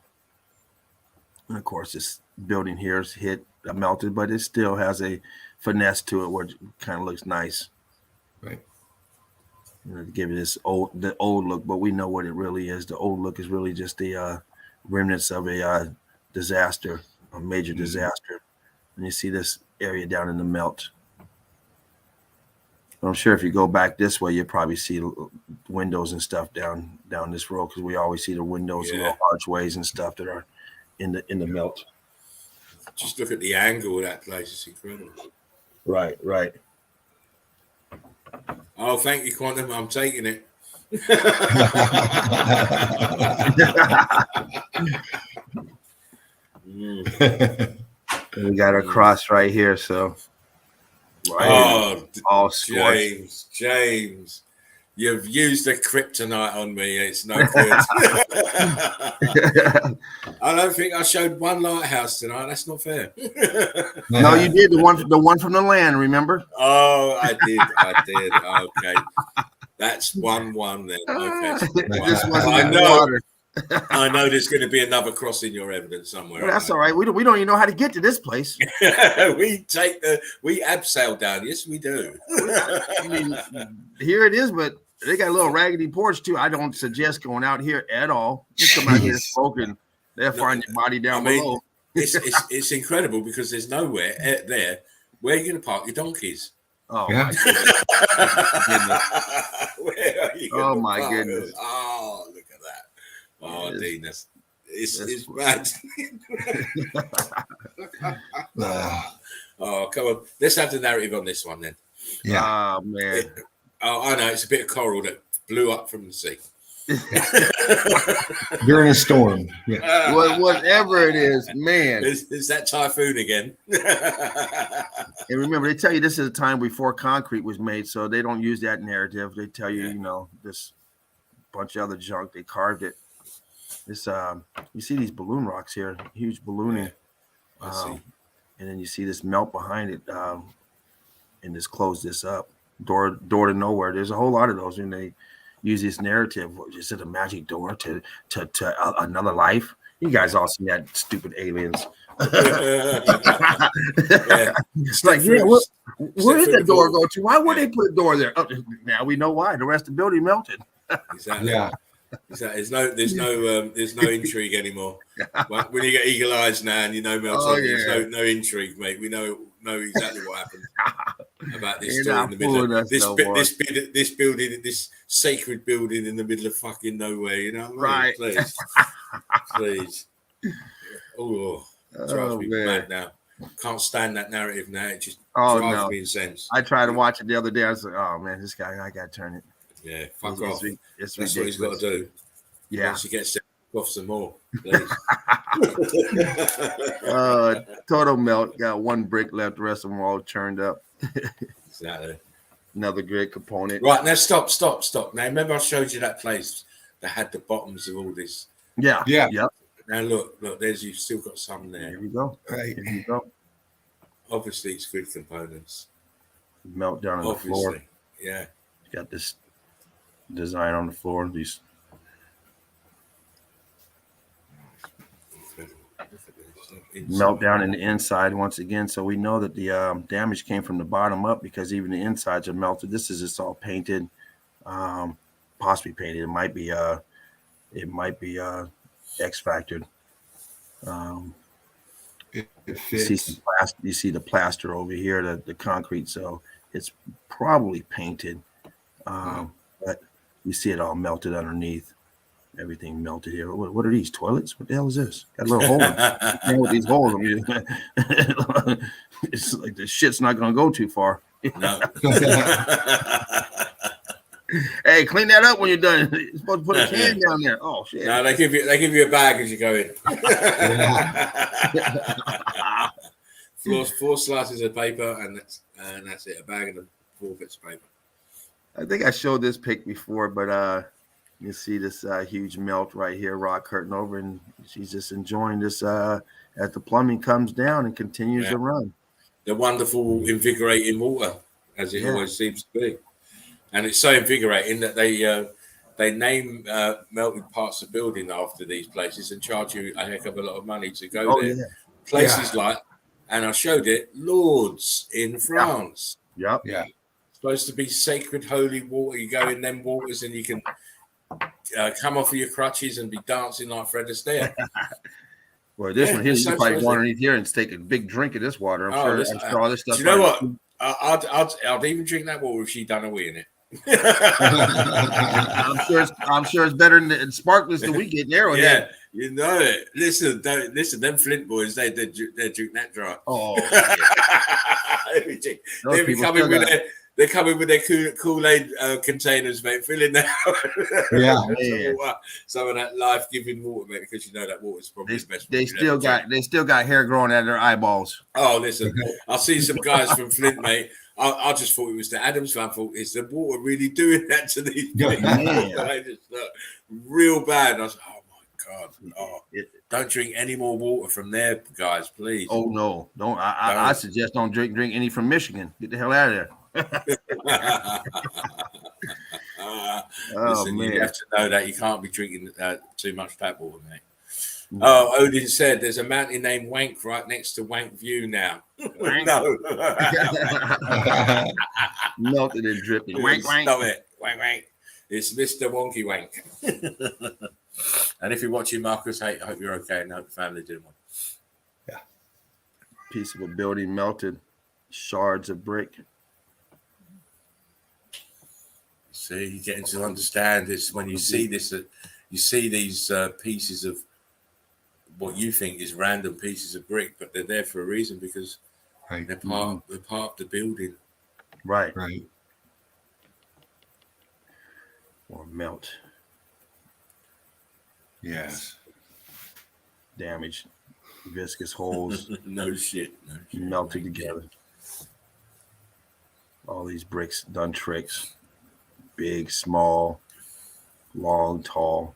And of course, this building here is melted, but it still has a finesse to it where it kind of looks nice. Right. To give it the old look, but we know what it really is. The old look is really just the remnants of a disaster, a major disaster. And you see this area down in the melt. I'm sure if you go back this way, you'll probably see windows and stuff down this road, because we always see the windows, little archways and stuff that are in the melt. Just look at the angle of that place; it's incredible. Right. Oh, thank you, Quantum. I'm taking it. We got our cross right here, so. All James, you've used the kryptonite on me. It's no good. I don't think I showed one lighthouse tonight. That's not fair. No, you did the one from the land. Remember? Oh, I did. Okay, that's 1-1 then. Okay, this wasn't water. I know there's going to be another cross in your evidence somewhere. Well, that's all right. We don't even know how to get to this place. we abseil down. Yes, we do. I mean, here it is, but they got a little raggedy porch too. I don't suggest going out here at all. Just come out here smoking. They'll find your body down below. It's incredible because there's nowhere there Where are you going to park your donkeys? Oh Yeah. my goodness. Where are you Oh gonna my park goodness. them? Oh, look at that. Oh, Yes. Dean, it's That's- bad. Yeah. Oh, come on. Let's have the narrative on this one then. Yeah. Oh man. I know it's a bit of coral that blew up from the sea. During a storm. Yeah. Whatever it is, man. It's that typhoon again. And remember, they tell you this is a time before concrete was made, so they don't use that narrative. They tell you, you know, this bunch of other junk. They carved it. This, you see these balloon rocks here, huge ballooning. I see. And then you see this melt behind it, and just close this up. Door to nowhere. There's a whole lot of those, and they use this narrative. Is it a magic door to another life? You guys all seen that stupid aliens. It's like, yeah, where did the door go to? Why would they put a door there? Oh, now we know why. The rest of the building melted. Exactly. Yeah. Exactly. There's no intrigue anymore. When you get eagle eyes now and you know MELTOLOGY, there's no intrigue, mate. We know exactly what happened about this story in the middle of this building, this sacred building in the middle of fucking nowhere. You know what I mean? Right. Please. Oh, drives me mad now. Can't stand that narrative now. It just drives me insane. I tried to watch it the other day. I was like, oh man, this guy, I gotta turn it. Yeah, fuck off. That's what he's got to do. Yeah. Once he gets off some more, please. Total melt. Got one brick left. The rest of them all churned up. Exactly. Another great component. Right, now stop. Now, remember I showed you that place that had the bottoms of all this? Yeah. Yeah. Yep. Now, look, you've still got some there. Here we go. Right. Here we go. Obviously, it's good components. Melt down on the floor. Yeah. Got this design on the floor. These. Melt down in the inside once again, so we know that the damage came from the bottom up because even the insides are melted. This is just all painted, possibly painted. It might be X factored. It fits. You see the plaster over here, the concrete, so it's probably painted. But you see it all melted underneath. Everything melted here. What are these toilets? What the hell is this? Got a little hole. With these holes. I mean, it's like the shit's not gonna go too far. No. Hey, clean that up when you're done. You're supposed to put a can down there. Oh shit. No, they give you a bag as you go in. Four slices of paper, and that's it. A bag and 4 bits of paper. I think I showed this pic before, but you see this huge melt right here, rock curtain over, and she's just enjoying this as the plumbing comes down and continues to run. The wonderful, invigorating water, as it always seems to be. And it's so invigorating that they name melted parts of building after these places and charge you a heck of a lot of money to go there. Yeah. Places like, and I showed it, Lourdes in France. Yep. Yeah. Supposed to be sacred, holy water. You go in them waters and you can come off of your crutches and be dancing like Fred Astaire. Well, this one here, you probably go underneath here and take a big drink of this water. I'm sure all this stuff. Do you know what? I'd even drink that water if she done a wee in it. I'm sure it's better than sparklers that we get there. Yeah, you know it. Listen, them Flint boys, they drink that dry. Oh, they're coming with their Kool-Aid containers, mate, filling that. Some of that life-giving water, mate, because you know that water's probably the best. They still got hair growing out of their eyeballs. Oh, listen, I see some guys from Flint, mate. I just thought it was the Adams fan. I thought, is the water really doing that to these people? They just look real bad. And I was like, oh my God, don't drink any more water from there, guys, please. Oh no, don't. I suggest don't drink any from Michigan. Get the hell out of there. Listen, man. You have to know that you can't be drinking too much tap water, mate. Oh, Odin said there's a mountain named Wank right next to Wank View now. No. Melted and dripping. Wank, wank. Stop it. Wank, wank. It's Mr. Wonky Wank. And if you're watching, Marcus, I hope you're okay and I hope the family did one. Yeah. Piece of a building melted. shards of brick. See, you're getting to understand this when you see this. You see these pieces of what you think is random pieces of brick, but they're there for a reason because they're part of the building. Right. Right. Or melt. Yes. Damaged. Viscous holes. No shit. Melted together. All these bricks done tricks. Big, small, long, tall.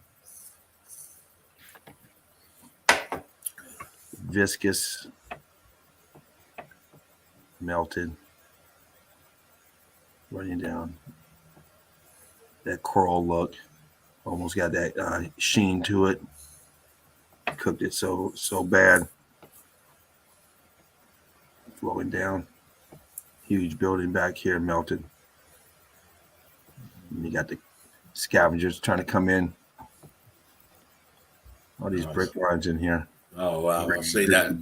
Viscous. Melted. Running down. That coral look. Almost got that sheen to it. Cooked it so bad. Flowing down. Huge building back here melted. And you got the scavengers trying to come in. All these brick lines in here. Oh wow! I see that.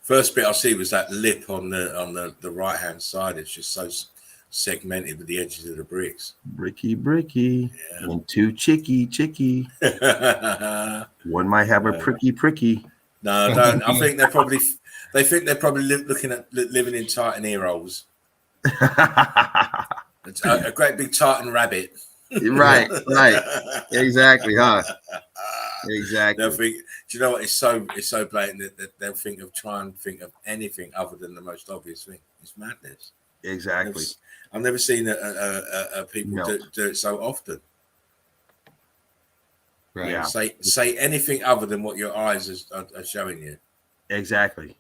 First bit I see was that lip on the right hand side. It's just so segmented with the edges of the bricks. Bricky, yeah. And two chicky. One might have a pricky. No, I don't. I think they think they're probably looking at living in Titan ear holes. It's a great big Titan rabbit. Right. Exactly, huh? Exactly. They'll think, do you know what? It's so blatant that they'll try and think of anything other than the most obvious thing. It's madness. Exactly. I've never seen people do it so often. Right. Yeah. Say anything other than what your eyes are showing you. Exactly.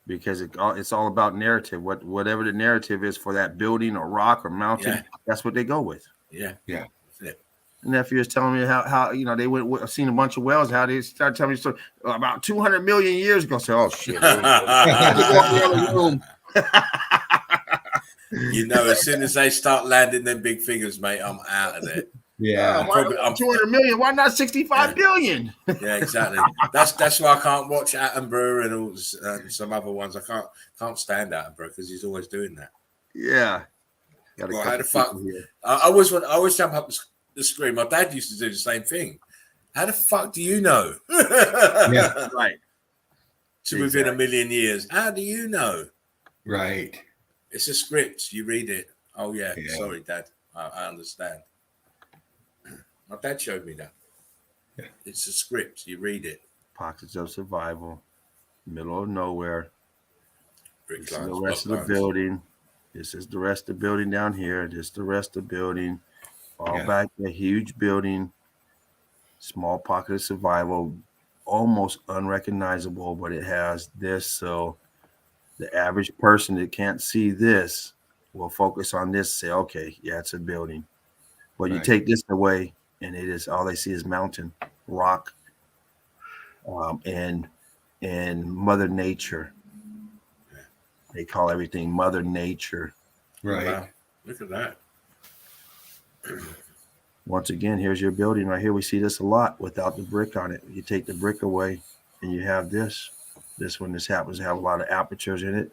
Because it's all about narrative. Whatever the narrative is for that building or rock or mountain, that's what they go with. Yeah. Yeah. That's it. And nephew was telling me how they went seen a bunch of wells, how they started telling me story about 200 million years ago. So, oh shit. You know, as soon as they start landing them big figures, mate, I'm out of there. Yeah. I'm 200 million. Why not 65 billion? Yeah, exactly. That's why I can't watch Attenborough and some other ones. I can't stand Attenborough because he's always doing that. Yeah. Well, how the fuck? I always jump up the screen. My dad used to do the same thing. How the fuck do you know? Yeah. Right. Within a million years. How do you know? Right. It's a script. You read it. Oh yeah. Sorry, Dad. I understand. My dad showed me that. Yeah. It's a script. You read it. Pockets of survival. Middle of nowhere. Brick This lines, is the rest of the building. This is the rest of the building down here. This is the rest of the building. All back a huge building. Small pocket of survival. Almost unrecognizable, but it has this. So the average person that can't see this will focus on this. Say, okay, yeah, it's a building. But you take this away, and it is all they see is mountain, rock, and Mother Nature. They call everything Mother Nature. Right. Wow. Look at that. Once again, here's your building right here. We see this a lot without the brick on it. You take the brick away, and you have this. This one, this happens to have a lot of apertures in it.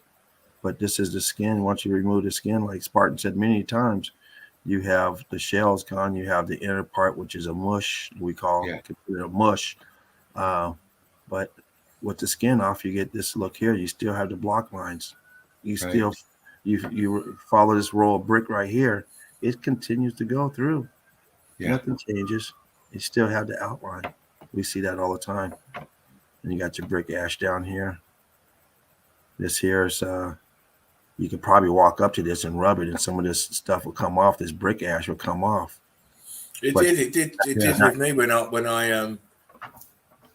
But this is the skin. Once you remove the skin, like Spartan said many times, you have the shells gone. You have the inner part, which is a mush. We call it a mush. But with the skin off, you get this look here. You still have the block lines. You still you follow this roll of brick right here. It continues to go through. Yeah. Nothing changes. You still have the outline. We see that all the time. And you got your brick ash down here. This here is you could probably walk up to this and rub it, and some of this stuff will come off. This brick ash will come off. It did with me when I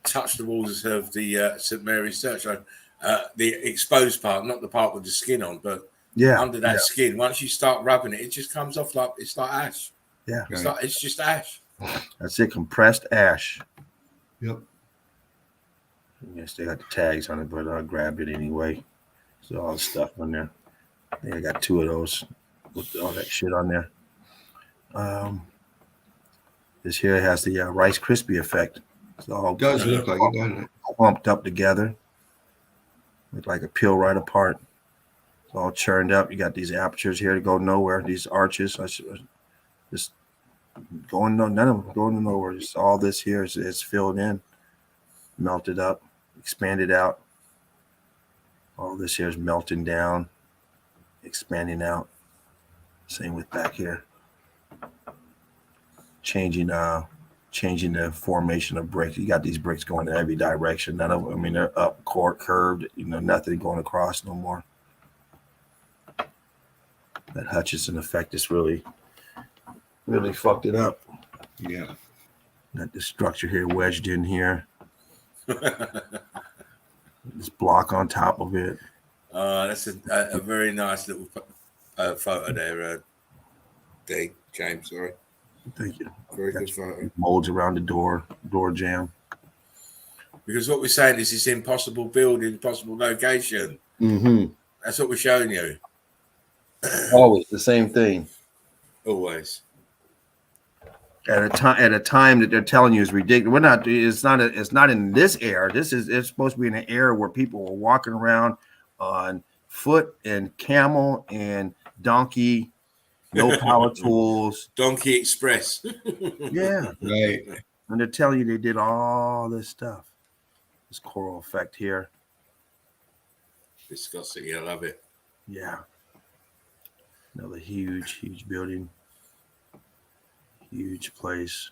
touched the walls of the St. Mary's Church. The exposed part, not the part with the skin on, but under that skin. Once you start rubbing it, it just comes off like it's like ash. Yeah, it's just ash. That's it, compressed ash. Yep. Yes, they got the tags on it, but I'll grab it anyway. So all the stuff on there. I think I got 2 of those with all that shit on there. This here has the Rice Krispie effect. It's all does look like it, doesn't it? Clumped up together. Look like a peel right apart. all churned up. You got these apertures here to go nowhere. These arches, just going none of them going nowhere. Just all this here is filled in, melted up, expanded out. All this here is melting down, expanding out. Same with back here. Changing the formation of bricks. You got these bricks going in every direction. None of them, I mean, they're up, curved, nothing going across no more. That Hutchinson effect is really fucked it up. Yeah. Got this structure here wedged in here. This block on top of it. That's a very nice little photo there, Dave, James, sorry. Thank you. Very good photo. Molds around the door jamb. Because what we're saying is it's impossible building, impossible location. Mm-hmm. That's what we're showing you. Always the same thing. Always. At a time that they're telling you is ridiculous. It's not in this era. It's supposed to be in an era where people were walking around on foot and camel and donkey, no power tools. Donkey Express. Yeah. Right. And they're telling you they did all this stuff. This coral effect here. Disgusting. I love it. Yeah. Another huge building. Huge place.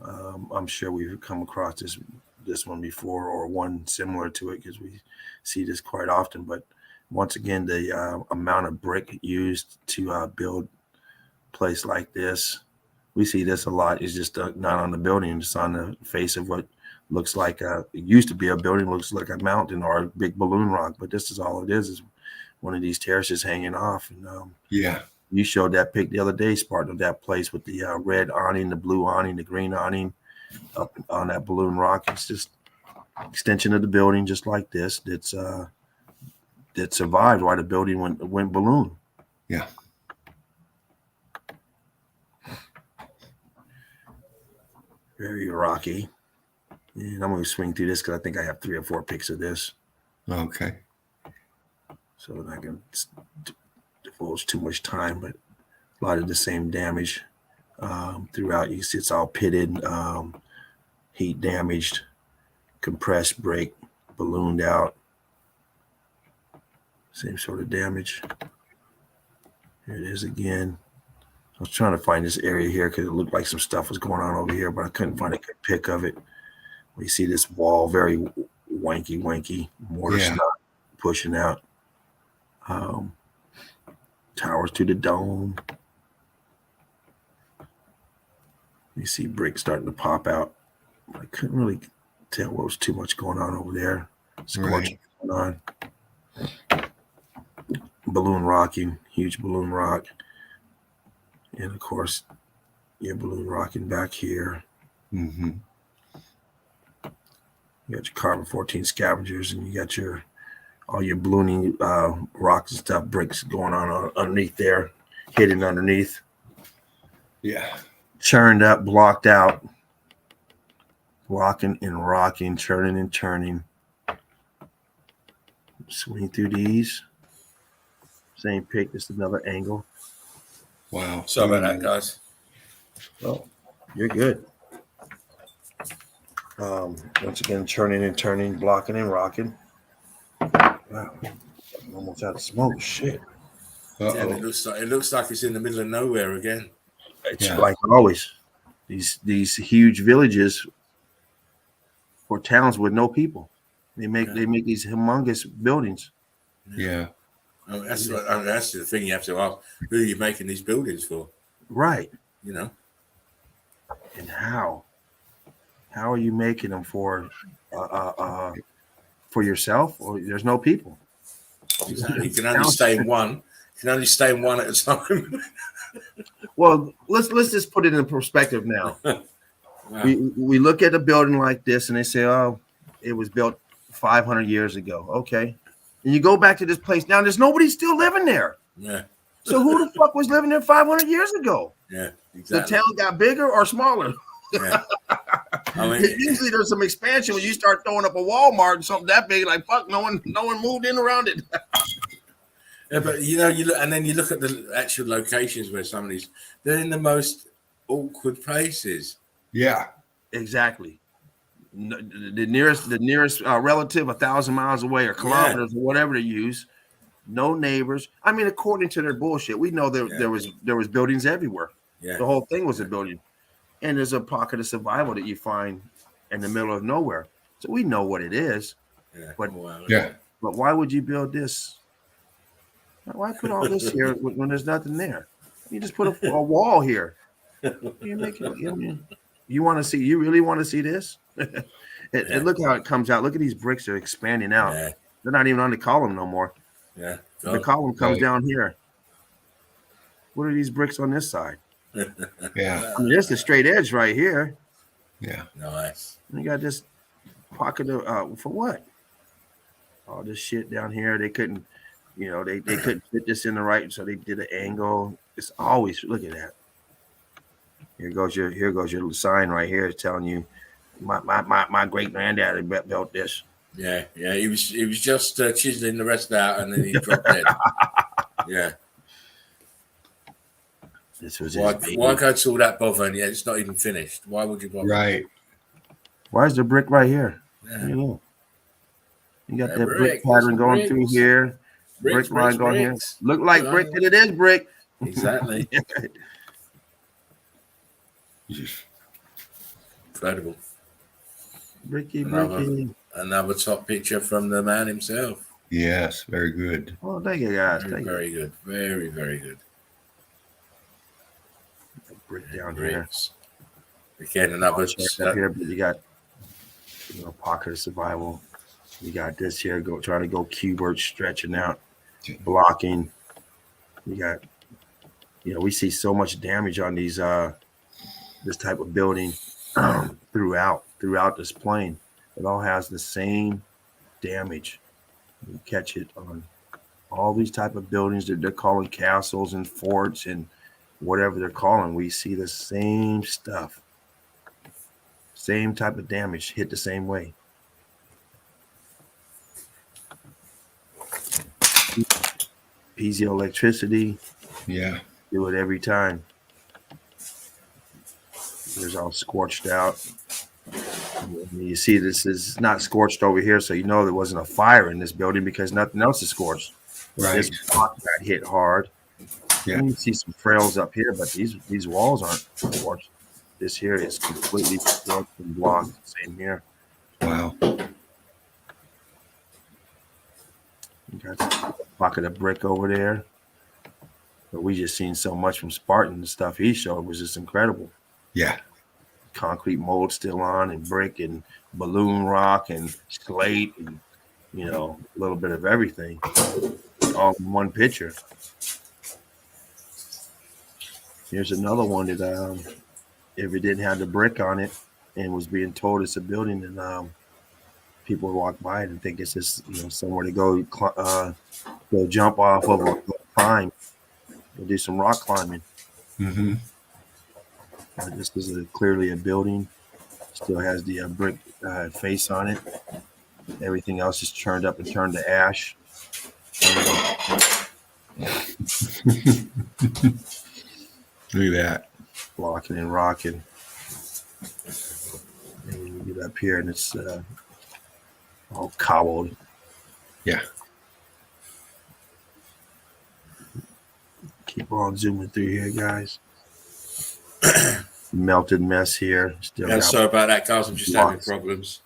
I'm sure we've come across this one before, or one similar to it, because we see this quite often. But once again, the amount of brick used to build a place like this, we see this a lot. It's just not on the building, it's on the face of what looks like it used to be a building, looks like a mountain or a big balloon rock. But this is all it is one of these terraces hanging off. And yeah. You showed that pic the other day, Spartan, of that place with the red awning, the blue awning, the green awning up on that balloon rock. It's just extension of the building, just like this. That survived while the building went balloon. Yeah. Very rocky. And I'm going to swing through this because I think I have 3 or 4 pics of this. Okay. So that I can divulge too much time, but a lot of the same damage throughout. You see it's all pitted, heat damaged, compressed break, ballooned out. Same sort of damage. Here it is again. I was trying to find this area here because it looked like some stuff was going on over here, but I couldn't find a good pic of it. We see this wall, very wanky, mortar stuff pushing out. Towers to the dome. You see bricks starting to pop out. I couldn't really tell what was too much going on over there. Scorching going on. Balloon rocking, huge balloon rock. And of course, your balloon rocking back here. Mm-hmm. You got your carbon 14 scavengers, and you got all your ballooning rocks and stuff, bricks going on underneath there, hidden underneath. Yeah. Churned up, blocked out, rocking and rocking, churning and turning. Swing through these. Same pic, just another angle. Wow. Sorry about that, guys. Oh, you're good. Once again, churning and turning, blocking and rocking. Wow, I'm almost out of smoke. Shit. Yeah, it looks like it's in the middle of nowhere again. It's like always. These huge villages or towns with no people. They make these humongous buildings. Yeah. That's the thing you have to ask: who are you making these buildings for? Right. And how? How are you making them for yourself, or there's no people? You can only stay in one. You can only stay in one at a time. Well, let's just put it in perspective now. Wow. We look at a building like this and they say, oh, it was built 500 years ago. Okay. And you go back to this place now, there's nobody still living there. Yeah. So who the fuck was living there 500 years ago? Yeah, exactly. The town got bigger or smaller? Yeah. I mean, usually there's some expansion when you start throwing up a Walmart and something that big, like fuck, no one moved in around it. Yeah, but you look, and then you look at the actual locations where some of these, they're in the most awkward places. Yeah. Exactly. The nearest relative 1,000 miles away or kilometers or whatever they use. No neighbors. I mean, according to their bullshit, we know there was buildings everywhere. Yeah. The whole thing was a building, and there's a pocket of survival that you find in the middle of nowhere. So we know what it is. Yeah. But But why would you build this? Why put all this here when there's nothing there? You just put a wall here. You make it. You want to see? You really want to see this? And look how it comes out. Look at these bricks; they're expanding out. Yeah. They're not even on the column no more. Yeah. The column comes down here. What are these bricks on this side? Yeah. I mean, there's the straight edge right here. Yeah. Nice. You got this pocket of for what? All this shit down here. They couldn't, they couldn't fit this in the right, so they did an angle. It's always look at that. Here goes your sign right here telling you my great granddaddy built this. Yeah. He was just chiseling the rest out, and then he dropped dead. Yeah. This was why go to all that bother? And it's not even finished. Why would you bother? Right. Why is the brick right here? Yeah. You got that brick pattern going through here. Brick line going here. Look like brick, and it is brick. Exactly. Incredible. Bricky. Another top picture from the man himself. Yes, very good. Oh, thank you guys. Very good. Very, very good. Brick down here. Again, another up here, but you got pocket of survival. You got this here trying to go cubert, stretching out, blocking. You got we see so much damage on these this type of building throughout this plane. It all has the same damage. You catch it on all these type of buildings that they're calling castles and forts and whatever they're calling. We see the same stuff. Same type of damage hit the same way. Piezoelectricity. Yeah. Do it every time. There's all scorched out. You see this is not scorched over here, so there wasn't a fire in this building because nothing else is scorched. Right. This block got hit hard. Yeah. You see some frails up here, but these walls aren't scorched. This here is completely scorched and blocked. Same here. Wow. You got a pocket of brick over there. But we just seen so much from Spartan. The stuff he showed was just incredible. Yeah. Concrete mold still on, and brick and balloon rock and slate and a little bit of everything all in one picture. Here's another one that if it didn't have the brick on it and was being told it's a building, and people would walk by it and think it's just somewhere to go jump off of or climb or do some rock climbing. Mm-hmm. This is clearly a building. Still has the brick face on it. Everything else is churned up and turned to ash. Look at that. Blocking and rocking. And you get up here and it's all cobbled. Yeah. Keep on zooming through here, guys. Melted mess here. Still sorry about that, guys. I'm just having problems.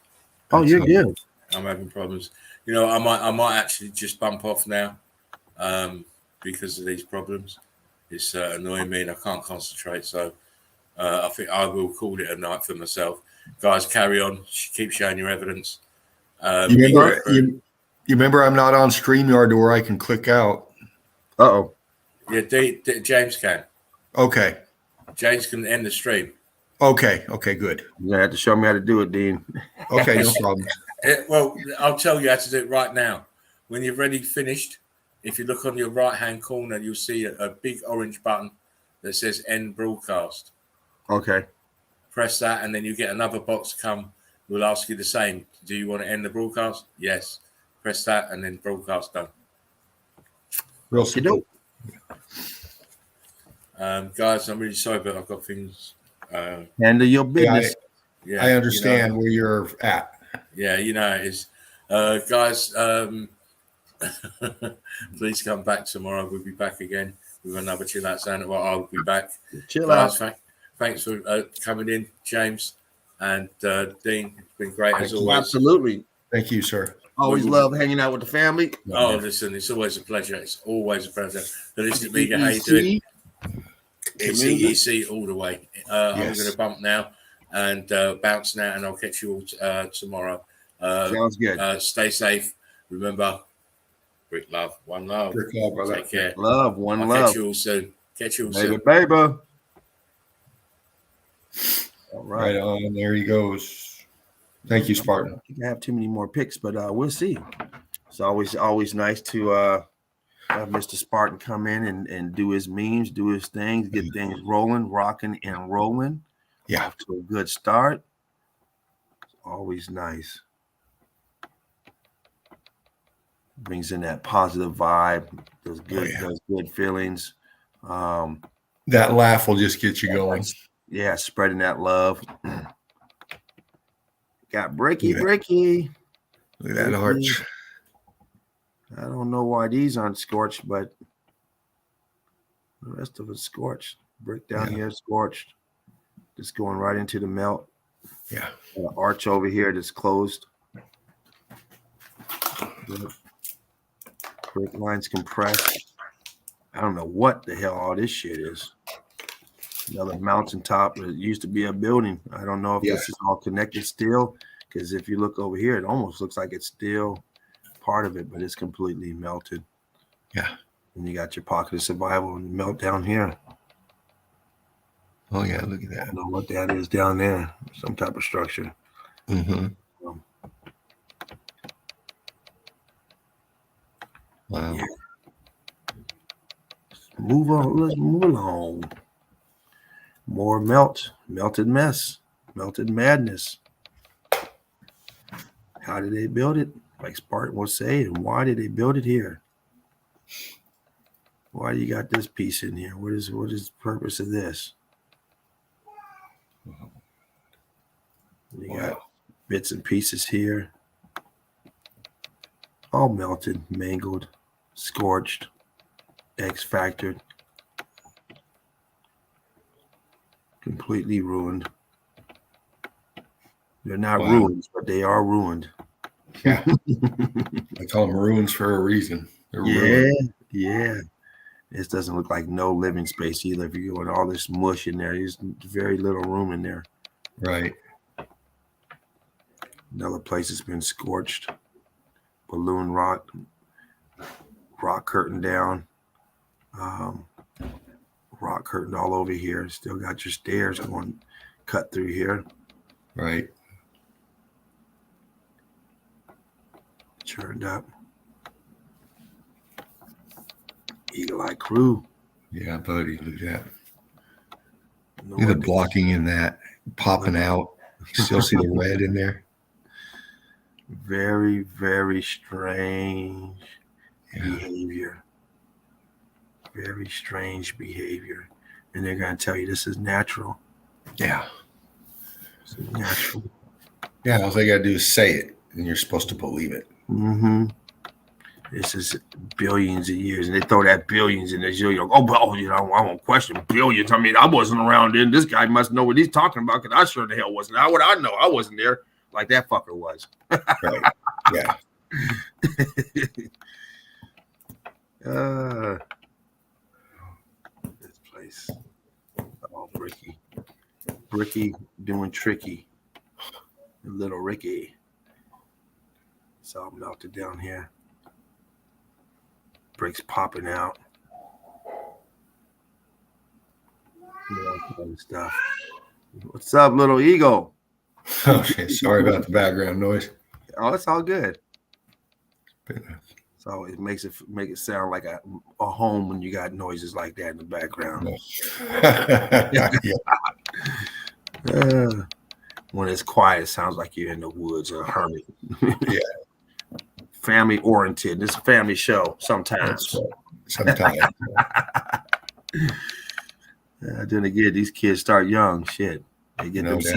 Oh, you're good. I'm having problems. I might actually just bump off now because of these problems. It's annoying me and I can't concentrate. So I think I will call it a night for myself. Guys, carry on. Keep showing your evidence. You remember I'm not on StreamYard where I can click out. Uh-oh. Yeah, James can. Okay. James can end the stream. Okay, good. You're going to have to show me how to do it, Dean. Okay, no problem. Well, I'll tell you how to do it right now. When you've already finished, if you look on your right-hand corner, you'll see a big orange button that says End Broadcast. Okay. Press that, and then you get another box come. We'll ask you the same. Do you want to end the broadcast? Yes. Press that, and then broadcast done. Real You simple. know, Guys, I'm really sorry, but I've got things. handle your business. Yeah, I understand where you're at. Yeah, it is. Guys, please come back tomorrow. We'll be back again with another Chill Out Santa. Well, I'll be back. Chill Guys, out. thanks for coming in, James and Dean. It's been great as always. Absolutely. Thank you, sir. Always love hanging out with the family. Oh, listen, it's always a pleasure. It's always a pleasure. Holistic Vegan, how you doing? It's EEC all the way. I'm going to bump now and bounce now, and I'll catch you all tomorrow. Sounds good. Stay safe. Remember, brick love, one love. Brick love, brother. Take care. Love, one I'll love. catch you all soon. Baby, baby. All Right on. There he goes. Thank you, Spartan. You can have too many more picks, but we'll see. It's always nice to have Mr. Spartan come in and do his memes, do his things, get things rolling, rocking and rolling. Yeah. Off to a good start. It's always nice. Brings in that positive vibe, those good feelings. That laugh will just get you going. Yeah, spreading that love. Got Bricky. Look at that arch. I don't know why these aren't scorched, but the rest of it's scorched. Brick down here scorched. Just going right into the melt. Yeah. Arch over here that's closed. Brick lines compressed. I don't know what the hell all this shit is. Another mountaintop. It used to be a building. I don't know if this is all connected still, because if you look over here, it almost looks like it's still part of it, but it's completely melted. Yeah. And you got your pocket of survival and melt down here. Oh, yeah. Look at that. I don't know what that is down there. Some type of structure. Mm-hmm. Wow. Yeah. Move on. Let's move along. More melted mess, melted madness. How did they build it? Like Spartan will say, and why did they build it here? Why do you got this piece in here? What is the purpose of this? You got bits and pieces here, all melted, mangled, scorched, X-factored, completely ruined. They're not ruins, but they are ruined. Yeah. I call them ruins for a reason. They're ruined. Yeah. This doesn't look like no living space either. If you go in all this mush in there, there's very little room in there. Right. Another place has been scorched. Balloon rock curtain down. Rock curtain all over here. Still got your stairs going cut through here. Right. Churned up. Eagle Eye Crew. Yeah, buddy. Look at that. Look at the blocking in that popping out. You still see the red in there. Very, very strange behavior. Very strange behavior. And they're going to tell you this is natural. Yeah. This is natural. Yeah, all they got to do is say it, and you're supposed to believe it. Mm-hmm. This is billions of years, and they throw that billions in this. You're like, oh, well, I won't question billions. I mean, I wasn't around then. This guy must know what he's talking about, because I sure the hell wasn't. How would I know? I wasn't there like that fucker was. Right. Yeah. This place. Oh, Bricky doing tricky. Little Ricky. It's all melted down here. Bricks popping out. All kind of stuff. What's up, little Eagle? Okay, sorry about the background noise. Oh, it's all good. So it makes it sound like a home when you got noises like that in the background. When it's quiet, it sounds like you're in the woods or a hermit. Yeah. Family oriented. This is a family show sometimes. sometimes. Then again, these kids start young. Shit, they get No them doubt.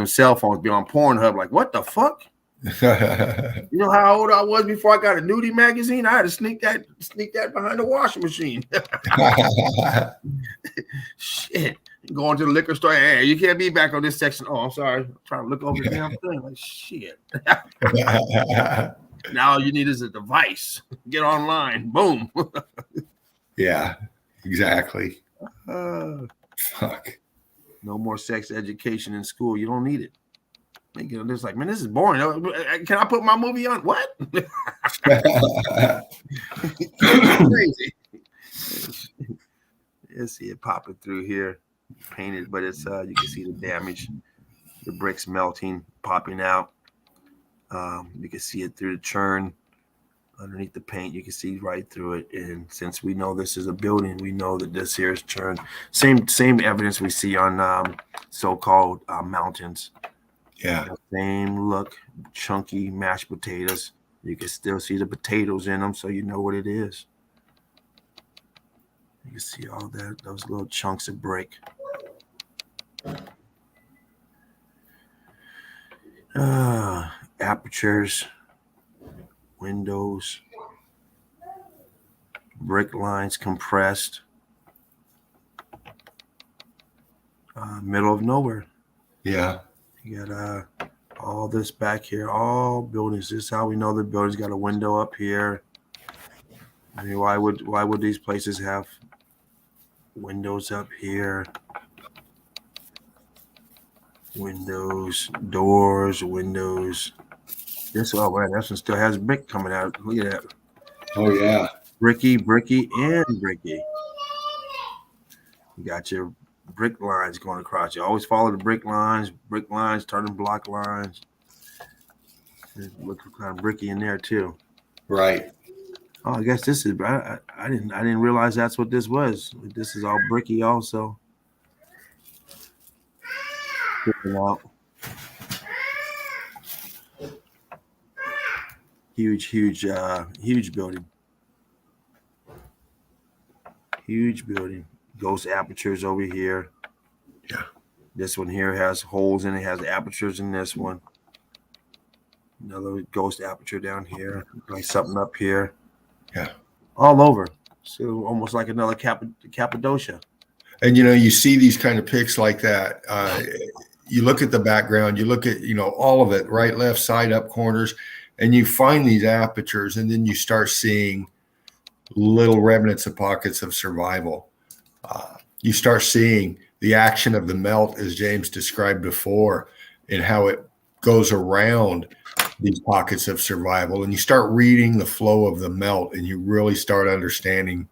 cell phones, be on Pornhub. Like, what the fuck? You know how old I was before I got a nudie magazine? I had to sneak that behind the washing machine. Shit. Going to the liquor store. Hey, you can't be back on this section. Oh, I'm sorry. I'm trying to look over the damn thing. Like, shit. Now all you need is a device. Get online. Boom. Yeah, exactly. Fuck. No more sex education in school. You don't need it. They get this like, man, this is boring. Can I put my movie on? What? Crazy. You see it popping through here, painted, but it's you can see the damage, the bricks melting, popping out. You can see it through the churn underneath the paint. You can see right through it. And since we know this is a building, we know that this here is churn. Same evidence we see on so-called mountains. Yeah. Same look, chunky mashed potatoes. You can still see the potatoes in them, so you know what it is. You can see all that, those little chunks of brick. Apertures, windows, brick lines compressed. Middle of nowhere. Yeah. You got all this back here, all buildings. This is how we know the building's got a window up here. I mean, why would these places have windows up here? Windows, doors, windows. This man, this one still has brick coming out. Look at that. Oh yeah. Bricky, and bricky. You got your brick lines going across. You always follow the brick lines, turning block lines. Look kind of bricky in there too. Right. Oh, I guess this is. I didn't realize that's what this was. This is all bricky also. Out. Huge building. Huge building. Ghost apertures over here. Yeah. This one here has holes in it. Has apertures in this one. Another ghost aperture down here. Like something up here. Yeah. All over. So almost like another Cappadocia. And you see these kind of pics like that. You look at the background, you look at, all of it, right, left, side, up, corners, and you find these apertures, and then you start seeing little remnants of pockets of survival. You start seeing the action of the melt, as James described before, and how it goes around these pockets of survival. And you start reading the flow of the melt, and you really start understanding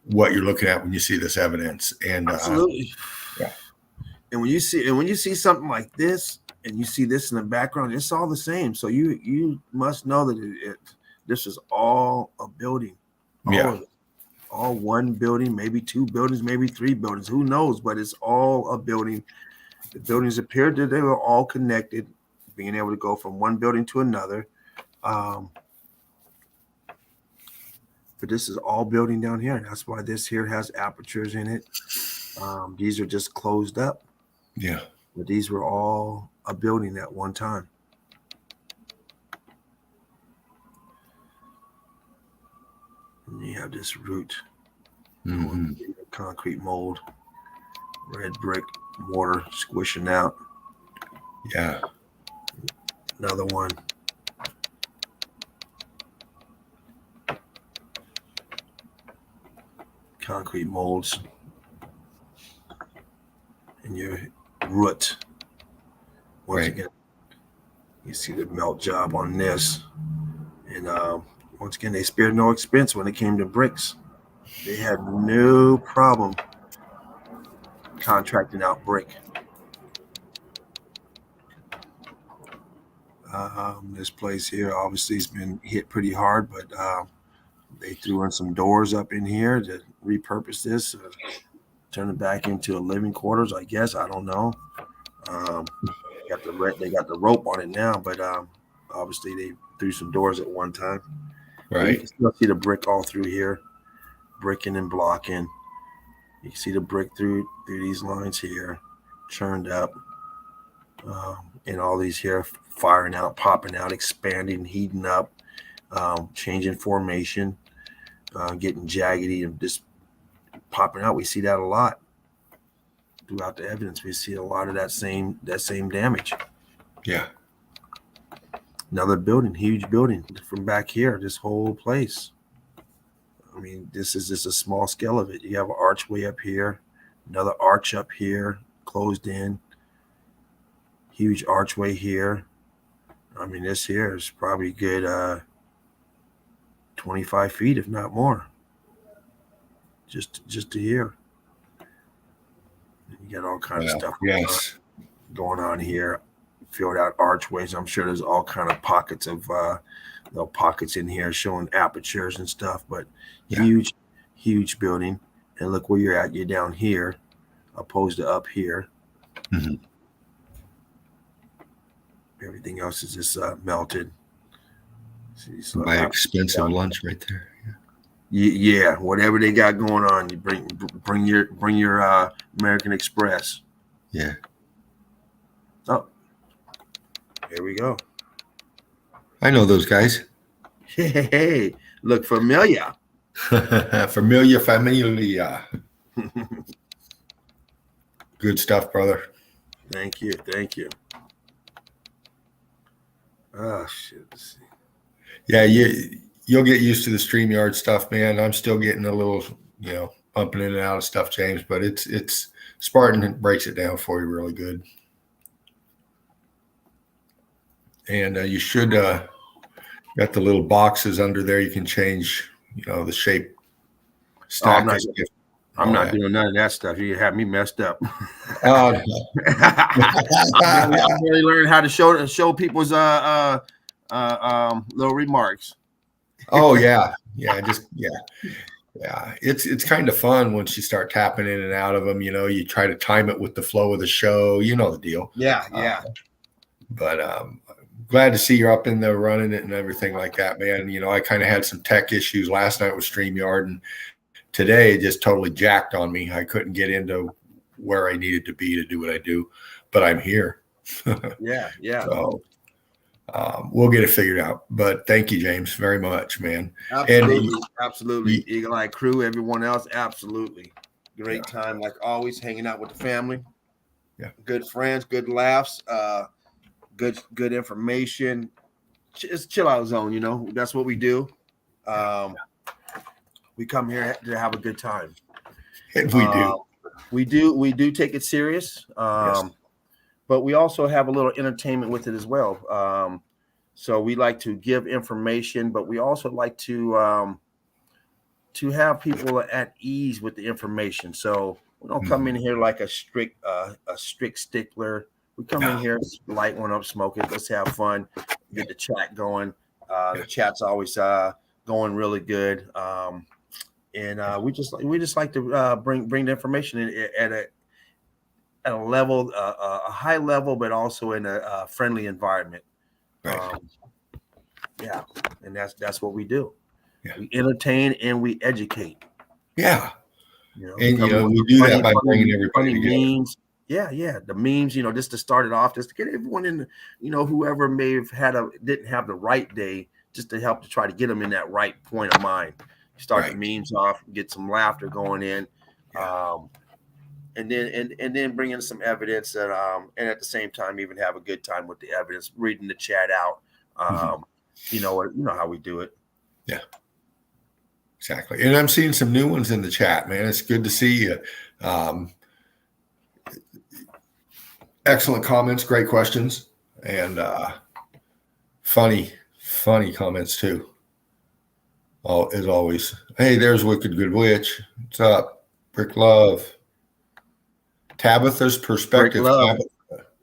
what you're looking at when you see this evidence. And absolutely. Yeah. And when you see something like this, and you see this in the background, it's all the same. So you must know that this is all a building. All one building, maybe two buildings, maybe three buildings. Who knows? But it's all a building. The buildings appeared that they were all connected, being able to go from one building to another. But this is all building down here. That's why this here has apertures in it. These are just closed up. Yeah. But these were all a building at one time. And you have this root, concrete mold, red brick, mortar squishing out. Yeah. Another one. Concrete molds. And your root. Once again, you see the melt job on this. And once again, they spared no expense when it came to bricks. They had no problem contracting out brick. This place here obviously has been hit pretty hard, but they threw in some doors up in here to repurpose this, turn it back into a living quarters, I guess. I don't know. They got the rope on it now, but obviously they threw some doors at one time. You can still see the brick all through here, bricking and blocking. You can see the brick through these lines here, churned up, and all these here firing out, popping out, expanding, heating up, changing formation, getting jaggedy and just popping out. We see that a lot throughout the evidence. We see a lot of that same damage. Yeah. Another building, huge building from back here, this whole place. I mean, this is just a small scale of it. You have an archway up here, another arch up here, closed in, huge archway here. I mean, this here is probably good 25 feet, if not more. Just to here. You got all kinds of stuff going on here. Filled out archways. I'm sure there's all kind of pockets of little pockets in here showing apertures and stuff, but huge building. And look where you're at. You're down here opposed to up here. Mm-hmm. Everything else is just melted. Buy expensive lunch right there. Yeah, whatever they got going on, you bring your American Express. Yeah. Oh, here we go. I know those guys. Hey, look familiar. Familia. Good stuff, brother. Thank you. Oh shit. Let's see. Yeah, you'll get used to the StreamYard stuff, man. I'm still getting a little, bumping in and out of stuff, James, but it's Spartan breaks it down for you really good. And you should got the little boxes under there. You can change, the shape. I'm not doing none of that stuff. You have me messed up. I'm really learning how to show people's little remarks. Oh yeah. It's kind of fun once you start tapping in and out of them. You try to time it with the flow of the show. You know the deal. Yeah. But glad to see you're up in there running it and everything like that, man. I kind of had some tech issues last night with StreamYard, and today it just totally jacked on me. I couldn't get into where I needed to be to do what I do, but I'm here. Yeah. So we'll get it figured out. But thank you, James, very much, man. Absolutely. Eagle Eye crew, everyone else, absolutely. Great time, like always, hanging out with the family. Yeah. Good friends, good laughs, good information. It's chill out zone, that's what we do. We come here to have a good time. And we do. We do take it serious. But we also have a little entertainment with it as well. So we like to give information, but we also like to have people at ease with the information. So we don't come in here like a strict stickler. We come in here, light one up, smoke it. Let's have fun, get the chat going. The chat's always going really good. And we just like to bring the information in at a level, a high level, but also in a friendly environment. Right. And that's what we do. Yeah. We entertain and we educate. Yeah. We do that by bringing everybody together. Memes. Yeah. The memes, just to start it off, just to get everyone in, whoever may have didn't have the right day, just to help to try to get them in that right point of mind. Start the memes off, get some laughter going in. And then bring in some evidence and at the same time even have a good time with the evidence, reading the chat out. You know how we do it. Yeah, exactly. And I'm seeing some new ones in the chat, man. It's good to see you. Excellent comments, great questions, and funny comments too. As always. Hey, there's Wicked Good Witch. What's up? Brick Love. Tabitha's perspective.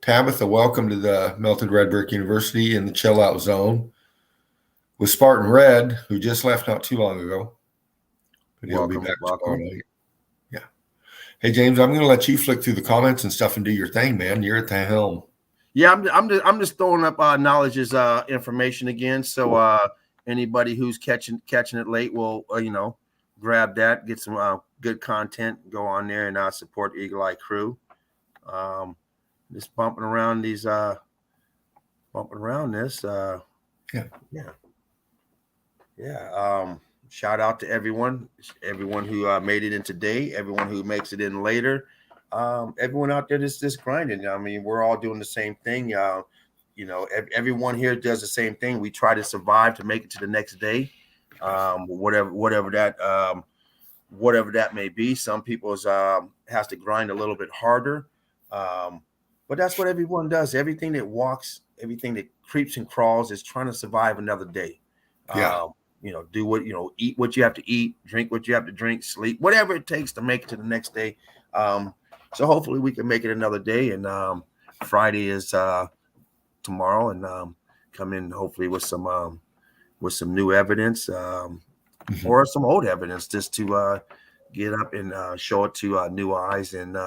Tabitha, welcome to the Melted Red Brick University in the chill out zone with Spartan Red, who just left not too long ago. But he'll be back tomorrow night. Yeah. Hey James, I'm going to let you flick through the comments and stuff and do your thing, man. You're at the helm. Yeah, I'm just throwing up knowledge as information again. So Anybody who's catching it late will, grab that, get some good content, go on there and support Eagle Eye Crew. Just bumping around this. Shout out to everyone who made it in today, everyone who makes it in later, everyone out there that's just grinding. I mean, we're all doing the same thing. Everyone here does the same thing. We try to survive to make it to the next day, whatever that may be. Some people's has to grind a little bit harder, but that's what everyone does. Everything that walks, everything that creeps and crawls is trying to survive another day. Eat what you have to eat, drink what you have to drink, sleep, whatever it takes to make it to the next day. So hopefully we can make it another day. And Friday is tomorrow, and come in hopefully with some new evidence, or some old evidence, just to get up and show it to new eyes. And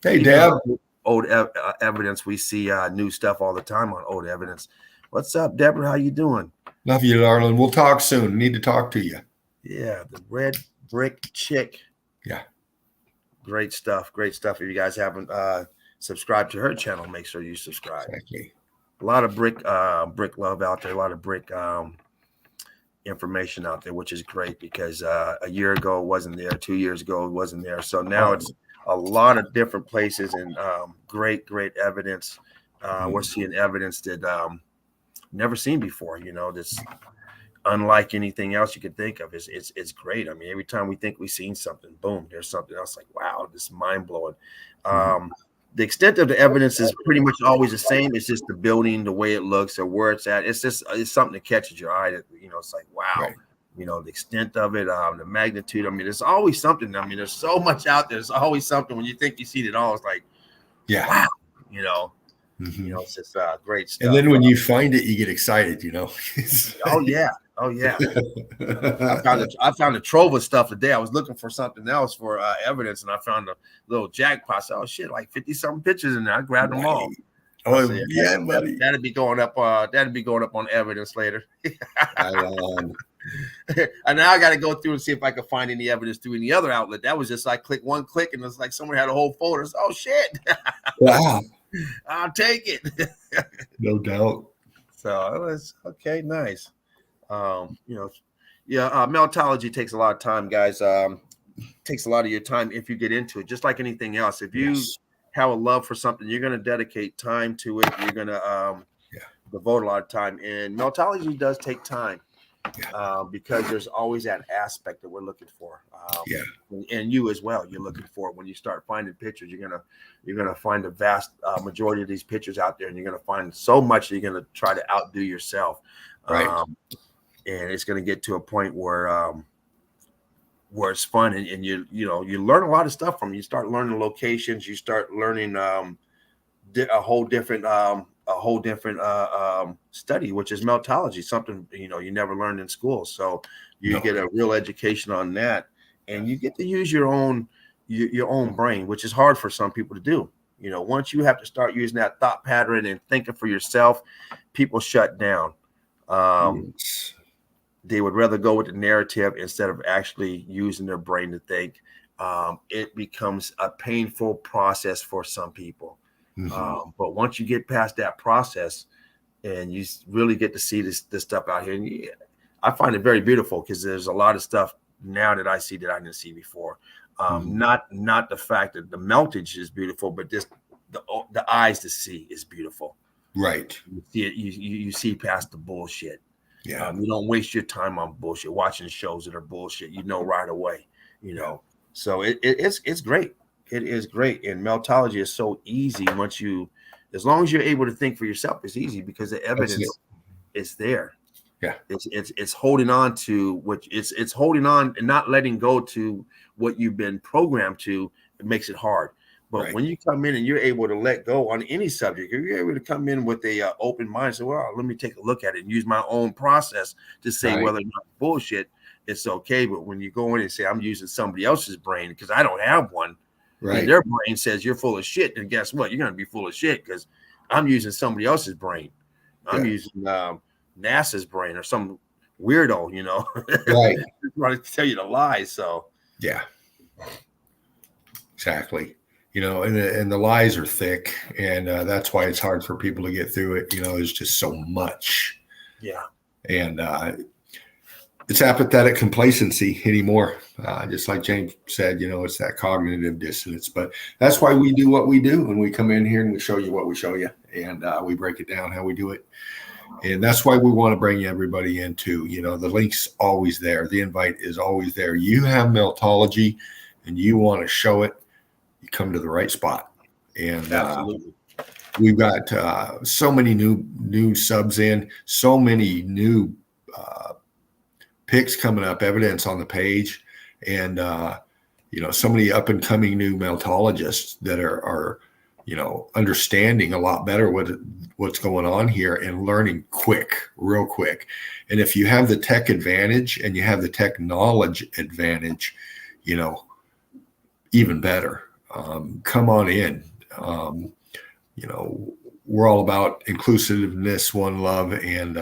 hey, Deb, old evidence, we see new stuff all the time on old evidence. What's up, Deborah? How you doing? Love you, darling. We'll talk soon. Need to talk to you. Yeah, the Red Brick Chick. Yeah. Great stuff. Great stuff. If you guys haven't subscribed to her channel, make sure you subscribe. Exactly. A lot of brick love out there, a lot of brick information out there, which is great, because a year ago it wasn't there, 2 years ago it wasn't there. So now it's a lot of different places, and great evidence. We're seeing evidence that never seen before, that's unlike anything else you could think of. It's great. I mean, every time we think we've seen something, boom, there's something else, like, wow, this is mind-blowing. The extent of the evidence is pretty much always the same. It's just the building, the way it looks, or where it's at. It's something that catches your eye, that, it's like, wow, right. The extent of it, the magnitude. I mean, there's always something. I mean, there's so much out there. There's always something. When you think you see it all, it's like, yeah, wow, it's just great stuff. And then when you find it, you get excited, Oh yeah. I found a trove of stuff today. I was looking for something else for evidence, and I found a little jackpot. So, oh shit, like 50-something pictures in there. I grabbed them all. Oh yeah, buddy. That'd be going up. That'd be going up on evidence later. And now I got to go through and see if I can find any evidence through any other outlet. That was just like one click, and it's like someone had a whole folder. It's, oh shit! Wow. I'll take it. No doubt. So it was okay. Nice. Meltology takes a lot of time, guys. Takes a lot of your time if you get into it, just like anything else. If you have a love for something, you're going to dedicate time to it. You're going to devote a lot of time. And meltology does take time, because there's always that aspect that we're looking for. And you as well, you're looking for it. When you start finding pictures, you're gonna find the vast majority of these pictures out there, and you're gonna find so much that you're gonna try to outdo yourself. Right. And it's going to get to a point where it's fun, and you learn a lot of stuff from it. You start learning locations, you start learning a whole different study, which is meltology, something you never learned in school. So you get a real education on that, and you get to use your own brain, which is hard for some people to do. Once you have to start using that thought pattern and thinking for yourself, people shut down. They would rather go with the narrative instead of actually using their brain to think. It becomes a painful process for some people. But once you get past that process, and you really get to see this stuff out here, and I find it very beautiful, because there's a lot of stuff now that I see that I didn't see before. Not the fact that the meltage is beautiful, but just the eyes to see is beautiful. Right. You see it. You see past the bullshit. Yeah. You don't waste your time on bullshit, watching shows that are bullshit. Right away. So it's great. It is great. And meltology is so easy as long as you're able to think for yourself. It's easy, because the evidence is there. Yeah. It's holding on to it's holding on and not letting go to what you've been programmed to. It makes it hard. But when you come in and you're able to let go on any subject, if you're able to come in with a open mind, say, well, let me take a look at it and use my own process to say whether or not bullshit, it's okay. But when you go in and say, I'm using somebody else's brain because I don't have one, and their brain says you're full of shit, then guess what? You're going to be full of shit, because I'm using somebody else's brain. I'm using NASA's brain or some weirdo, you know. Right. Want to tell you the lies. So Yeah. Exactly. You know, and the lies are thick, and that's why it's hard for people to get through it. You know, there's just so much. yeah, And it's apathetic complacency anymore. Just like James said, you know, it's that cognitive dissonance. But that's why we do what we do when we come in here and we show you what we show you, and we break it down how we do it. And that's why we want to bring everybody into, you know, the link's always there. The invite is always there. You have Meltology and you want to show it, you come to the right spot. And absolutely. We've got so many new subs in, so many new picks coming up, evidence on the page, and you know, so many up and coming new meltologists that are you know, understanding a lot better what's going on here and learning real quick. And if you have the tech advantage and you have the tech knowledge advantage, you know, even better. Come on in. You know, we're all about inclusiveness, one love, and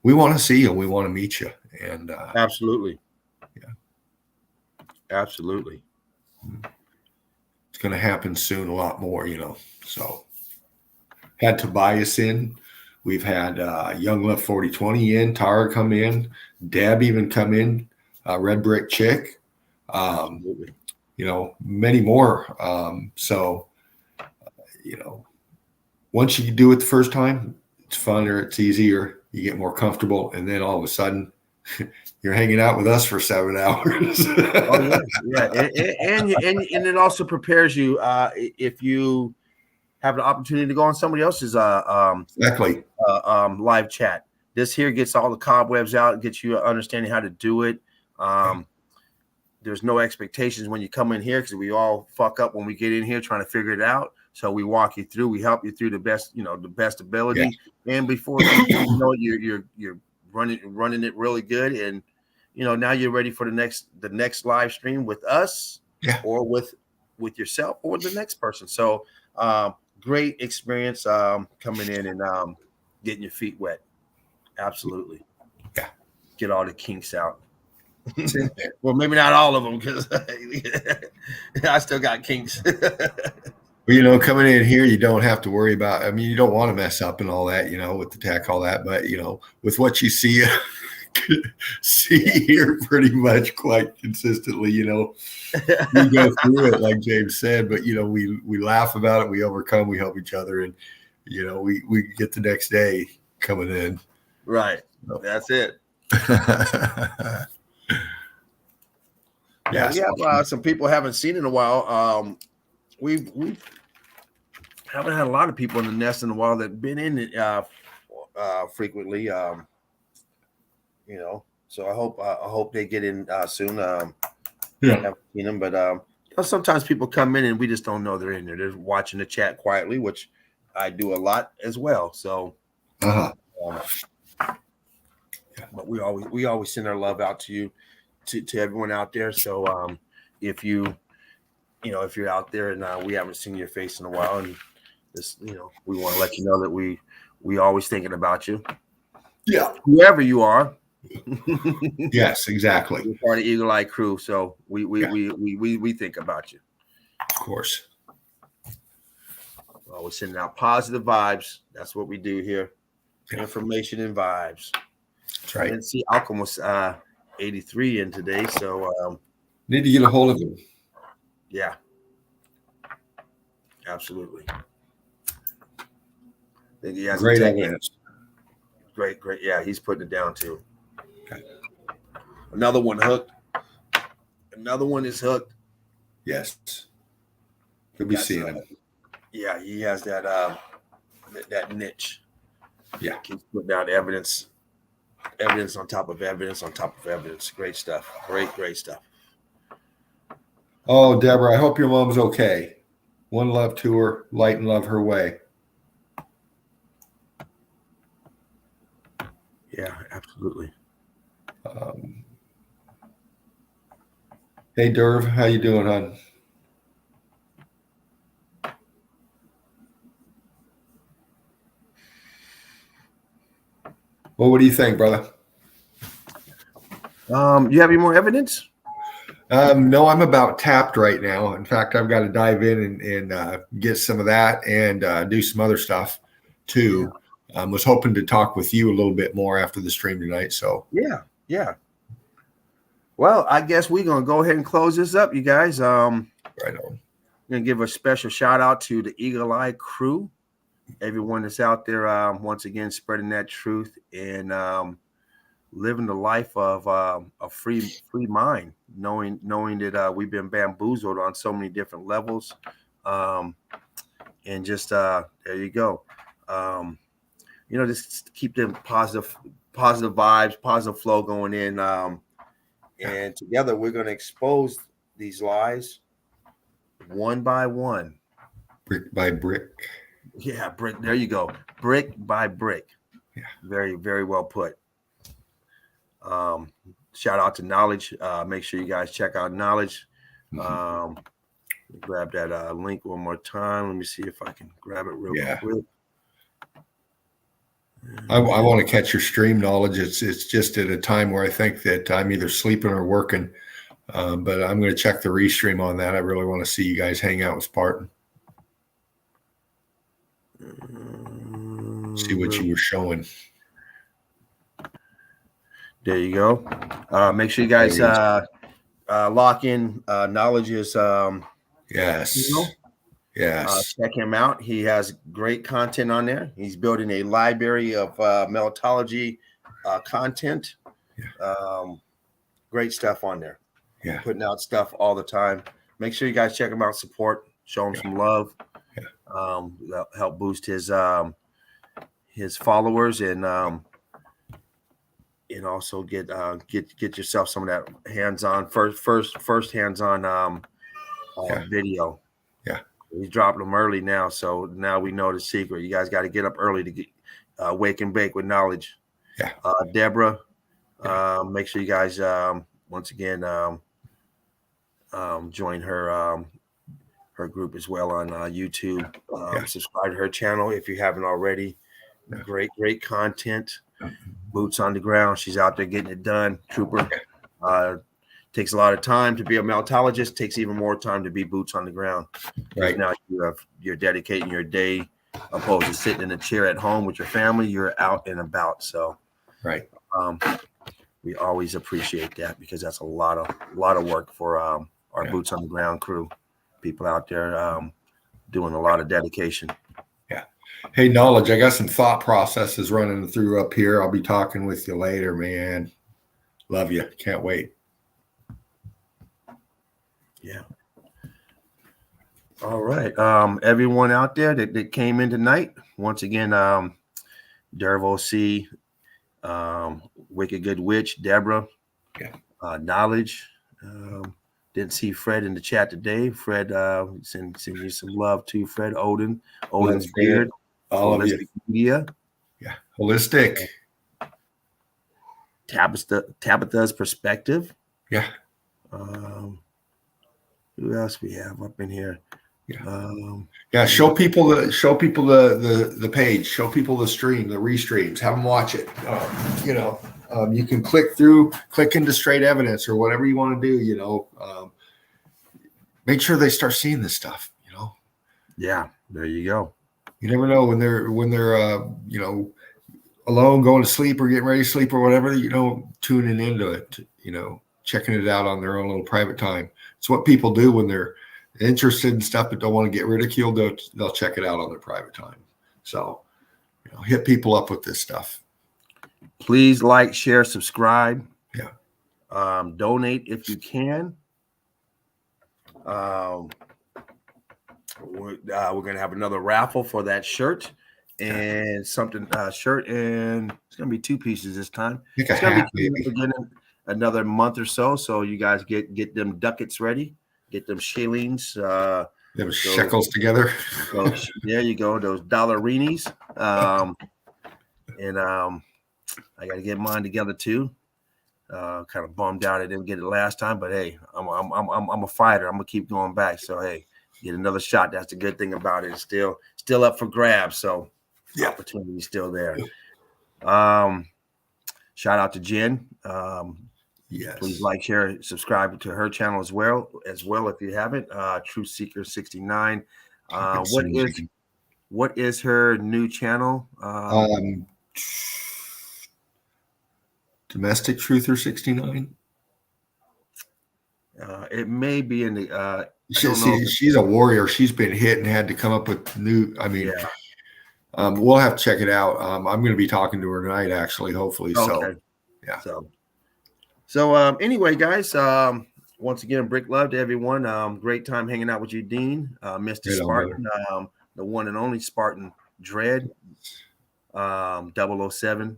we want to see you. We want to meet you. And Absolutely. Yeah. Absolutely. It's going to happen soon, a lot more, you know. So had Tobias in. We've had Young Love 4020 in, Tara come in, Deb even come in, Red Brick Chick. You know, many more. So, you know, once you do it the first time, it's funner, it's easier, you get more comfortable, and then all of a sudden you're hanging out with us for 7 hours. Oh, yeah. And it also prepares you if you have an opportunity to go on somebody else's Exactly. Live chat. This here gets all the cobwebs out, gets you understanding how to do it. There's no expectations when you come in here because we all fuck up when we get in here trying to figure it out. So we walk you through, we help you through the best, you know, the best ability. Yeah. And before you know, you're running it really good, and you know, now you're ready for the next live stream with us, or with yourself or the next person. So great experience coming in and getting your feet wet. Absolutely. Yeah. Get all the kinks out. Well, maybe not all of them because I still got kinks. Well, you know, coming in here, you don't have to worry about, I mean, you don't want to mess up and all that, you know, with the tech, all that, but you know, with what you see here pretty much quite consistently, you know, we go through it like James said, but you know, we laugh about it, we overcome, we help each other, and you know, we get the next day coming in. Right. So. That's it. Yeah, we have some people haven't seen in a while. We haven't had a lot of people in the nest in a while that been in it frequently. You know, so I hope they get in soon. I haven't seen them, but you know, sometimes people come in and we just don't know they're in there. They're watching the chat quietly, which I do a lot as well. So, but we always send our love out to you, to everyone out there. So if you're out there and we haven't seen your face in a while, and this, you know, we want to let you know that we always thinking about you. Yeah, whoever you are. Yes, exactly. We're part of Eagle Eye Crew, so we think about you. Of course. Always sending out positive vibes. That's what we do here. Yeah. Information and vibes. That's right. And see, Alchem was 83 in today, so need to get a hold of him. Yeah, absolutely. I think he has great evidence. Great. Yeah, he's putting it down too. Okay. Another one hooked. Another one is hooked. Yes. Could be seeing him. Yeah, he has that that niche. Yeah. Keeps putting down evidence on top of evidence on top of evidence. Great stuff. Great stuff. Oh, Deborah, I hope your mom's okay. One love to her, light and love her way. Yeah, absolutely. Hey, Derv, how you doing, hon? Well, what do you think, brother? You have any more evidence? No, I'm about tapped right now. In fact, I've got to dive in and get some of that and do some other stuff too. Yeah. Was hoping to talk with you a little bit more after the stream tonight. So yeah. Well, I guess we're gonna go ahead and close this up, you guys. right on. I'm gonna give a special shout out to the Eagle Eye crew, everyone that's out there. Once again, spreading that truth and living the life of a free mind, knowing that we've been bamboozled on so many different levels, and just there you go. Just keep them positive vibes, positive flow going in, and together we're going to expose these lies one by one, brick by brick. Yeah, brick. There you go, brick by brick. Yeah, very, very well put. Shout out to Knowledge. Make sure you guys check out Knowledge. Grab that link one more time. Let me see if I can grab it real quick. I want to catch your stream, Knowledge. It's just at a time where I think that I'm either sleeping or working. But I'm going to check the restream on that. I really want to see you guys hang out with Spartan. See what you were showing. There you go. Make sure you guys lock in. Knowledge is yes. Check him out. He has great content on there. He's building a library of Meltology content. Great stuff on there. Putting out stuff all the time. Make sure you guys check him out. Support. Show him some love. Help boost his followers and also get yourself some of that hands-on first hands-on video. He's dropping them early now, so now we know the secret. You guys got to get up early to get wake and bake with Knowledge. Deborah, make sure you guys once again join her group as well on YouTube. Subscribe to her channel if you haven't already. Great content. Boots on the ground. She's out there getting it done. Trooper. Takes a lot of time to be a meltologist. Takes even more time to be boots on the ground. Right now, you're dedicating your day opposed to sitting in a chair at home with your family. You're out and about. So, we always appreciate that because that's a lot of work for our boots on the ground crew. People out there doing a lot of dedication. Hey, Knowledge, I got some thought processes running through up here. I'll be talking with you later, man. Love you. Can't wait. All right. Everyone out there that came in tonight, once again, Dervo C, Wicked Good Witch, Deborah, Knowledge. Didn't see Fred in the chat today. Fred, send you some love too, Fred. Odin's Beard. All of you. Media. Holistic. Tabitha's Perspective. Who else we have up in here? Show people the page. Show people the stream, the restreams. Have them watch it. You can click into straight evidence or whatever you want to do. Make sure they start seeing this stuff. There you go. You never know when they're alone, going to sleep or getting ready to sleep or whatever, tuning into it, checking it out on their own little private time. It's what people do when they're interested in stuff but don't want to get ridiculed. They'll check it out on their private time. So, hit people up with this stuff. Please like, share, subscribe. Donate if you can. We're going to have another raffle for that shirt and shirt, and it's going to be 2 pieces this time. It's going to be again another month or so. So you guys get them ducats ready, get them shillings, them shekels together. There you go, those dollarinis. And I got to get mine together too. Kind of bummed out I didn't get it last time, but hey, I'm a fighter. I'm gonna keep going back. So hey, get another shot. That's the good thing about it. It's still up for grabs. So the opportunity's still there. Shout out to Jen. Yes. Please like, share, subscribe to her channel as well if you haven't. Truth Seeker 69. What is her new channel? Domestic Truther 69. It may be in the. She's a warrior. She's been hit and had to come up with new. I mean, we'll have to check it out. I'm going to be talking to her tonight, actually. Hopefully, okay. So yeah. So anyway, guys. Once again, brick love to everyone. Great time hanging out with you, Dean. Mr. Spartan, the one and only Spartan Dread. 007.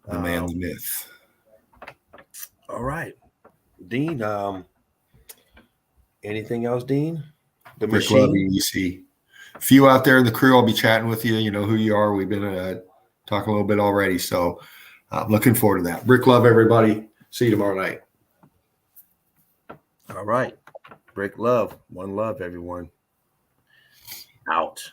The man, the myth. All right, Dean. Anything else, Dean? The Brick machine. love, EC. A few out there in the crew, I'll be chatting with you. You know who you are. We've been talking a little bit already, so I'm looking forward to that. Brick love, everybody. See you tomorrow night. All right. Brick love. One love, everyone. Out.